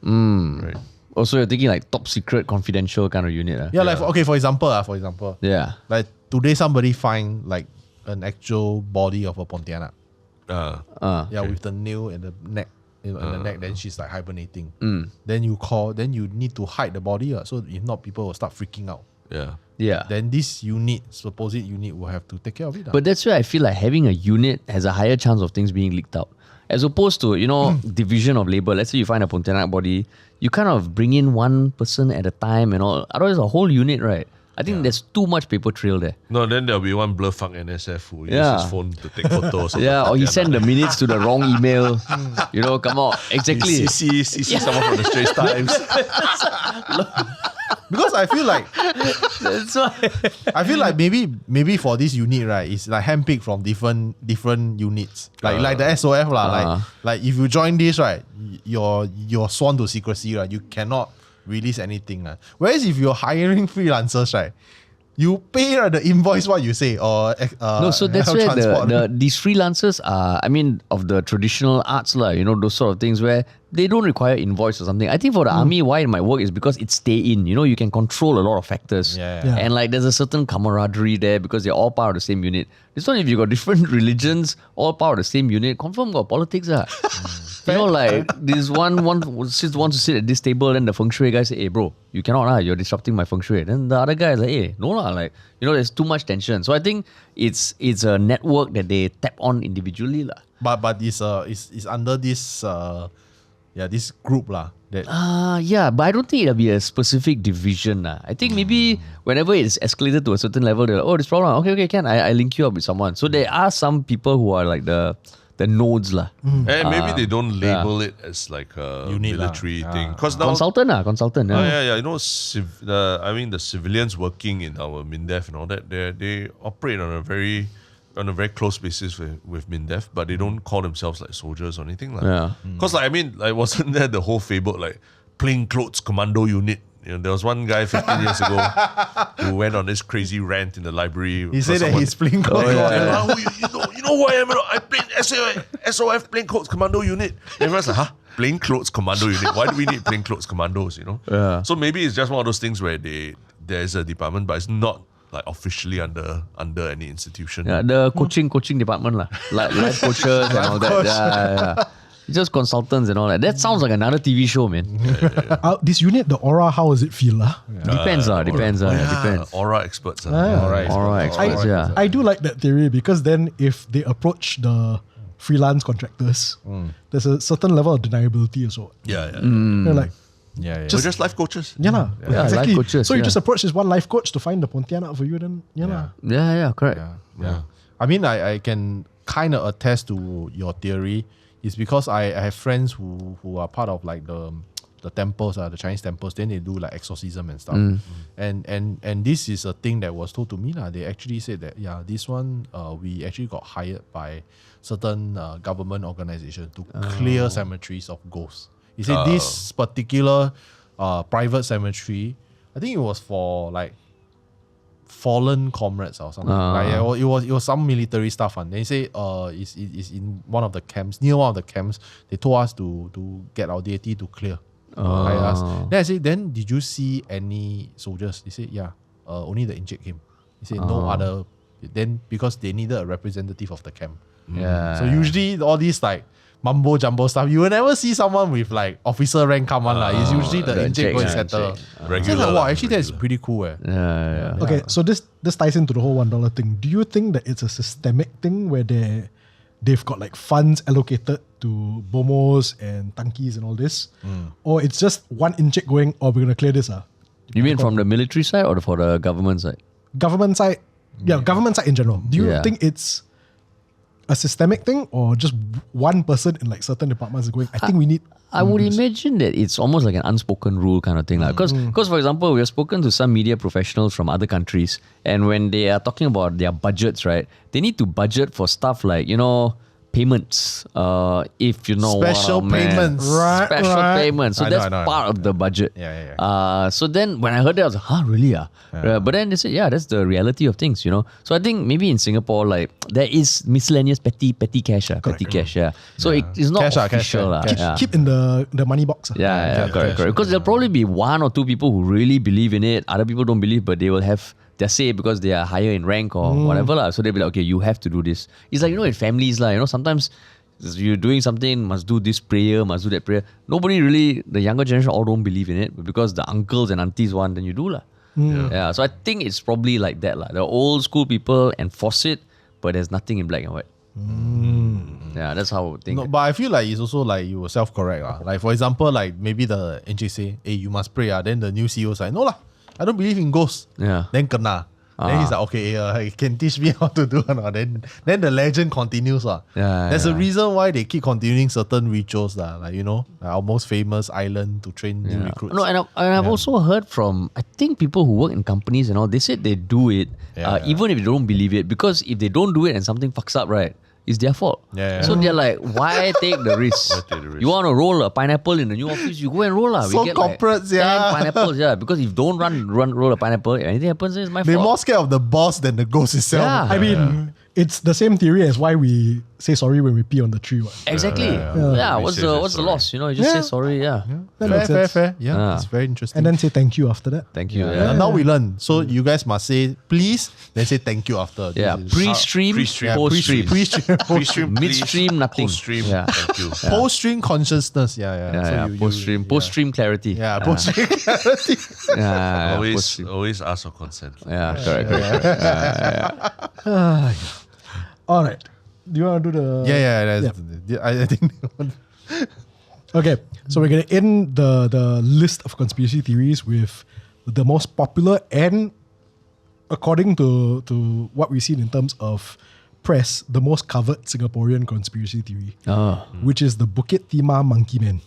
Right. Also, you're thinking like top secret, confidential kind of unit. Yeah, like for example. Yeah. Like today somebody find like an actual body of a Pontianak. With the nail and the neck. In the neck, then she's like hibernating. Then you need to hide the body. So if not, people will start freaking out. Yeah. Then this supposed unit will have to take care of it. But that's why I feel like having a unit has a higher chance of things being leaked out. As opposed to, division of labor. Let's say you find a Pontianak body, you kind of bring in one person at a time and all. Otherwise, a whole unit, right? I think there's too much paper trail there. No, then there'll be one blurfuck NSF who uses his phone to take photos. Or he sent the minutes to the wrong email. Come on. Exactly. CC someone from the Straits Times. Because I feel like That's why. maybe for this unit, right, it's like handpicked from different units. Like the SOF lah. Like if you join this, right, you're sworn to secrecy, right? You cannot release anything. Whereas if you're hiring freelancers, right, you pay the invoice what you say or so that's where these freelancers are, of the traditional arts lah, those sort of things where they don't require invoice or something. I think for the army, why it might work is because it's stay in. You can control a lot of factors. And like there's a certain camaraderie there because they're all part of the same unit. This one, if you got different religions, all part of the same unit, confirm got politics. Like this one wants to sit at this table, and the feng shui guy say, hey bro, you cannot, you're disrupting my feng shui. Then the other guy is like, hey, no lah, like, there's too much tension. So I think it's a network that they tap on individually lah. But it's under this this group lah. But I don't think it'll be a specific division lah. I think maybe whenever it's escalated to a certain level, they're like, oh, this problem, okay, can I link you up with someone? So there are some people who are like the nodes lah. And maybe they don't label it as like a unit military thing. Because now consultant. The civilians working in our MINDEF and all that, they operate on a very close basis with MINDEF, but they don't call themselves like soldiers or anything like. Because wasn't there the whole fable like plainclothes commando unit? There was one guy 15 years ago who went on this crazy rant in the library. He said that he's plainclothes. You know who I am? I played SOF plainclothes commando unit. Everyone's like, plainclothes commando unit? Why do we need plainclothes commandos? So maybe it's just one of those things where there's a department, but it's not like officially under any institution. Yeah, the coaching department lah, like life coaches and all that. Yeah. It's just consultants and all that. That sounds like another TV show, man. This unit, the aura, how does it feel? Depends. Depends. Aura experts. Aura experts, I do like that theory because then if they approach the freelance contractors, there's a certain level of deniability as well. They're like, we're just life coaches. Exactly. Life coaches, so you just approach this one life coach to find the Pontianak for you, then correct. I mean, I can kind of attest to your theory. It's because I have friends who are part of like the temples, the Chinese temples. Then they do like exorcism and stuff. And this is a thing that was told to me lah. They actually said that this one we actually got hired by certain government organization to clear cemeteries of ghosts. He said this particular private cemetery, I think it was for like fallen comrades or something. Right? It was some military stuff. And they say it's in one of the camps, near one of the camps. They told us to get our deity to clear. Then I say, then did you see any soldiers? They say, yeah, only the injured came. He said no other. Then because they needed a representative of the camp. Yeah. So usually all these like mumbo jumbo stuff, you will never see someone with like officer rank come on. It's usually the inject going settle. So like, wow, actually that's pretty cool. Okay, so this ties into the whole $1 thing. Do you think that it's a systemic thing where they've got like funds allocated to bomos and tankis and all this? Or it's just one inject going, we're going to clear this? You mean from the military side or for the government side? Government side. Yeah, government side in general. Do you think it's a systemic thing or just one person in like certain departments is going, I think we need... I would imagine that it's almost like an unspoken rule kind of thing. Because for example, we have spoken to some media professionals from other countries, and when they are talking about their budgets, right, they need to budget for stuff like, payments. If you know special what I mean. payments. Special payments. So I know, that's I know. part of the budget. So then when I heard that, I was like, really? But then they said, that's the reality of things, So I think maybe in Singapore, like, there is miscellaneous petty cash. Petty cash, So it is not Cash, official. Keep in the money box. Correct. Because there'll probably be one or two people who really believe in it. Other people don't believe, but they will have their say because they are higher in rank or whatever. So they'll be like, okay, you have to do this. It's like, in families, sometimes you're doing something, must do this prayer, must do that prayer. Nobody really, the younger generation all don't believe in it, but because the uncles and aunties want, then you do. So I think it's probably like that. The old school people enforce it, but there's nothing in black and white. Yeah, that's how I would think. No, but I feel like it's also like you were self-correct. Like for example, like maybe the NJ say, hey, you must pray. Then the new CEO is like, no lah, I don't believe in ghosts. Yeah. Then kena. Then he's like, okay, can teach me how to do it. Then the legend continues. There's a reason why they keep continuing certain rituals. Like, our most famous island to train new recruits. No, and I've also heard from, I think people who work in companies and all, they said they do it even if they don't believe it, because if they don't do it and something fucks up, right, it's their fault. So they're like, why take the risk? You want to roll a pineapple in the new office, you go and roll. So we get corporate, 10 pineapples, because if you don't roll a pineapple, if anything happens, it's my They're fault. more scared of the boss than the ghost itself. Yeah. I mean, it's the same theory as why we say sorry when we pee on the tree. Exactly. What's the loss? You just say sorry. That makes sense. Fair. Yeah, it's very interesting. And then say thank you after that. Thank you. Now we learn. So you guys must say please, then say thank you after. Pre-stream, pre-stream. post-stream. Pre-stream. Midstream, nothing. Post-stream, Yeah. thank you. Post-stream consciousness. Post-stream. Post-stream clarity. Post-stream clarity. Always ask for consent. Correct. All right. Do you want to do the... I think... Okay, so we're going to end the list of conspiracy theories with the most popular and, according to what we've seen in terms of press, the most covered Singaporean conspiracy theory, which is the Bukit Timah Monkey Man.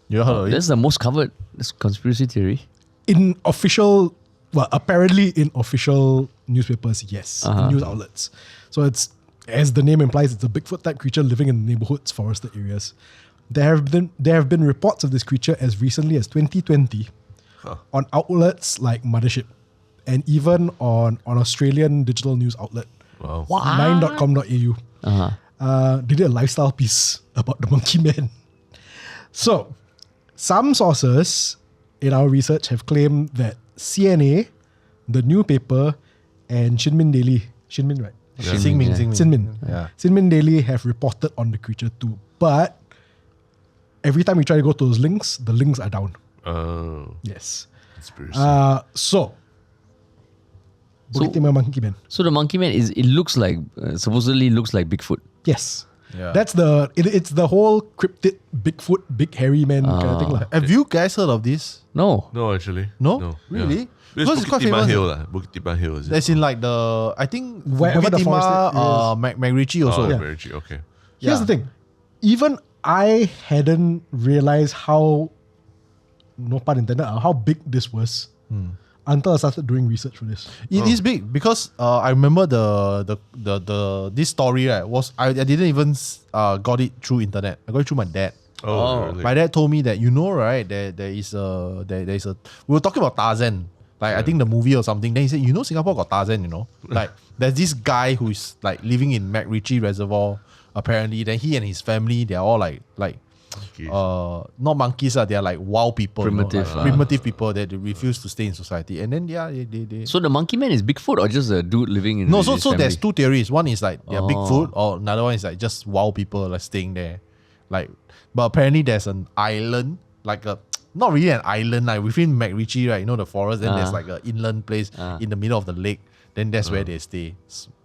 You heard of That's it? the most covered conspiracy theory. In official, apparently in official newspapers, yes, in news outlets. So it's, as the name implies, it's a Bigfoot type creature living in neighborhoods, forested areas. There have been reports of this creature as recently as 2020 on outlets like Mothership and even on Australian digital news outlet, Wow. 9.com.au. They did a lifestyle piece about the monkey man. So, some sources in our research have claimed that CNA, the new paper, and Xinmin Daily, Xinmin, right? Xinmin. Yeah. Xinmin Daily have reported on the creature too. But every time we try to go to those links, the links are down. Oh, Yes. conspiracy. So, Bukit Timah Monkey Man. So the monkey man supposedly looks like Bigfoot. Yes. Yeah. That's it's the whole cryptid Bigfoot, big hairy man kind of thing. Have you guys heard of this? No. No, actually. No? Really? Yeah. Because it's quite famous. Bukit Timah Hill, is it? As in like I think Wherever Bukit the Timah, forested MacRitchie also. Yeah. Very cheap, okay. Here's the thing. Even I hadn't realized how, no pun intended, how big this was until I started doing research for this. It is big because I remember the this story, right, was I didn't even got it through internet. I got it through my dad. Oh, really? My dad told me that right, there is a we were talking about Tarzan. Like I think the movie or something. Then he said, Singapore got Tarzan, Like there's this guy who's like living in MacRitchie Reservoir, apparently. Then he and his family, they're all like not monkeys, they're like wild people. Primitive. Primitive people that they refuse to stay in society. And then they So the monkey man is Bigfoot or just a dude living in No, his so family? there's two theories. One is like they're Bigfoot, or another one is like just wild people like staying there. Like, but apparently there's an island, like not really an island, like within MacRitchie, right? The forest. Then there's like an inland place in the middle of the lake. Then that's where they stay.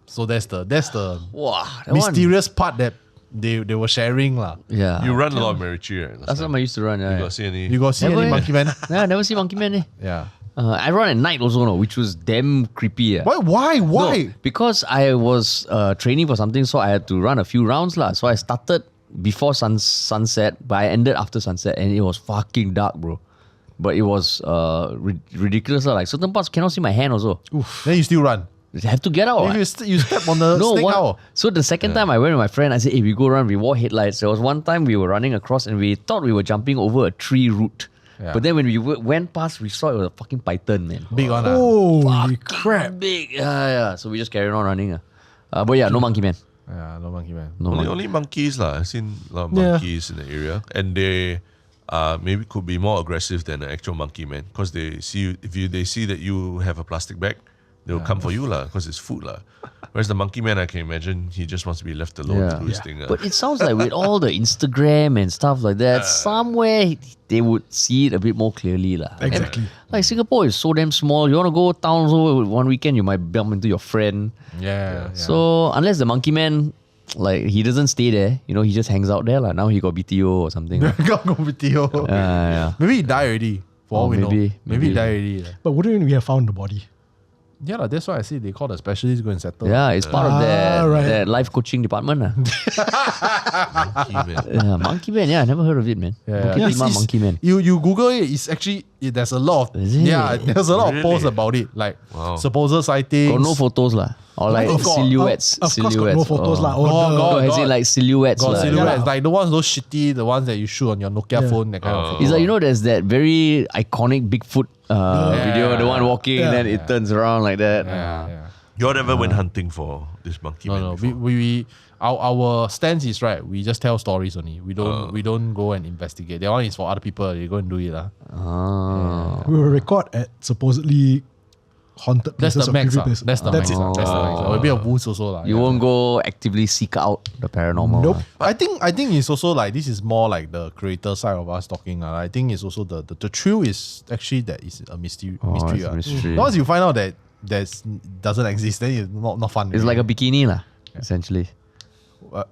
So that's the Wow, that mysterious part that they were sharing lah. Yeah. You run a lot of MacRitchie, right? That's what I used to run. You Yeah. got see any? You got see Never, any monkey man? Yeah, I never see monkey man. Yeah. I run at night also, no, which was damn creepy. Why? No, because I was training for something, so I had to run a few rounds lah. So I started before sunset, but I ended after sunset, and it was fucking dark, bro. But it was ridiculous lah. Like certain parts cannot see my hand also. Then you still run. You have to get out. If you step on the snake out. So the second time I went with my friend, I said, hey, we go run, we wore headlights. There was one time we were running across and we thought we were jumping over a tree root. Yeah. But then when we went past, we saw it was a fucking python, man. Big one. Holy crap. Big. Yeah. So we just carried on running. But yeah, no monkey man. Yeah, no monkey man. No monkey. Only monkeys lah. I've seen a lot of monkeys in the area, and they maybe could be more aggressive than an actual monkey man because they see you, they see that you have a plastic bag, they'll come for you lah because it's food lah. Whereas the monkey man, I can imagine he just wants to be left alone to do his thing. But it sounds like with all the Instagram and stuff like that, somewhere they would see it a bit more clearly lah. Exactly. And, like Singapore is so damn small. You want to go town so one weekend, you might bump into your friend. Yeah. So unless the monkey man, like he doesn't stay there, he just hangs out there lah. Now he got BTO or something. Got go with you. Yeah. Maybe he died already. For all we know. Maybe he died already. But wouldn't we have found the body? Yeah, that's why I say they call the specialists go and settle. Yeah, it's part of that, right. that life coaching department. Monkey man. Monkey man, I never heard of it, man. Bukit Timah monkey man. You Google it, it's actually there's a lot of Is it? there's a lot of Really? posts about it, like Wow. supposed sightings. Got no photos lah. Or like Of course. silhouettes. Of course, got no photos lah. God, No, as in God. like silhouettes Got lah. silhouettes, Yeah. like the ones those shitty, the ones that you shoot on your Nokia Yeah. phone, that kind of. It's like, there's that very iconic Bigfoot video, the one walking and then it turns around like that. Yeah. You all never went hunting for this monkey man? No. before? We our stance is right. We just tell stories only. We don't go and investigate. That one is for other people. They go and do it lah. We will record at supposedly haunted That's places the or max. creepy places. That's the max. it. That's the max. A bit of wounds also lah. You won't go actively seek out the paranormal. Nope. lah. I think it's also like this is more like the creator side of us talking. I think it's also the thrill is actually that is a mystery. It's a mystery. Once you find out that doesn't exist, then it's not fun. It's like a bikini lah, essentially.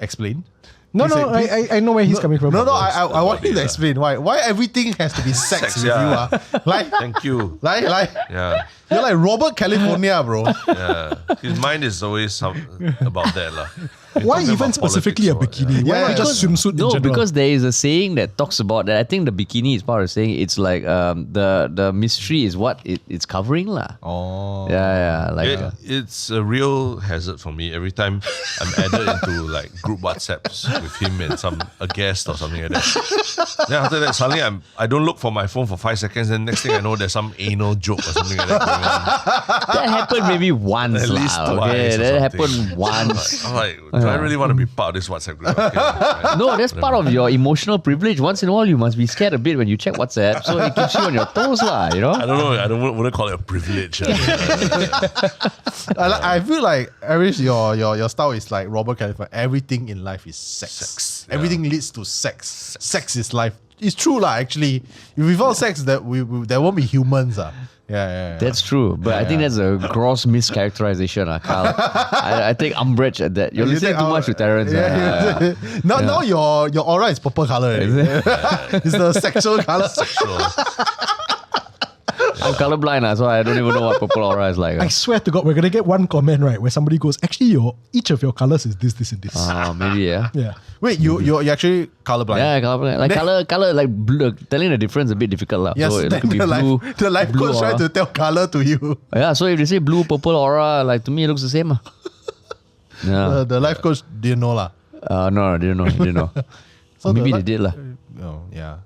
Explain. No, Please. I know where he's coming from. No, I want you to explain why everything has to be sex with you. Like Thank you. like Yeah. you're like Robert California, bro. Yeah. His mind is always about that lah. Why Talking even about specifically a politics or what, bikini? Why Yeah, not just swimsuit in No, general? because there is a saying that talks about that. I think the bikini is part of saying it's like the mystery is what it's covering lah. Oh. Yeah, like It's a real hazard for me every time I'm added into like group WhatsApps with him and a guest or something like that. Then after that, suddenly I don't look for my phone for 5 seconds. Then next thing I know, there's some anal joke or something like that going on. that happened maybe once At least lah. twice. Okay, or that something. happened once. I'm like, do I really want to be part of this WhatsApp group? Okay, right. No, that's part of your emotional privilege. Once in a while, you must be scared a bit when you check WhatsApp, so it keeps you on your toes lah. You know. I don't know. I wouldn't call it a privilege. I feel like your style is like Robert California. Everything in life is sex. Everything leads to sex. Sex is life. It's true lah. Actually, if without sex, there won't be humans Yeah. That's true, but I think that's a gross mischaracterization, Carl. I take umbrage at that. You're You listening think too much to Terence. Now your aura is purple color. It's the sexual color. Sexual. I'm colorblind, so I don't even know what purple aura is like. I swear to God, we're gonna get one comment right where somebody goes, actually, each of your colors is this, and this. Maybe, yeah. Yeah. Wait, you're actually colorblind. Yeah, colorblind. Like color, like blue, telling the difference a bit difficult lah. Yes, So it then could be blue. the life blue coach trying aura. to tell color to you. Yeah, so if they say blue, purple aura, like to me it looks the same. Yeah. The life coach didn't know lah. No, I didn't know. So Maybe the they did lah. Oh, yeah.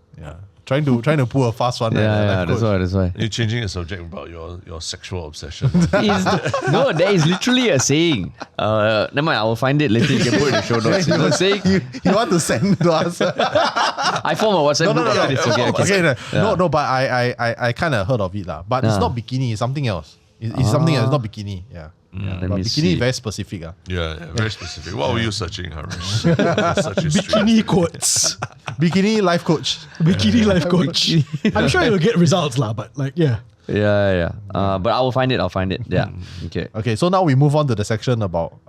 trying to pull a fast one. Yeah, that's why. You're changing the subject about your sexual obsession. No, there is literally a saying. Never mind, I will find it later. You can put it in the show notes. It's a saying. You want to send to us? I form a WhatsApp group after this. Okay. No, but I kind of heard of it lah. But it's not bikini. It's something else. It's something else. It's not bikini. Yeah. Let But me bikini see. is very specific. Yeah, very specific. What were you searching, Haresh? Such a street. Bikini quotes. Bikini life coach. Bikini life coach. I'm sure you'll get results lah, but like Yeah. But I will find it. Yeah. Okay. Okay, so now we move on to the section about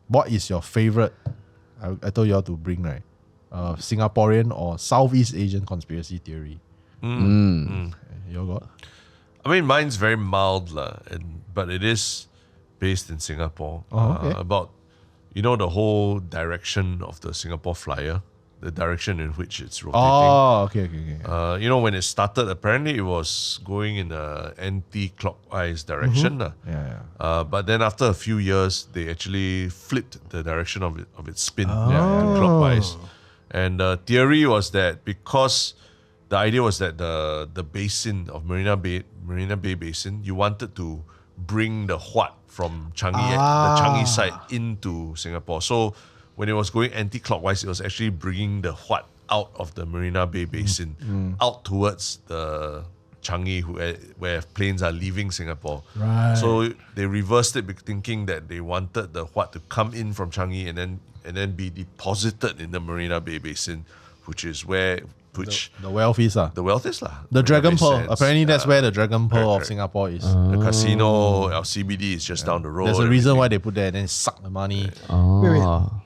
what is your favorite, I told you all to bring, right? Singaporean or Southeast Asian conspiracy theory. You got? I mean, mine's very mild, but it is based in Singapore. Okay. About, the whole direction of the Singapore flyer, the direction in which it's rotating. Oh, okay. When it started, apparently it was going in a anti-clockwise direction. But then after a few years, they actually flipped the direction of its spin to clockwise. And the theory was that because the idea was that the basin of Marina Bay Basin, you wanted to bring the Huat from Changi, the Changi side into Singapore. So when it was going anti-clockwise, it was actually bringing the Huat out of the Marina Bay Basin, out towards the Changi, where planes are leaving Singapore. Right. So they reversed it, thinking that they wanted the Huat to come in from Changi and then be deposited in the Marina Bay Basin, which is where The wealth is the wealth is lah. the Dragon Pearl. Sands. Apparently that's where the Dragon Pearl of correct. Singapore is. The casino, our CBD is just down the road. There's a reason why they put that and then suck the money.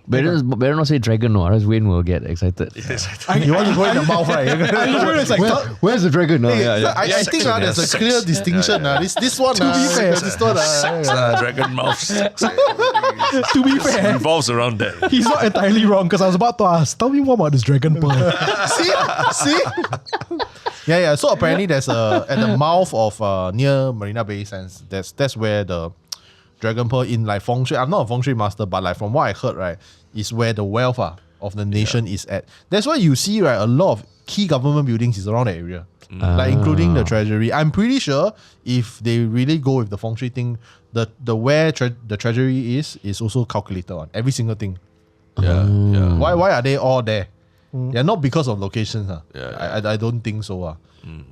Better not say dragon, no, otherwise Wayne will get excited. You want to go in the mouth, right? it's like Where's the dragon? I think there's a clear distinction. This one, To be fair, this one, Sex, dragon mouth. Sex, to be fair, revolves around that. he's not entirely wrong because I was about to ask, tell me more about this Dragon Pearl. see? Yeah. So apparently there's at the mouth of near Marina Bay Sands, that's where the Dragon Pearl in like feng shui. I'm not a feng shui master, but like from what I heard, right, is where the wealth of the nation is at. That's why you see, right, a lot of key government buildings is around that area. Like including the treasury. I'm pretty sure if they really go with the feng shui thing, the where the treasury is also calculated on every single thing. Yeah. Why are they all there? Yeah, not because of locations. Yeah. I don't think so.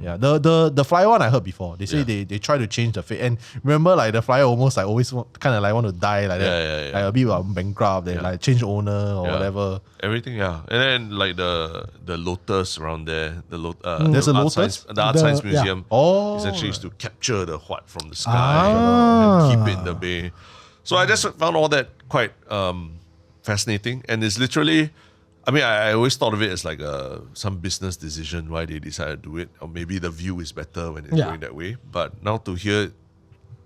Yeah, the flyer one I heard before. They say they try to change the fate. And remember, like the flyer almost like always kind of like want to die like that. Yeah. Like a bit bankrupt. They like change owner or whatever. Everything, And then like the lotus around there, There's a lotus? the Art Science Museum. Oh, essentially is to capture the Huat from the sky and keep it in the bay. So I just found all that quite fascinating, and it's literally. I mean, I always thought of it as like some business decision why they decided to do it, or maybe the view is better when it's going that way. But now to hear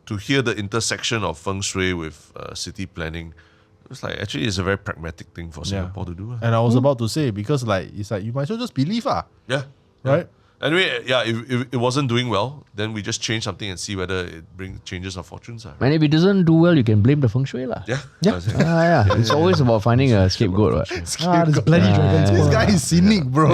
the intersection of feng shui with city planning, it's like actually it's a very pragmatic thing for Singapore to do. And I was about to say, because like it's like you might as well just believe, Yeah. right? Anyway, if it wasn't doing well, then we just change something and see whether it changes our fortunes. And if it doesn't do well, you can blame the feng shui lah. Yeah. It's always about finding a scapegoat. Right? This bloody Dragon's This Pearl. guy is cynic, bro.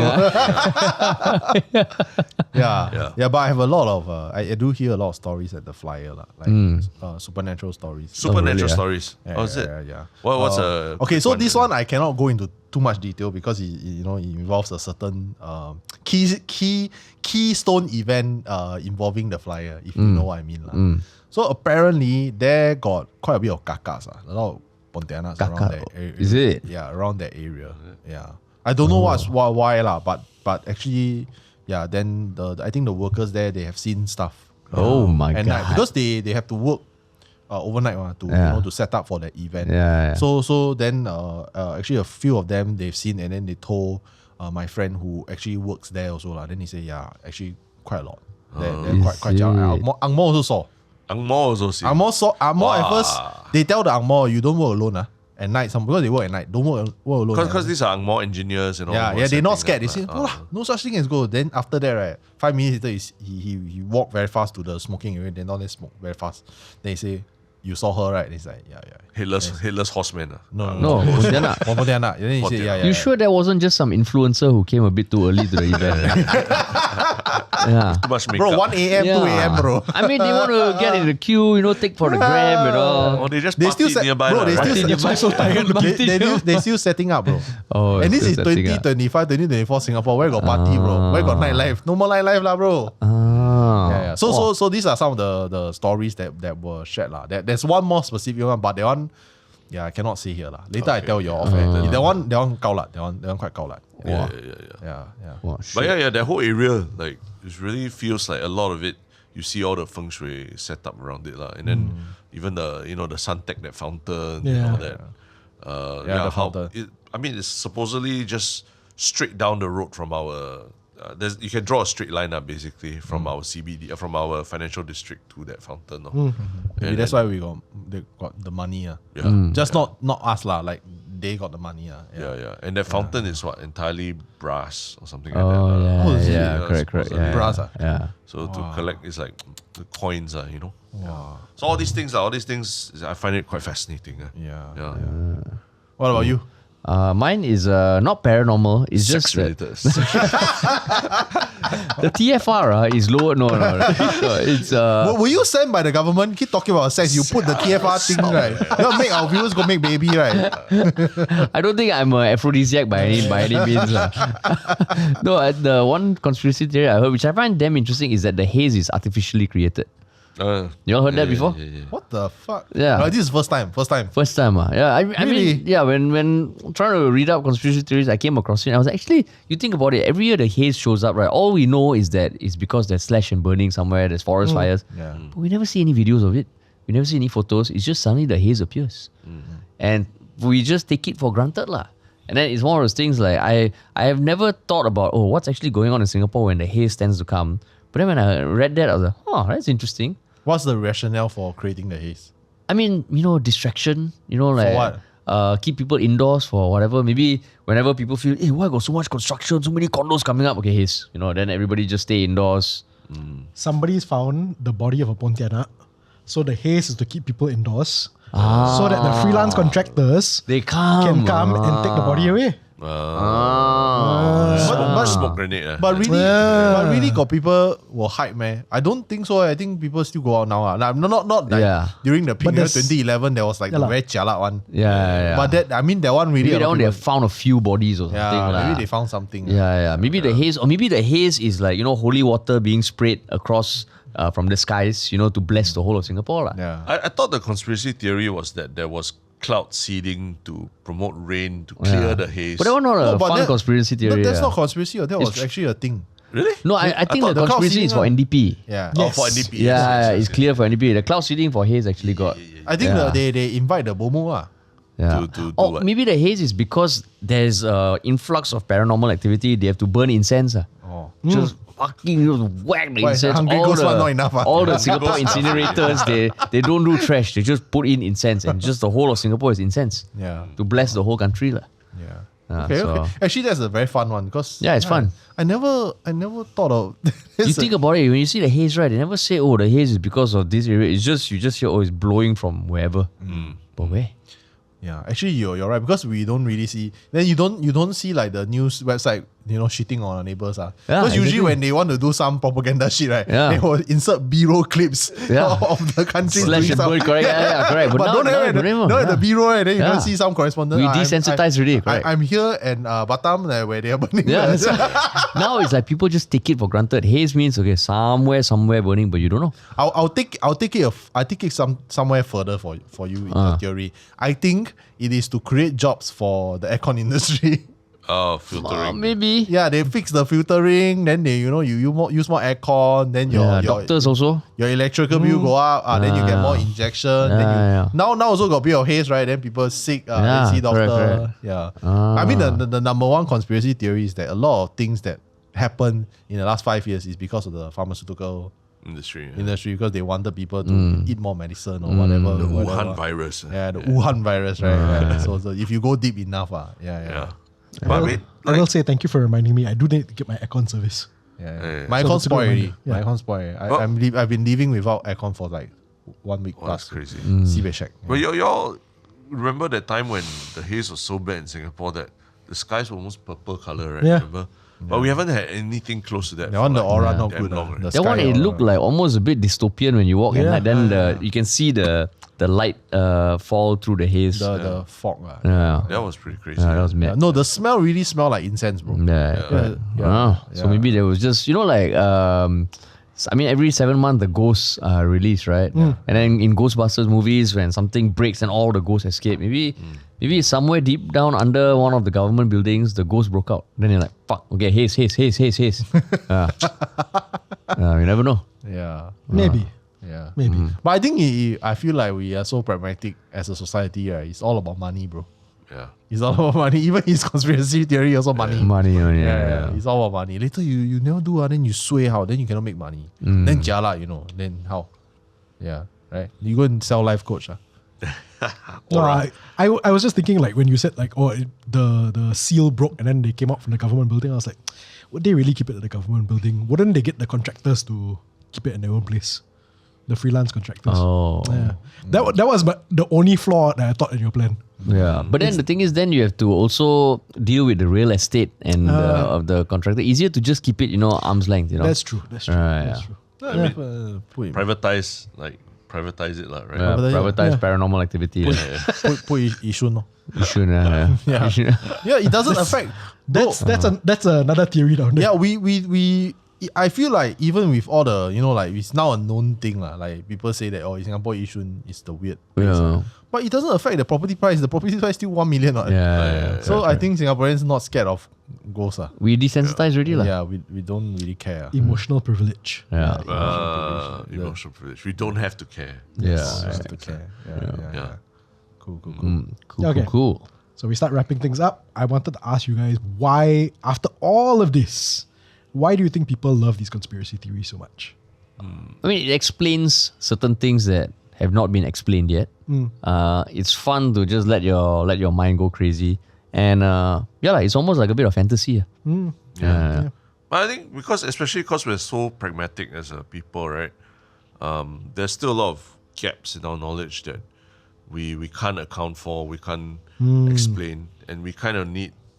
Yeah. But I have a lot of I do hear a lot of stories at the flyer, like supernatural stories. Supernatural stories. Yeah, Oh, is it? Yeah. What's okay? So this one I cannot go into too much detail because it involves a certain keystone event involving the flyer, if you know what I mean lah. So apparently there got quite a bit of kakas, a lot of pontianas around that area. Is it? Yeah, around that area. Yeah, I don't know why lah, but actually, yeah. Then I think the workers there, they have seen stuff. Oh my and god! Because they have to work overnight to set up for the event. Yeah. So then actually a few of them they've seen, and then they told my friend who actually works there also lah. Then he said, yeah, actually quite a lot. They're quite Ang Mo also saw. Ang Mo also see. Ang Mo at first they tell the Ang Mo, you don't work alone at night. Because they work at night, don't work alone. Because these are Ang Mo engineers and all. Yeah, they're not scared. They say, no such thing as go. Then after that, right, 5 minutes later, he walked very fast to the smoking area. Then down there smoke very fast. Then he say, you saw her, right? It's like, yeah. Headless horseman. No, Pontianak. Pontianak. And then he said, yeah. You sure that wasn't just some influencer who came a bit too early to the event? Yeah. Too much makeup. Bro, 1 a.m., 2 a.m., bro. I mean, they want to get in the queue, take for the gram and all. Or they just They party still nearby. bro, they right? still so tired. they still setting up, bro. Oh, And this is still setting up. 2025, 2024 Singapore. Where got party, bro? Where got nightlife? No more nightlife, lah, bro. Yeah. So these are some of the stories that were shared, lah. There's one more specific one, but that one, I cannot say here, lah. Later I tell you off. That one gao lat. That one quite gao lat. Yeah. Wow, But yeah, that whole area, like, it really feels like a lot of it. You see all the feng shui set up around it, lah. And then even the the Suntec, that fountain, that. The fountain. It's supposedly just straight down the road from our. You can draw a straight line up basically from our CBD, from our financial district to that fountain. Maybe that's why they got the money. Just not us, lah. Like they got the money. Yeah. And that fountain is what, entirely brass or something like Oh, that. yeah, Oh, is it? yeah, correct. supposedly. Yeah, Brass, yeah. So to collect is like the coins, So all these things, I find it quite fascinating. Yeah. What about you? Mine is not paranormal. It's just that Sex-related. the TFR is lower. No. It's Were you sent by the government? Keep talking about sex. You put the TFR thing, right? You want to make our viewers go make baby, right? I don't think I'm an aphrodisiac by any means. No, the one conspiracy theory I heard, which I find damn interesting, is that the haze is artificially created. You all heard that before? Yeah. What the fuck? Yeah. This is first time. First time. Yeah, I Really? mean, yeah, when trying to read up conspiracy theories, I came across it. And I was like, actually, you think about it, every year the haze shows up, right? All we know is that it's because there's slash and burning somewhere, there's forest fires. Yeah. But we never see any videos of it. We never see any photos. It's just suddenly the haze appears. And we just take it for granted, lah. And then it's one of those things like, I have never thought about, what's actually going on in Singapore when the haze tends to come. But then when I read that, I was like, that's interesting. What's the rationale for creating the haze? I mean, distraction, like what? Keep people indoors for whatever. Maybe whenever people feel, why got so much construction, so many condos coming up? Okay, haze. Then everybody just stay indoors. Somebody's found the body of a Pontianak. So the haze is to keep people indoors. So that the freelance contractors They can come and take the body away. Smoke grenade. But really got people will hide, man. I don't think so. I think people still go out now. Not like during the peak year 2011, there was like the very jialat one. Yeah. But that one really. Maybe that one they have found a few bodies or something. Maybe they found something. Yeah. Maybe the haze, or maybe the haze is like, holy water being sprayed across from the skies, to bless the whole of Singapore. Yeah. I thought the conspiracy theory was that there was cloud seeding to promote rain to clear the haze. But that was not a but fun conspiracy theory. That's not conspiracy. That was actually a thing. Really? No, I think thought the the cloud conspiracy is for seeding NDP. Yeah. Oh, for NDP. Yeah, yes, it's clear for NDP. The cloud seeding for haze actually got. I think they invite the BOMO. Yeah. To do or what? maybe the haze is because there's influx of paranormal activity. They have to burn incense. Just fucking whack the Why, incense. Hungry Ghost one not enough, all the Singapore incinerators, they don't do trash. They just put in incense, and just the whole of Singapore is incense. Yeah. To bless the whole country. Yeah. Okay. Actually, that's a very fun one because it's fun. I never thought of. You think about it, when you see the haze, right? They never say, the haze is because of this area. It's just you just hear, it's blowing from wherever. But where? Yeah, actually you're right because we don't really see. Then you don't see like the news website, shitting on our neighbors. Because usually when they want to do some propaganda shit, right, they will insert B-roll clips of the country Slash doing and some. burn, correct? Yeah, correct. But But don't have the B-roll, right? Then you don't see some correspondent. We desensitized already, correct? I'm here and Batam where they are burning. Yeah, now it's like people just take it for granted. Haze means somewhere burning, but you don't know. I'll take it somewhere further for you in your theory. I think it is to create jobs for the aircon industry. Oh, filtering. Maybe. Yeah, they fix the filtering, then they you use more aircon, then your doctors also. your electrical bill go up, then you get more injection. Now also got a bit of haze, right? Then people sick, then see doctor. Correct. Yeah. I mean the number one conspiracy theory is that a lot of things that happen in the last 5 years is because of the pharmaceutical industry. Because they wanted people to eat more medicine or whatever. The Wuhan virus. Yeah, the Wuhan virus, right? Yeah. So if you go deep enough, But I will say thank you for reminding me. I do need to get my aircon service. My aircon So spoiled already. yeah. My aircon spoiled. I've been living without aircon for like 1 week Oh, plus. that's crazy. Sibei shag. But y'all remember that time when the haze was so bad in Singapore that the skies were almost purple color, right? Yeah. Remember? But we haven't had anything close to that. That one, the aura not damn good. long, right? The That one, sky it aura. looked like almost a bit dystopian when you walk at Yeah. night. Then you can see the light fall through the haze. the fog. yeah. That was pretty crazy. Yeah, that was Yeah, mad. no, the smell really smelled like incense, bro. Yeah. Yeah. So maybe there was just, like, I mean, every 7 months the ghosts are released, right? And then in Ghostbusters movies, when something breaks and all the ghosts escape, maybe somewhere deep down under one of the government buildings, the ghost broke out. Then you're like, fuck, okay, haze. You never know. Yeah. Maybe. Yeah. Maybe. But I think I feel like we are so pragmatic as a society, right? It's all about money, bro. Yeah. It's all about money. Even his conspiracy theory also money. Money, Yeah. It's all about money. Later you never do, then you sway how? Then you cannot make money. Then Yah Lah, then how? Yeah. Right? You go and sell life coach. No, I was just thinking like when you said like the seal broke and then they came out from the government building, I was like, would they really keep it at the government building? Wouldn't they get the contractors to keep it in their own place? The freelance contractors. Oh. Yeah. That was the only flaw that I thought in your plan. Yeah, but then the thing is, then you have to also deal with the real estate and of the contractor. Easier to just keep it, arm's length. That's true. That's true. Yeah. That's true. Privatize it, right? Yeah, privatize paranormal activity. Put Yishun. No? You should, Yeah. Yeah, it doesn't affect. That's another theory down there. Yeah, we I feel like even with all the, it's now a known thing. Like people say that, in Singapore, Yishun is the weird place. Yeah. But it doesn't affect the property price. The property price is still 1 million. Yeah. So I think Singaporeans not scared of ghosts. We desensitized already. Yeah, we don't really care. Emotional privilege. Yeah. Emotional privilege. We don't have to care. Yeah. Have to care. Yeah. Cool. Cool. So we start wrapping things up. I wanted to ask you guys why, after all of this, why do you think people love these conspiracy theories so much? I mean, it explains certain things that have not been explained yet. It's fun to just let your mind go crazy, and it's almost like a bit of fantasy. But I think especially because we're so pragmatic as a people, right? There's still a lot of gaps in our knowledge that we can't account for, we can't explain, and we kind of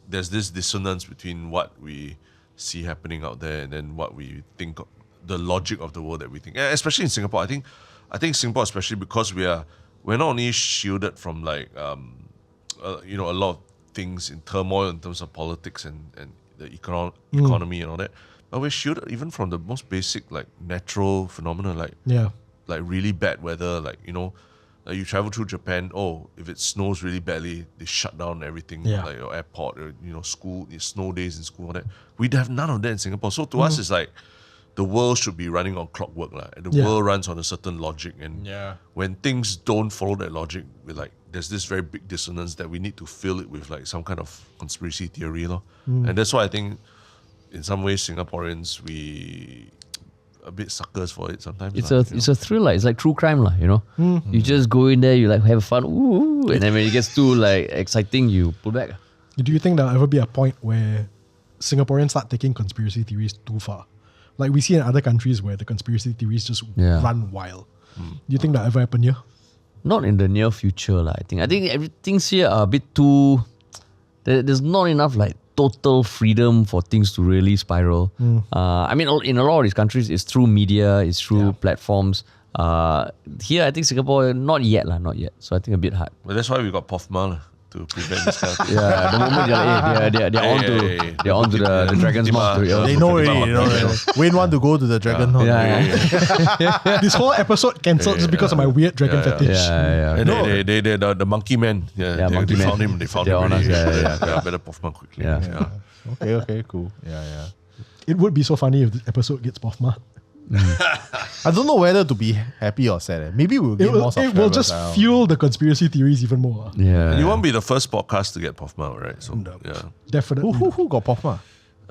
there's this dissonance between what we see happening out there and then what we think, the logic of the world that we think. And especially in Singapore, I think Singapore, especially because we're not only shielded from like a lot of things in turmoil in terms of politics and the economy and all that, but we're shielded even from the most basic like natural phenomena like really bad weather, like like you travel through Japan, if it snows really badly, they shut down everything, like your airport, or, school, snow days in school, all that. We'd have none of that in Singapore. So to us, it's like the world should be running on clockwork. And the world runs on a certain logic. And when things don't follow that logic, there's this very big dissonance that we need to fill it with like some kind of conspiracy theory. And that's why I think in some ways Singaporeans, we a bit suckers for it sometimes. It's a thriller. It's like true crime, You just go in there, you like have fun, ooh, and then when it gets too like exciting, you pull back. Do you think there'll ever be a point where Singaporeans start taking conspiracy theories too far? Like we see in other countries where the conspiracy theories just run wild. Do you think that'll ever happen here? Not in the near future, I think. I think everything's here are a bit too. There's not enough like total freedom for things to really spiral. I mean, in a lot of these countries, it's through media, it's through platforms. Here, I think Singapore, not yet. So I think a bit hard. But that's why we got POFMA to prevent this kind of thing. Yeah, the moment they're on to the dragon's mouth. They know already. Wayne want to go to the dragon hunt. This whole episode cancelled just because of my weird dragon fetish. And they the monkey man. Monkey they man. found him. They found him. Better POFMA quickly. Yeah. Okay, cool. Yeah. It would be so funny if this episode gets POFMA. I don't know whether to be happy or sad. Maybe we'll get more subscribers. It will just fuel the conspiracy theories even more. Yeah. And you won't be the first podcast to get POFMA, right? So Definitely. Who got POFMA?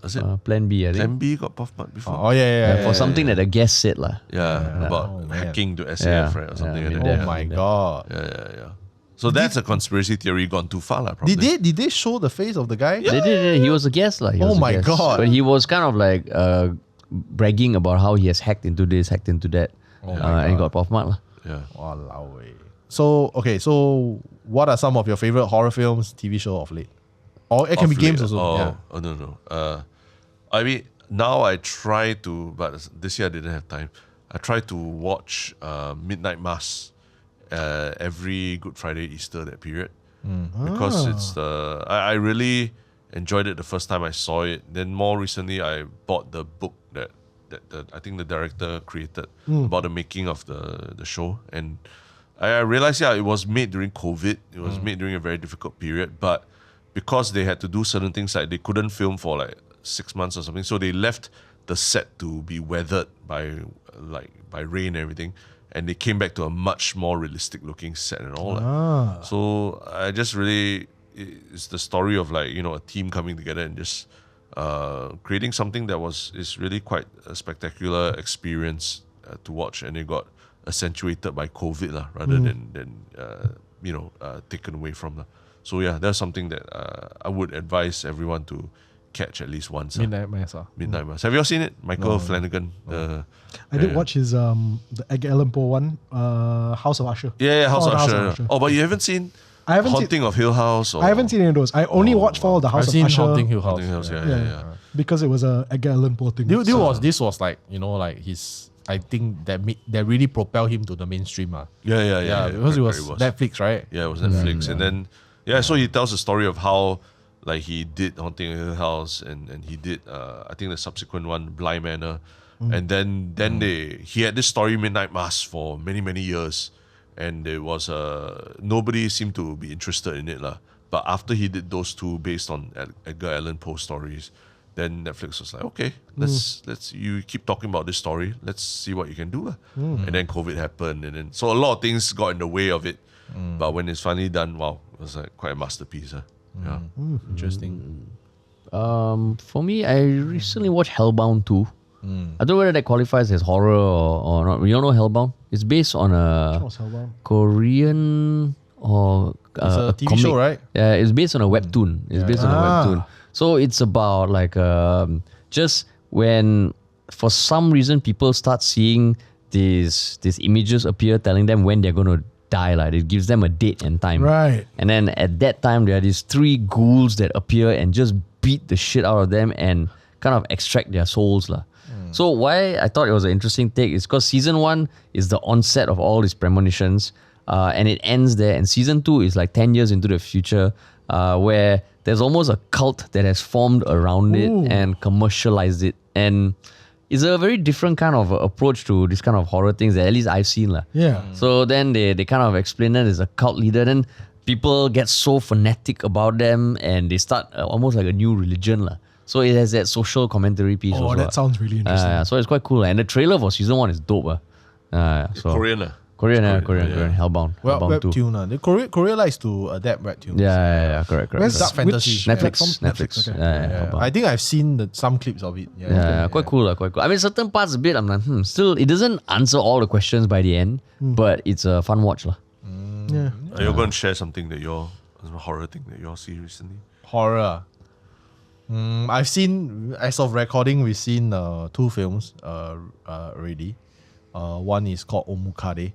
Is it Plan B, I think. Plan B got POFMA before? Oh, yeah. For something that the guest said. About hacking to SAF, right? Or something like that. Oh my god. Yeah. So that's a conspiracy theory gone too far, probably. Did they show the face of the guy? They did. He was a guest. Oh my god. But he was kind of like bragging about how he has hacked into this, hacked into that. And got POFMA. Yeah. Walao eh. So what are some of your favorite horror films, TV show of late? Or it can be games also. Oh, no. I mean, now I try to, but this year I didn't have time. I try to watch Midnight Mass every Good Friday, Easter, that period. Because it's I really enjoyed it the first time I saw it. Then more recently, I bought the book that I think the director created about the making of the show. And I realized, it was made during COVID. It was made during a very difficult period. But because they had to do certain things, like they couldn't film for like 6 months or something, so they left the set to be weathered by rain and everything, and they came back to a much more realistic looking set and all that. So I just really, it's the story of like, a team coming together and just creating something that is really quite a spectacular experience to watch, and it got accentuated by COVID rather than taken away from. So yeah, that's something that I would advise everyone to catch at least once. Midnight Mass. Midnight Mass. Have you all seen it? Michael Flanagan. I did watch his the Edgar Allan Poe one, House of Usher. Yeah, House of Usher. Oh, but you haven't seen Haunting of Hill House? I haven't seen any of those. I only watched for the House I've of seen Usher. Haunting Hill House. Haunting House, yeah. Because it was a Edgar Allan Poe thing. This was like, like his, I think that really propelled him to the mainstream. Yeah. Because it was Netflix, right? Yeah, it was Netflix. And then, so he tells the story of how like he did Haunting of Hill House and he did, I think the subsequent one, Bly Manor. And then he had this story, Midnight Mass, for many, many years. And there was nobody seemed to be interested in it. But after he did those two based on Edgar Allan Poe stories, then Netflix was like, okay, let's you keep talking about this story. Let's see what you can do. And then COVID happened, and then so a lot of things got in the way of it. But when it's finally done, wow, it was like quite a masterpiece. Yeah. Interesting. For me, I recently watched Hellbound 2. I don't know whether that qualifies as horror or not. You don't know Hellbound? It's based on a What's Hellbound? Korean or It's a TV comic. show, right? Yeah, it's based on a webtoon. It's based on a webtoon. So it's about like just when for some reason people start seeing these images appear telling them when they're going to die. Like it gives them a date and time. Right. And then at that time there are these 3 ghouls that appear and just beat the shit out of them and kind of extract their souls. So why I thought it was an interesting take is because season 1 is the onset of all these premonitions, and it ends there. And season 2 is like 10 years into the future, where there's almost a cult that has formed around it and commercialized it. And it's a very different kind of approach to this kind of horror things that at least I've seen. Yeah. So then they kind of explain that as a cult leader. Then people get so fanatic about them and they start almost like a new religion. So it has that social commentary piece also. Oh, that sounds really interesting. So it's quite cool. And the trailer for season 1 is dope. So Korean. Korean, Hellbound. Well, Hellbound 2. webtoon. The Korea likes to adapt webtoons. Yeah, correct. Where's Dark fantasy. Netflix. Okay. Hellbound. I think I've seen some clips of it. Yeah, quite cool. I mean, certain parts a bit, I'm like, still, it doesn't answer all the questions by the end, but it's a fun watch. Yeah. Are you going to share something that horror thing that you all see recently? Horror. I've seen, as of recording, we've seen 2 films already. One is called Omukade,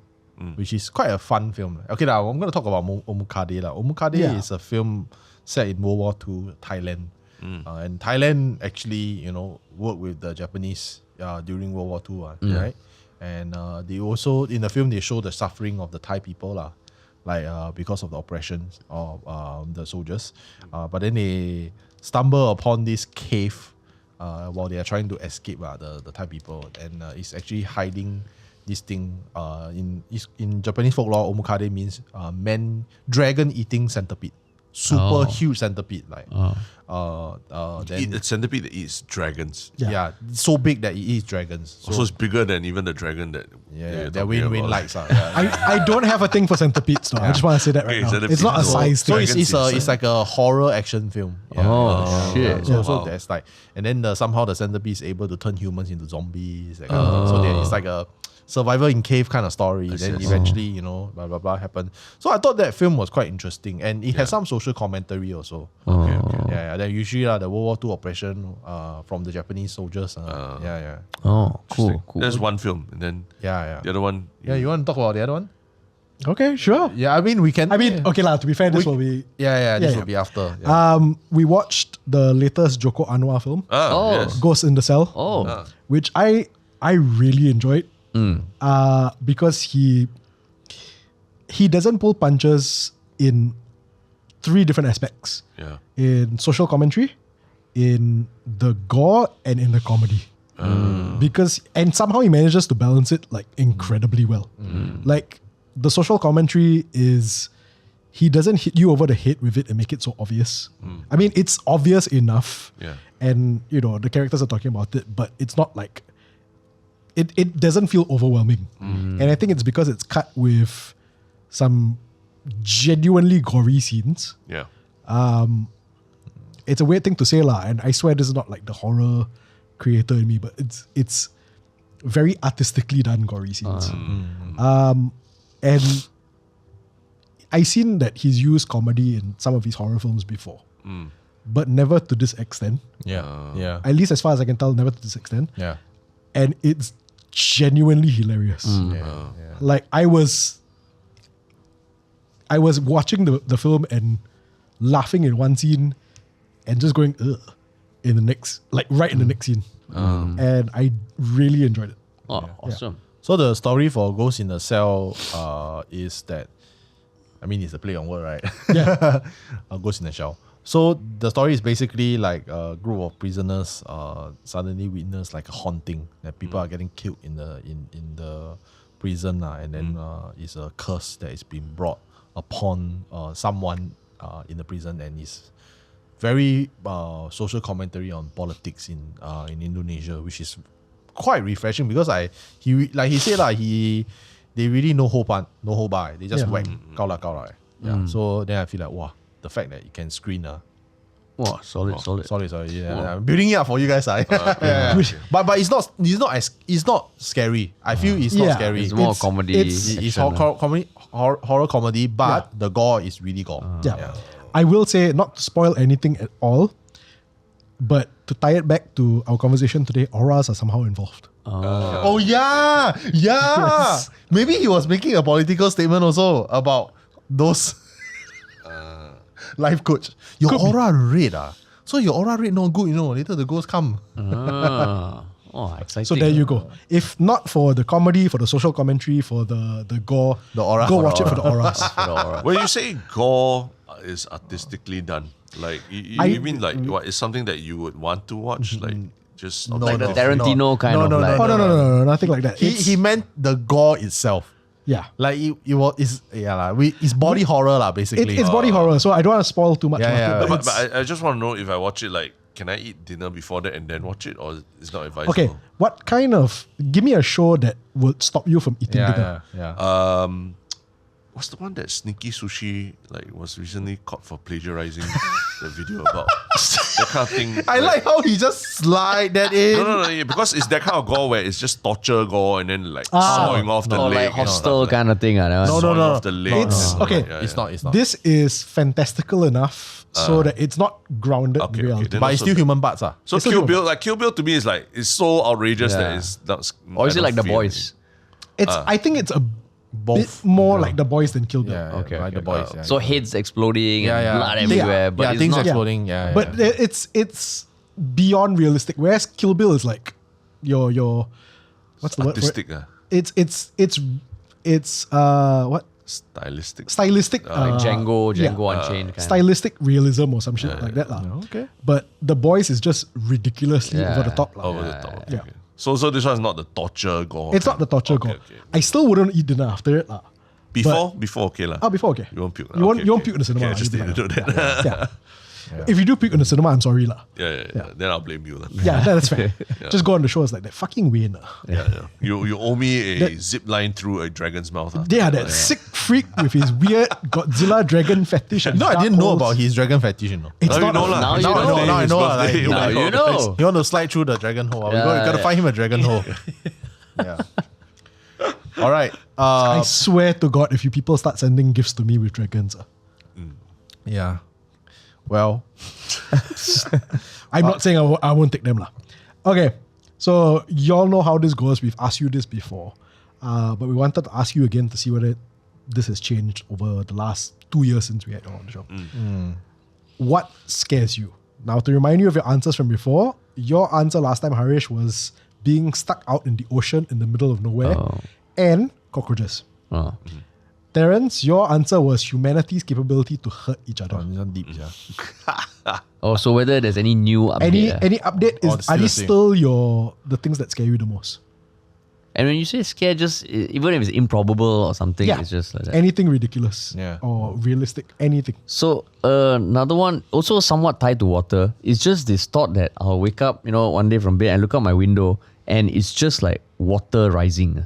which is quite a fun film. Okay, now I'm going to talk about Omukade. Omukade is a film set in World War II, Thailand. And Thailand actually, worked with the Japanese during World War II, right? And they also, in the film, they show the suffering of the Thai people, because of the oppressions of the soldiers. But then they stumble upon this cave while they are trying to escape the Thai people, and it's actually hiding this thing. In Japanese folklore, Omukade means dragon eating centipede, super huge centipede, then The centipede that eats dragons. yeah, so big that it eats dragons. So it's bigger than even the dragon that that Wayne likes. I don't have a thing for centipedes though. I just want to say that right now. centipede. It's not a size So thing. it's like a horror action film. Shit. So there's and then somehow the centipede is able to turn humans into zombies. That kind of thing. So it's like a survival in cave kind of story. Then eventually, you know, blah blah blah happened. So I thought that film was quite interesting, and it has some social commentary also. Yeah. Then usually the World War II oppression from the Japanese soldiers. Oh, cool. There's one film, and then Yeah. the other one. Yeah, you want to talk about the other one? Okay, sure. Yeah, I mean we can. Okay lah. To be fair, this will be. This will be after. Yeah. We watched the latest Joko Anwar film, Yes. Ghost in the Cell. Which I really enjoyed. Because he doesn't pull punches in 3 different aspects. Yeah. In social commentary, in the gore, and in the comedy. And somehow he manages to balance it like incredibly well. Like the social commentary is, he doesn't hit you over the head with it and make it so obvious. I mean, it's obvious enough. Yeah. And you know, the characters are talking about it, but it's not like it doesn't feel overwhelming. And I think it's because it's cut with some genuinely gory scenes. Yeah. It's a weird thing to say lah, and I swear this is not like the horror creator in me, but it's very artistically done gory scenes. And I seen that he's used comedy in some of his horror films before, but never to this extent. Yeah. At least as far as I can tell, never to this extent. Yeah. And it's genuinely hilarious. Like I was watching the film and laughing in one scene and just going ugh in the next, like right in the next scene. And I really enjoyed it. Oh, awesome. So the story for Ghost in the Cell is that, I mean, it's a play on word, right? Yeah. Ghost in the Shell. So the story is basically like a group of prisoners suddenly witness like a haunting, that people are getting killed in the prison, and then it's a curse that is being brought upon someone in the prison, and it's very social commentary on politics in Indonesia, which is quite refreshing because he said they really no hold bar. They just whack gao la. Yeah. So then I feel like wow, the fact that it can screen Wow, solid. Sorry. Yeah. I'm building it up for you guys. But it's not scary. I feel it's not scary. It's more comedy. It's horror comedy, but the gore is really gore. I will say, not to spoil anything at all, but to tie it back to our conversation today, auras are somehow involved. Oh yeah. Yes. Maybe he was making a political statement also about those life coach. Your aura red So your aura red not good, later the ghosts come. Exciting. So there you go. If not for the comedy, for the social commentary, for the gore, the aura, go watch it for the auras. When you say gore is artistically done, like you mean like what is something that you would want to watch, like just like the Tarantino kind of like. No, nothing like that. He meant the gore itself. Yeah, like it's body horror basically. It's body horror, so I don't want to spoil too much. But I just want to know, if I watch it, like, can I eat dinner before that and then watch it, or it's not advisable? Okay, what kind of? Give me a show that would stop you from eating dinner. What's the one that Sneaky Sushi was recently caught for plagiarizing the video about? That kind of thing. I like how he just slide that in. No, because it's that kind of gore where it's just torture gore and then sawing off the leg. Like hostel kind of thing. Sawing off the legs. Okay. It's not. This is fantastical enough so that it's not grounded in reality. But it's still human parts. So Kill Bill to me is it's so outrageous that it's not. Or is it like The Boys? I think it's a bit more like The Boys than Kill Bill. Okay. The Boys. So heads exploding and blood everywhere, but it's things not exploding. But it's beyond realistic. Whereas Kill Bill is like your what's the artistic, word? It's what? Stylistic. like Django Unchained kind. Stylistic realism or some shit like that. Okay. But The Boys is just ridiculously over the top. Over the top. Yeah. Okay. So this one is not the torture gore. It's not the torture gore. Okay. I still wouldn't eat dinner after it. Before okay lah. Before okay. You won't puke. You won't puke in the cinema. Okay, I just need to do that. Yeah. If you do puke in the cinema, I'm sorry lah. Yeah. Then I'll blame you lah. Yeah, that's fair. Just go on the show. It's like that fucking win. Yeah. You owe me a zip line through a dragon's mouth. Yeah, that sick freak with his weird Godzilla dragon fetish. And I didn't know about his dragon fetish. It's now not. you know lah. Now you know. Now I know. Now you know. You want to slide through the dragon hole. You got to find him a dragon hole. Yeah. All right. I swear to God, if you people start sending gifts to me with dragons, Yeah. Well, I'm not saying I won't take them lah. Okay, so y'all know how this goes. We've asked you this before, but we wanted to ask you again to see whether this has changed over the last 2 years since we had you on the show. What scares you? Now, to remind you of your answers from before, your answer last time, Haresh, was being stuck out in the ocean in the middle of nowhere and cockroaches. Oh. Terence, your answer was humanity's capability to hurt each other. this one deep, yeah. Oh, so whether there's any new update. Any update Or is still are the these same? still the things that scare you the most? And when you say scare, just even if it's improbable or something, Yeah. it's just like that. Anything ridiculous Yeah. or realistic, anything. So another one, also somewhat tied to water, is just this thought that I'll wake up, one day from bed and look out my window and it's just like water rising.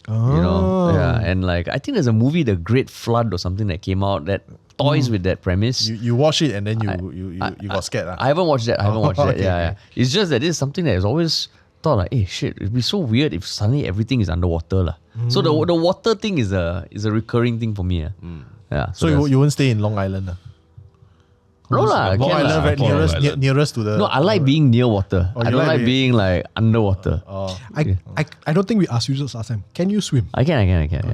Yeah, and like I think there's a movie, The Great Flood or something that came out that toys with that premise. You watch it and then you got scared. I haven't watched that. Okay, Yeah. It's just that this is something that is always thought like, hey shit, it'd be so weird if suddenly everything is underwater lah. So the water thing is a recurring thing for me. Yeah. So you won't stay in Long Island. no lah. Long can Island, lah. right nearest to the. No, I like being near water. Oh, I you don't like like being like underwater. I don't think we asked you this last time. Can you swim? I can. Yeah, I can.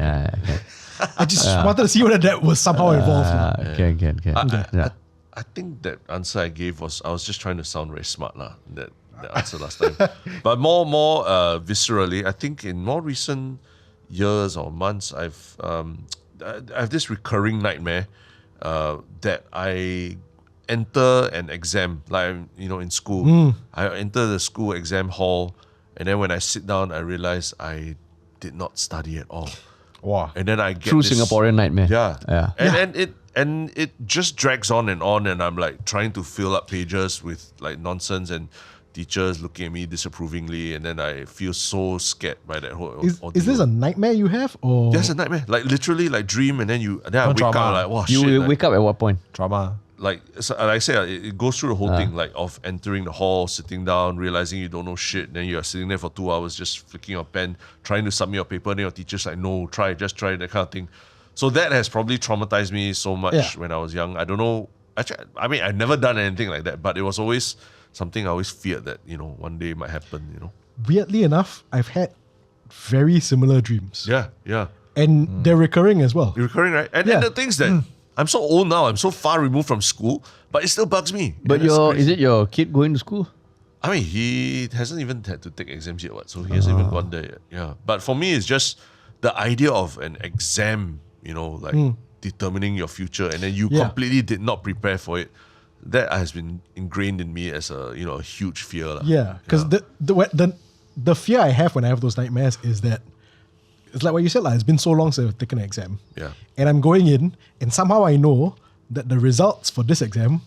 I just wanted to see whether that was somehow involved. Can. Yeah. I think that answer I gave was I was just trying to sound very smart lah. That answer last time, but more viscerally, I think in more recent years or months, I have this recurring nightmare that I enter an exam, like in school. I enter the school exam hall, and then when I sit down, I realize I did not study at all. Wow. And then I get True this, Singaporean nightmare. Yeah. And it just drags on, and I'm like trying to fill up pages with like nonsense and teachers looking at me disapprovingly, and then I feel so scared by that whole Is ordeal. this a nightmare you have, or That's a nightmare. Like literally like dream, and then I wake trauma. up like, wow, You shit. will Like, wake up at what point? Trauma. like I say, it goes through the whole thing, like of entering the hall, sitting down, realizing you don't know shit, then you are sitting there for 2 hours just flicking your pen, trying to submit your paper, and then your teacher's like, no, just try, that kind of thing. So that has probably traumatized me so much when I was young. I don't know. Actually, I mean, I've never done anything like that, but it was always something I always feared that, one day might happen, weirdly enough, I've had very similar dreams. Yeah. And they're recurring as well. Recurring, right? And the things that I'm so old now, I'm so far removed from school, but it still bugs me. But And that's is crazy. it your kid going to school? I mean, he hasn't even had to take exams yet, so he hasn't even gone there yet. Yeah. But for me, it's just the idea of an exam, determining your future, and then you completely did not prepare for it. That has been ingrained in me as a huge fear. Lah. Yeah, because the fear I have when I have those nightmares is that it's like what you said, it's been so long since I've taken an exam. Yeah. And I'm going in, and somehow I know that the results for this exam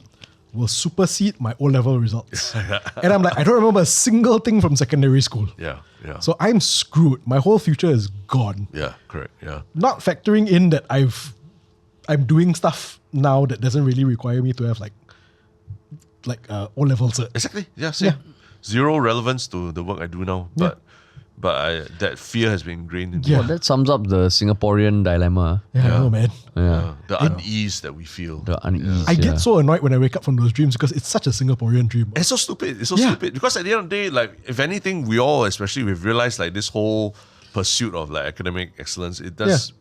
will supersede my O-level results. And I'm like, I don't remember a single thing from secondary school. Yeah. So I'm screwed. My whole future is gone. Yeah, correct. Yeah. Not factoring in that I'm doing stuff now that doesn't really require me to have like O-level cert. Exactly. Yeah, same. Zero relevance to the work I do now. But that fear has been ingrained in me. Yeah. Well, that sums up the Singaporean dilemma. Yeah, I know, man. Yeah. The unease that we feel. The unease. I get so annoyed when I wake up from those dreams because it's such a Singaporean dream. It's so stupid. It's so stupid. Because at the end of the day, like, if anything, we all, especially, we've realized like this whole pursuit of like academic excellence, it does.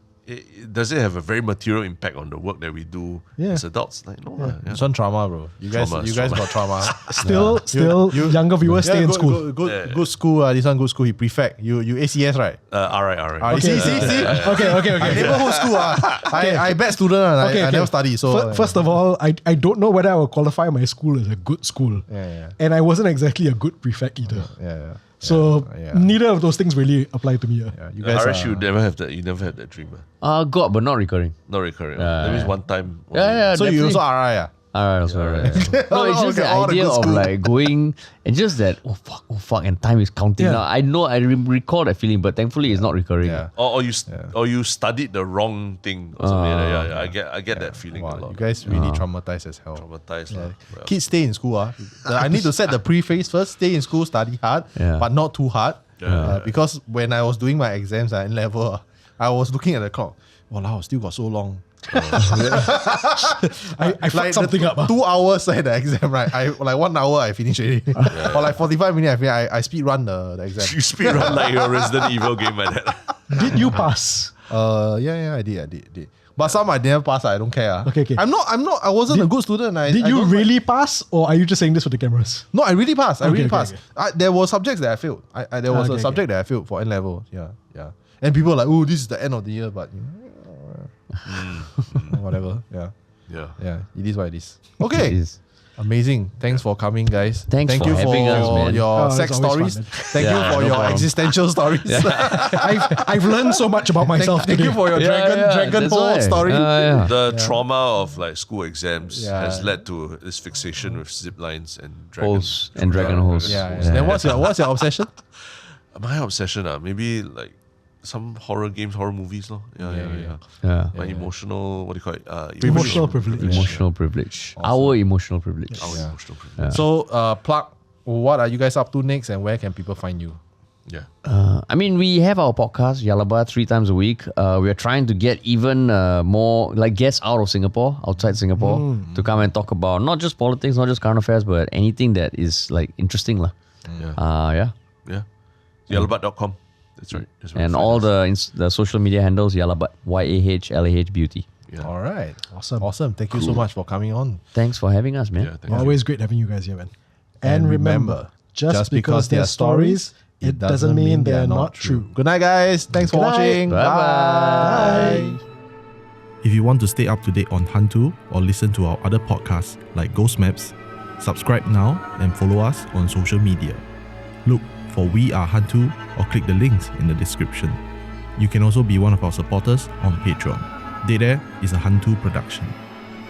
Does it have a very material impact on the work that we do as adults? Like, no. Yeah. It's on trauma, bro. You guys got trauma. Still, younger viewers stay in school. Good school. This one good school. He prefect. You ACS, right? RI. See. Okay. Neighborhood school. I bad student. I never study. So First of all, I don't know whether I will qualify my school as a good school. Yeah. And I wasn't exactly a good prefect either. Yeah. So neither of those things really apply to me. Yeah, you guys. Haresh, you never have that. You never had that dream. God, but not recurring. Not recurring. That means one time. Yeah. So you definitely. also RI, Alright, also right. No, it's just Okay, the all the idea good of school. like going and just that oh fuck, and time is counting Yeah. now. I know I recall that feeling, but thankfully it's not recurring. Yeah. Or you studied the wrong thing or something. I get that feeling a Wow, lot. you guys really traumatized as hell. Traumatized. Well, Kids stay in school. I need to set the preface first. Stay in school, study hard, but not too hard. Because when I was doing my exams at N-level, I was looking at the clock. Wow, still got so long. I fucked something up. 2 hours at the exam, right? I like 1 hour I finished already. Or like 45 minutes I speed run the exam. You speed run like your Resident Evil game like that. Did you pass? Yeah, I did. But some I didn't pass. I don't care. Okay. I wasn't a good student. Did you really pass, or are you just saying this for the cameras? No, I really passed. Okay. There were subjects that I failed. There was a subject that I failed for N-level. Yeah. And people were like, oh, this is the end of the year, but whatever. Yeah. It is what it is. Okay. It is. Amazing. Thanks for coming, guys. Thanks Thank for you having for us, man. your sex it's always stories. fun, Thank you for no your problem. existential stories. I've learned so much about myself Thank today. you for your dragon that's hole why. story. The trauma of like school exams Yeah. has led to this fixation with zip lines and Holes and dragon holes. Yeah. Then what's your obsession? My obsession, maybe like some horror games, horror movies, no? Yeah. My emotional, what do you call it? Emotional privilege. Emotional privilege. Our emotional privilege. Our emotional privilege. So, plug. What are you guys up to next, and where can people find you? Yeah. I mean, we have our podcast, Yah Lah But, 3 times a week. We are trying to get even more like guests out of Singapore, outside Singapore, to come and talk about not just politics, not just current affairs, but anything that is like interesting. Yeah. YahLahBut.com. That's right. That's where And you find all us. the social media handles, Yah Lah But, YAHLAH Beauty. Yeah. All right. Awesome. Thank you so much for coming on. Thanks for having us, man. Yeah, thank you. Always great having you guys here, man. And And remember, remember, just because they're stories, it doesn't mean they're not true. Good night, guys. Thanks for Good night. watching. Bye-bye. Bye. If you want to stay up to date on HANTU or listen to our other podcasts like Ghost Maps, subscribe now and follow us on social media. Look for We Are HANTU or click the links in the description. You can also be one of our supporters on Patreon. Dead Air is a HANTU production,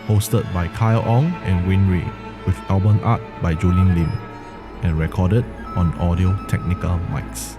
hosted by Kyle Ong and Wayne Ray, with album art by Jolene Lim, and recorded on Audio Technica mics.